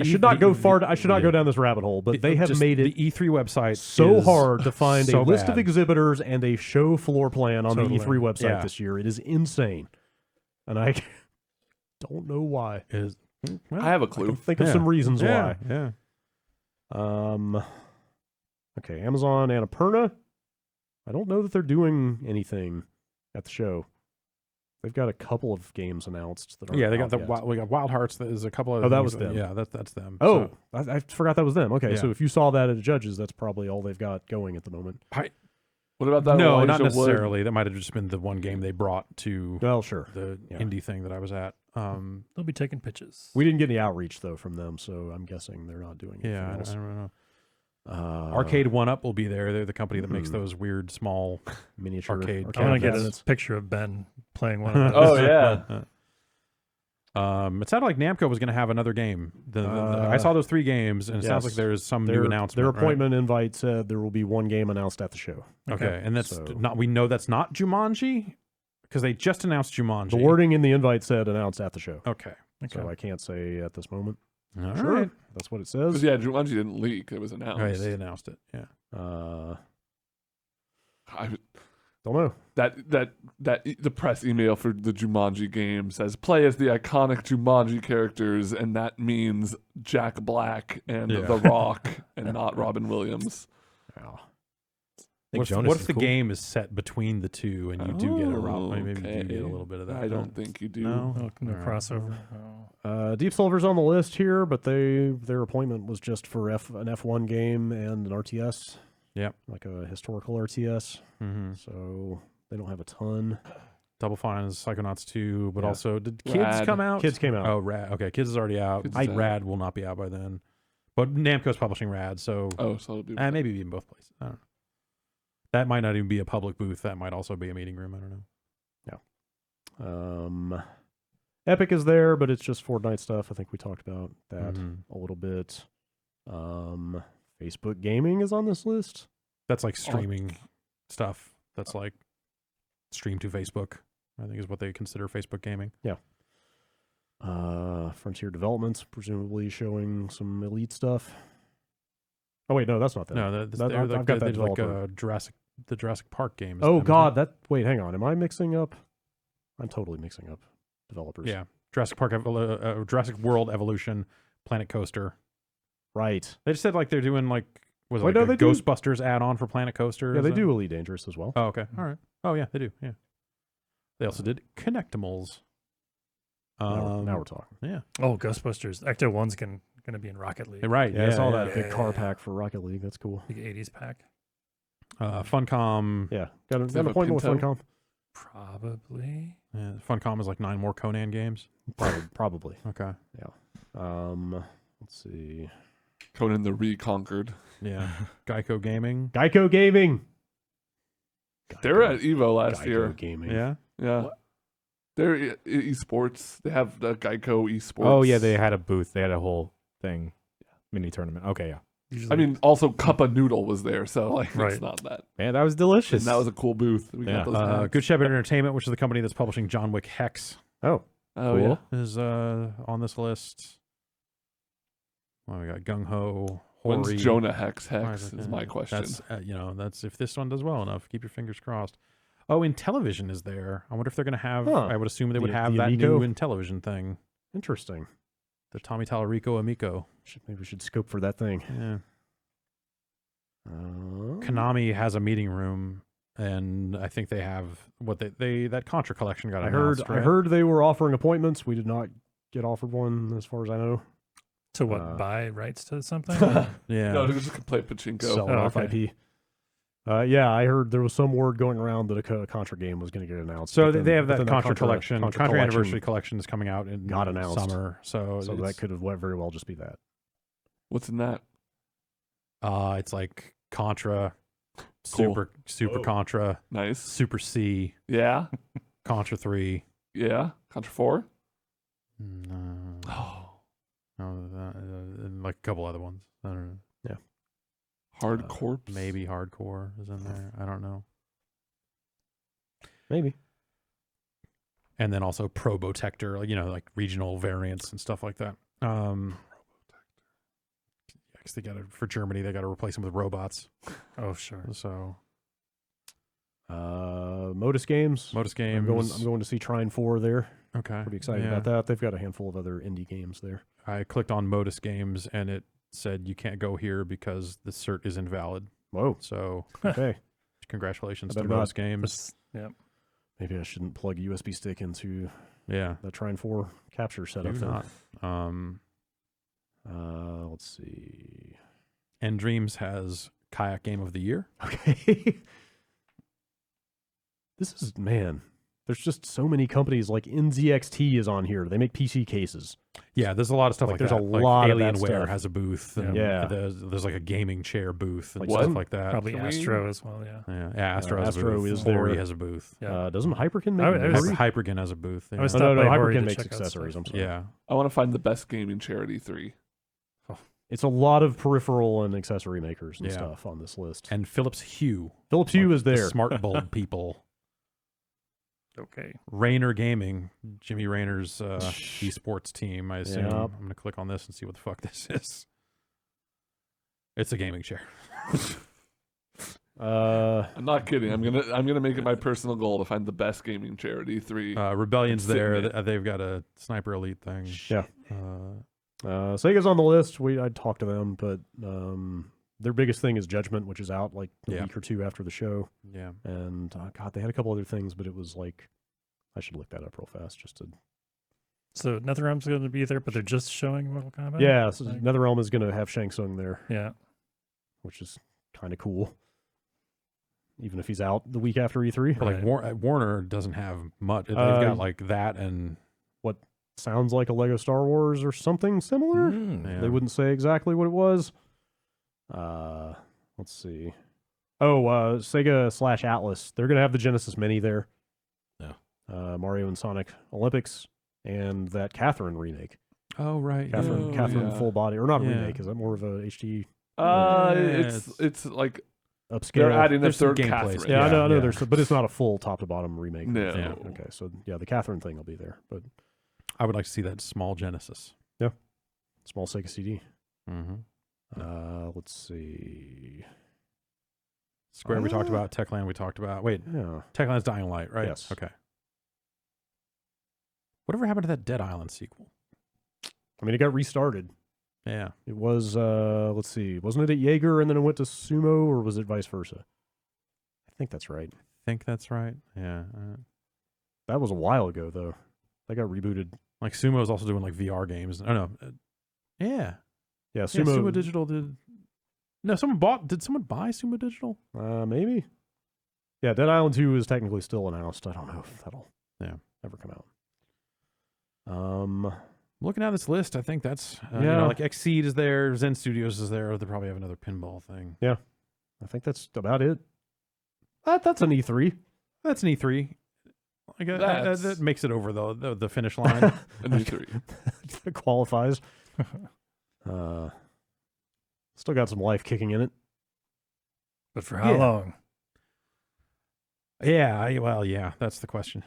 should not go far. I should not go down this rabbit hole, but they have made it the E3 website so hard to find so a list of bad. exhibitors and a show floor plan on the E3 website Yeah. this year. It is insane, and I don't know why. I have a I clue. can think of some reasons why. Yeah. Okay, Amazon Annapurna. I don't know that they're doing anything at the show. They've got a couple of games announced that are Yeah, they got out we got Wild Hearts. There's a couple of Oh, that was them. Yeah, that's them. Oh, So, I forgot that was them. Okay, Yeah. so if you saw that at Judges, that's probably all they've got going at the moment. What about that? no, Elijah not Wood? necessarily. That might have just been the one game they brought to Well, sure. the Yeah. indie thing that I was at. They'll be taking pitches. We didn't get any outreach though from them, so I'm guessing they're not doing anything Yeah, I else. don't know. Arcade One Up will be there. They're the company that makes Mhm. those weird small miniature arcade I want to get cabinets. a picture of Ben playing one of those. Oh yeah. It sounded like Namco was going to have another game. I saw those 3 games, and it sounds like yes. there's some Their new announcement. Their right? appointment invite said there will be one game announced at the show. Okay, and that's So- not. We know that's not Jumanji because they just announced Jumanji. The wording in the invite said announced at the show, Okay. so I can't say at this moment. All Sure, right. that's what it 'Cause, says. yeah, Jumanji didn't leak. It was announced. Oh, yeah, they announced it. Yeah. I, Don't know. the press email for the Jumanji game says play as the iconic Jumanji characters, and that means Jack Black and Yeah. The Rock and not Robin Williams. Yeah. What if the game is set between the two and you do get a Rob? Maybe you Okay. get a little bit of that. I don't think you do. No. No All right. crossover. Oh. Deep Silver's on the list here, but their appointment was just for an F1 game and an RTS. Yep. Like a historical RTS. Mm-hmm. So they don't have a ton. Double Fine is Psychonauts 2, but Yeah. also did Kids Rad. come out? Kids came out. Oh, Rad. Okay, Kids is already out. Kids is out. Rad will not be out by then. But Namco's publishing Rad, so Oh, so it'll be. maybe even both places. I don't know. That might not even be a public booth. That might also be a meeting room. I don't know. Epic is there, but it's just Fortnite stuff. I think we talked about that Mhm. a little bit. Facebook Gaming is on this list. That's like streaming stuff. That's like stream to Facebook, I think is what they consider Facebook gaming. Frontier Developments, presumably showing some Elite stuff. Oh wait, no, that's not them. No, I've they're got like, that they did like developer. the Jurassic Park game. is Oh them, isn't God, it? wait, hang on. Am I mixing up? I'm totally mixing up developers. Yeah. Jurassic Jurassic World Evolution, Planet Coaster. Right. They just said like they're doing like was it Wait, like no, a they do. Ghostbusters add-on for Planet Coaster? Yeah, Is they that- do Elite Dangerous as well. Oh, okay. All right. Oh yeah, they do. Yeah. They also did Connectimals. Now we're talking. Yeah. Oh, Ghostbusters. Ecto 1's going to be in Rocket League. Right. Yeah, I saw that. Big car pack for Rocket League. That's cool. Big 80s pack. Funcom. Yeah, got an have a appointment with Pinto? Funcom. Probably. Yeah, Funcom is like 9 more Conan games. Probably. Okay. Let's see. Conan the Reconquered. Yeah. Geico Gaming. Geico Gaming. They were at Evo last Geico year. Gaming. Yeah. Yeah. They're esports. They have the Geico esports. Oh yeah, they had a booth. They had a whole thing, mini tournament. Okay, yeah. Usually, I mean, also Cup of Noodle was there, so like Right. it's not that. Man, that was delicious. And that was a cool booth. We Yeah. got those hats. Good Shepherd Entertainment, which is the company that's publishing John Wick Hex, Oh, Oh cool. yeah. is on this list. Oh, we got Gung Ho. When's Hori. Jonah Hex Why Hex is it- my question. That's that's if this one does well enough. Keep your fingers crossed. Oh, Intellivision is there. I wonder if they're going to have. Huh. I would assume they would The- have the that Amico? new Intellivision thing, interesting. the Tommy Tallarico Amico. Maybe we should scope for that thing. Yeah. Konami has a meeting room, and I think they have what they that Contra collection got I announced. heard right? they were offering appointments. We did not get offered one, as far as I know. To what? Buy rights to something? Yeah. No, just play pachinko. Sell off IP. Yeah, I heard there was some word going around that a Contra game was going to get announced. So they have that Contra collection. Contra Anniversary Collection is coming out in got announced. Summer. So that could have very well just be that. What's in that? It's like Contra, Cool. Super Contra, Nice. Super C, Yeah. Contra 3. Yeah. Contra 4? No. Oh. And like a couple other ones. I don't know. Hardcore? Maybe Hardcore is in there. I don't know. Maybe. And then also Probotector, like regional variants and stuff like that. Because they got to, for Germany, they got to replace them with robots. Oh, sure. So, Modus Games. I'm going to see Trine 4 there. Okay. Pretty excited about that. They've got a handful of other indie games there. I clicked on Modus Games and it said you can't go here because the cert is invalid. Whoa. So, okay. Congratulations to Modus Games. Yeah. Maybe I shouldn't plug a USB stick into the Trine 4 capture setup. Do not. Let's see. End Dreams has Kayak Game of the Year. Okay. This is, man, there's just so many companies. Like NZXT is on here. They make PC cases. Yeah, there's a lot of stuff like there's that. a lot of that Alienware stuff. has a booth. And Yeah. There's like a gaming chair booth and Like stuff like that. Probably Astro as well, yeah. Yeah, Astro has a Astro booth. is Hori there. has a booth. Yeah. Doesn't Hyperkin make I was- Hyperkin has a booth. I was no, stopped by Hori Hyperkin to makes check out accessories. stuff. I'm sorry. Yeah. I want to find the best gaming chair at E3. It's a lot of peripheral and accessory makers and Yeah. stuff on this list. And Philips Hue. Philips Hue is The there. smart bulb people. Okay. Rayner Gaming, Jimmy Rayner's esports team, I assume. Yep. I'm going to click on this and see what the fuck this is. It's a gaming chair. I'm not kidding. I'm gonna make it my personal goal to find the best gaming chair at E3. Rebellion's Sit in there. it. They've got a Sniper Elite thing. Yeah. Sega's on the list. I'd talk to them, but their biggest thing is Judgment, which is out like a week or two after the show. Yeah. And God, they had a couple other things, but it was like, I should look that up real fast just to. So NetherRealm's going to be there, but they're just showing Mortal Kombat? Yeah, so NetherRealm is going to have Shang Tsung there. Yeah. Which is kind of cool. Even if he's out the week after E3. But like Warner doesn't have much. They've got like that and what sounds like a Lego Star Wars or something similar. Yeah. They wouldn't say exactly what it was. Let's see. Oh, Sega / Atlas. They're going to have the Genesis Mini there. Yeah. Mario and Sonic Olympics and that Catherine remake. Oh, right. Catherine full body. Or not remake. Is that more of a HD? It's like upscale. They're adding the There's some third gameplay Catherine. stuff. Yeah, I know. Yeah. There's, but it's not a full top to bottom remake. No. Yeah. Okay, so yeah, the Catherine thing will be there, but I would like to see that small Genesis. small Sega CD. Mm-hmm. Let's see. Square we talked about. Techland we talked about. Wait, Yeah. Techland's Dying Light, right? Yes. Okay. Whatever happened to that Dead Island sequel? I mean, it got restarted. Yeah. It was, let's see, wasn't it at Jaeger and then it went to Sumo, or was it vice versa? I think that's right. Think that's right. Yeah. That was a while ago, though. That got rebooted. Like Sumo is also doing like VR games. Oh no. Yeah. Yeah, Sumo Digital did. No, did someone buy Sumo Digital? Maybe. Yeah, Dead Island 2 is technically still announced. I don't know if that'll ever come out. Looking at this list, I think that's like Xseed is there, Zen Studios is there. They probably have another pinball thing. Yeah, I think that's about it. That's an E3. That's an E3. Like that makes it over the finish line. An E3. It qualifies. Still got some life kicking in it. But for how long? Yeah, that's the question.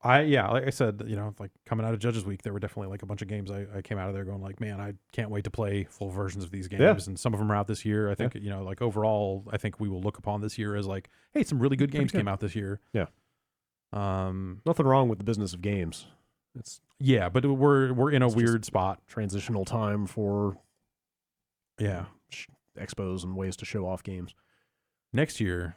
Like I said, like coming out of Judges Week, there were definitely like a bunch of games I came out of there going like, man, I can't wait to play full versions of these games. Yeah. And some of them are out this year. I think, like overall, I think we will look upon this year as like, hey, some really good games came out this year. Yeah. Nothing wrong with the business of games. It's but we're in a weird spot. Transitional time for expos and ways to show off games. Next year,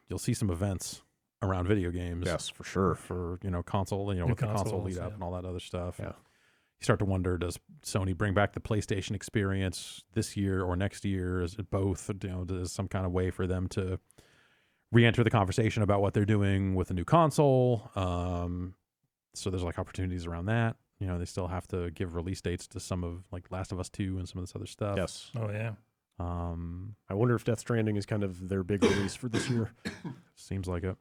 you'll see some events around video games. Yes, for sure. For console, with the console lead up and all that other stuff. Yeah. start to wonder, does Sony bring back the PlayStation experience this year or next year? Is it both? There's some kind of way for them to re-enter the conversation about what they're doing with the new console. So there's like opportunities around that. They still have to give release dates to some of like Last of Us 2 and some of this other stuff. Yes. Oh yeah. I wonder if Death Stranding is kind of their big release for this year. Seems like it.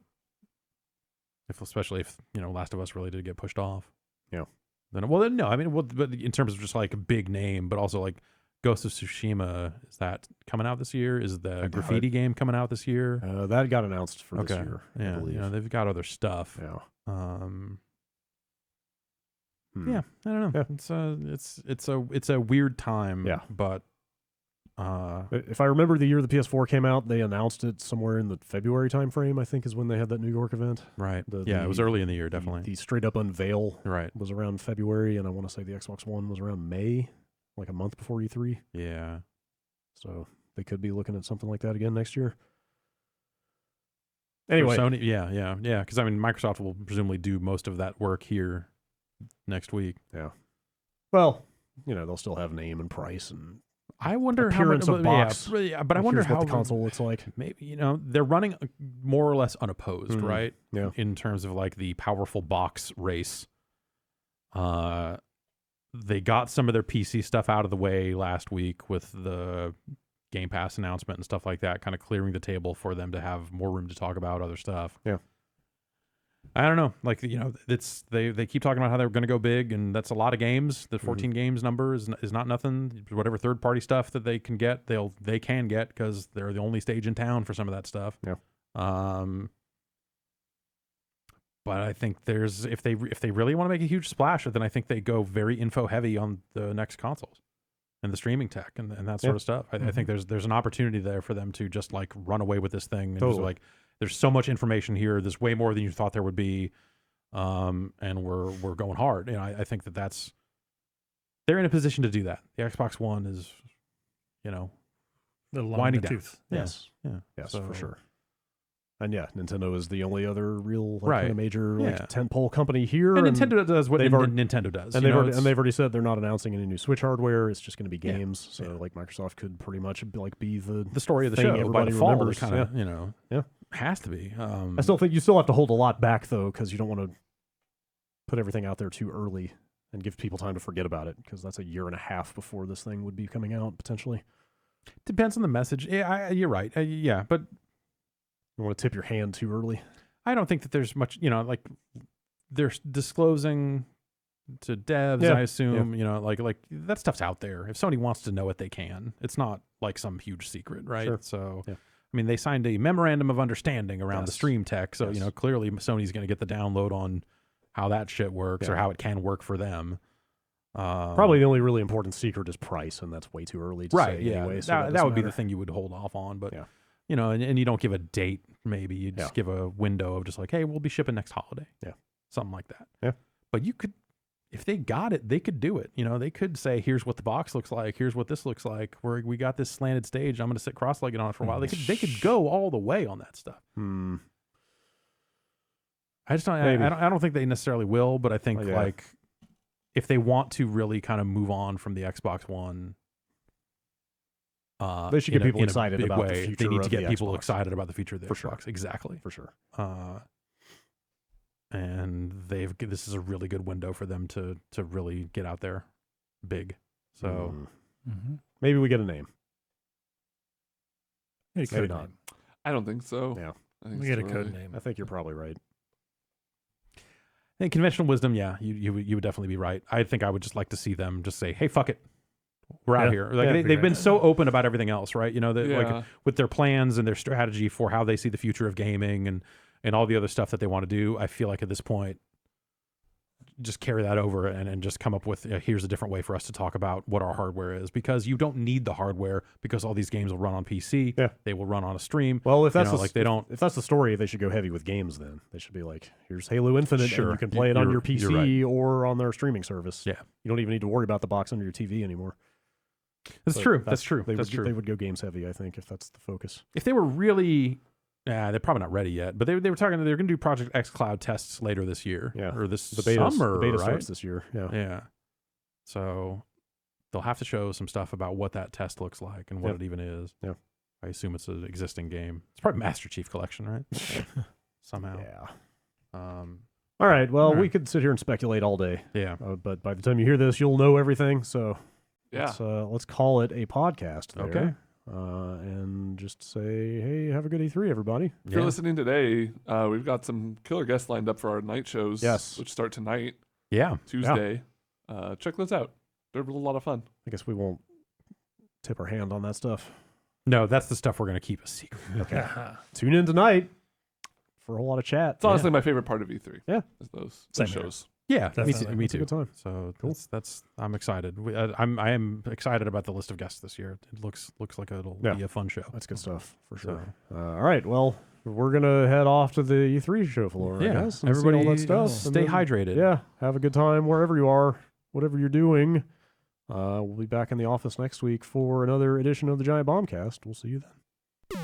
Especially if Last of Us really did get pushed off. Yeah. Then no. I mean, but in terms of just like a big name, but also like Ghost of Tsushima, is that coming out this year? Is the Graffiti game coming out this year? That got announced for this year. Yeah. I believe. They've got other stuff. Yeah. Yeah, I don't know. Yeah. It's a weird time. Yeah. But if I remember the year the PS4 came out, they announced it somewhere in the February timeframe, I think is when they had that New York event. Right. It was early in the year, definitely. The straight up unveil was around February, and I want to say the Xbox One was around May, like a month before E3. Yeah. So they could be looking at something like that again next year. Anyway. For Sony, yeah. Because I mean, Microsoft will presumably do most of that work here next week. Yeah. Well, they'll still have name and price and I wonder appearance how much of box. Yeah, but I wonder how the console looks like. Maybe they're running more or less unopposed, right? Yeah. In terms of like the powerful box race. They got some of their PC stuff out of the way last week with the Game Pass announcement and stuff like that, kind of clearing the table for them to have more room to talk about other stuff. Yeah. I don't know. Like, it's they keep talking about how they're going to go big, and that's a lot of games. The 14 games number is not nothing. Whatever third party stuff that they can get, they can get because they're the only stage in town for some of that stuff. Yeah. But I think if they really want to make a huge splash, then I think they go very info heavy on the next consoles and the streaming tech and that sort of stuff. I think there's an opportunity there for them to just like run away with this thing and just like, there's so much information here. There's way more than you thought there would be, and we're going hard. I think they're in a position to do that. The Xbox One is, the winding down. tooth. Yes. Yeah. Yes, So- for sure. And yeah, Nintendo is the only other real Right. kind of major Yeah. tentpole company here. And Nintendo does what Nintendo does. And they've already said they're not announcing any new Switch hardware. It's just going to be games. So like Microsoft could pretty much be the story of the thing show by everybody default. remembers. Kind of has to be. I still think you still have to hold a lot back though, because you don't want to put everything out there too early and give people time to forget about it, because that's a year and a half before this thing would be coming out potentially. Depends on the message. Yeah, you're right. Yeah, but you want to tip your hand too early. I don't think that there's much. Like they're disclosing to devs. I assume like that stuff's out there. If Sony wants to know it, they can. It's not like some huge secret, right? Sure. So. Yeah. I mean, they signed a memorandum of understanding around the stream tech, so clearly Sony's going to get the download on how that shit works or how it can work for them. Probably the only really important secret is price, and that's way too early to say anyway. So that would be the thing you would hold off on, but and you don't give a date. Maybe you just give a window of just like, hey, we'll be shipping next holiday. Yeah, something like that. Yeah, but you could. If they got it, they could do it. They could say, here's what the box looks like. Here's what this looks like. We got this slanted stage. I'm going to sit cross-legged on it for a while. They could go all the way on that stuff. I just don't. I don't think they necessarily will, but I think like if they want to really kind of move on from the Xbox One, they should get people excited about the future. They need to get people Xbox. Excited about the future of the Xbox. Sure. Exactly. For sure. And this is a really good window for them to really get out there big. So maybe we get a name. Maybe not. I don't think so. Yeah. We get a code name. I think you're probably right. In conventional wisdom, you would definitely be right. I think I would just like to see them just say, hey, fuck it. We're out here. Like they've been so open about everything else, right? Like with their plans and their strategy for how they see the future of gaming and all the other stuff that they want to do. I feel like at this point, just carry that over and just come up with here's a different way for us to talk about what our hardware is, because you don't need the hardware because all these games will run on PC. Yeah. They will run on a stream. Well, if that's if that's the story, they should go heavy with games. Then they should be like, here's Halo Infinite, and you can play it on your PC or on their streaming service. Yeah, you don't even need to worry about the box under your TV anymore. That's true. That's true. They would go games heavy, I think, if that's the focus. If they were really, they're probably not ready yet. But they were talking. They're going to do Project X Cloud tests later this year. Yeah, or this the beta summer. The beta right? starts this year. Yeah. So they'll have to show some stuff about what that test looks like and what Yep. it even is. Yeah. I assume it's an existing game. It's probably Master Chief Collection, right? Somehow. Yeah. Um, All right. Well, all right. we could sit here and speculate all day. yeah. But by the time you hear this, you'll know everything. So Yeah. let's call it a podcast there. Okay. And just say, hey, have a good E3, everybody. If you're listening today, we've got some killer guests lined up for our night shows, Yes. which start tonight, Yeah. Tuesday. Check those out. They're a lot of fun. I guess we won't tip our hand on that stuff. No, that's the stuff we're going to keep a secret. Okay. Tune in tonight for a whole lot of chat. It's honestly my favorite part of E3. Yeah. Is those Same here. shows. Yeah, Definitely. me It's a too. good time. So Cool. that's I'm excited. I am excited about the list of guests this year. It looks like it'll be a fun show. That's good stuff for sure. So, All right. Well, we're gonna head off to the E3 show floor. I yeah, guess, and see everybody all that stuff. stay and then, hydrated. Yeah. Have a good time wherever you are, whatever you're doing. We'll be back in the office next week for another edition of the Giant Bombcast. We'll see you then.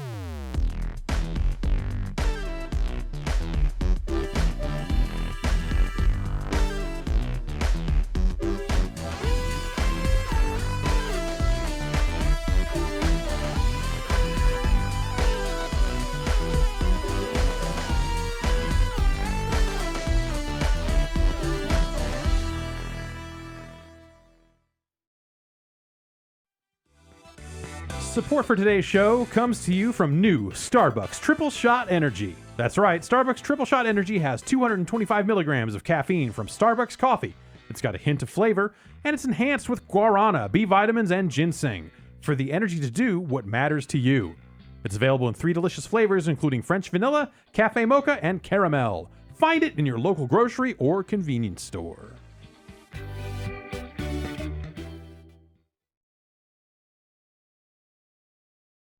Support for today's show comes to you from new Starbucks Triple Shot Energy. That's right, Starbucks Triple Shot Energy has 225 milligrams of caffeine from Starbucks coffee. It's got a hint of flavor, and it's enhanced with guarana, B vitamins, and ginseng for the energy to do what matters to you. It's available in 3 delicious flavors, including French vanilla, cafe mocha, and caramel. Find it in your local grocery or convenience store.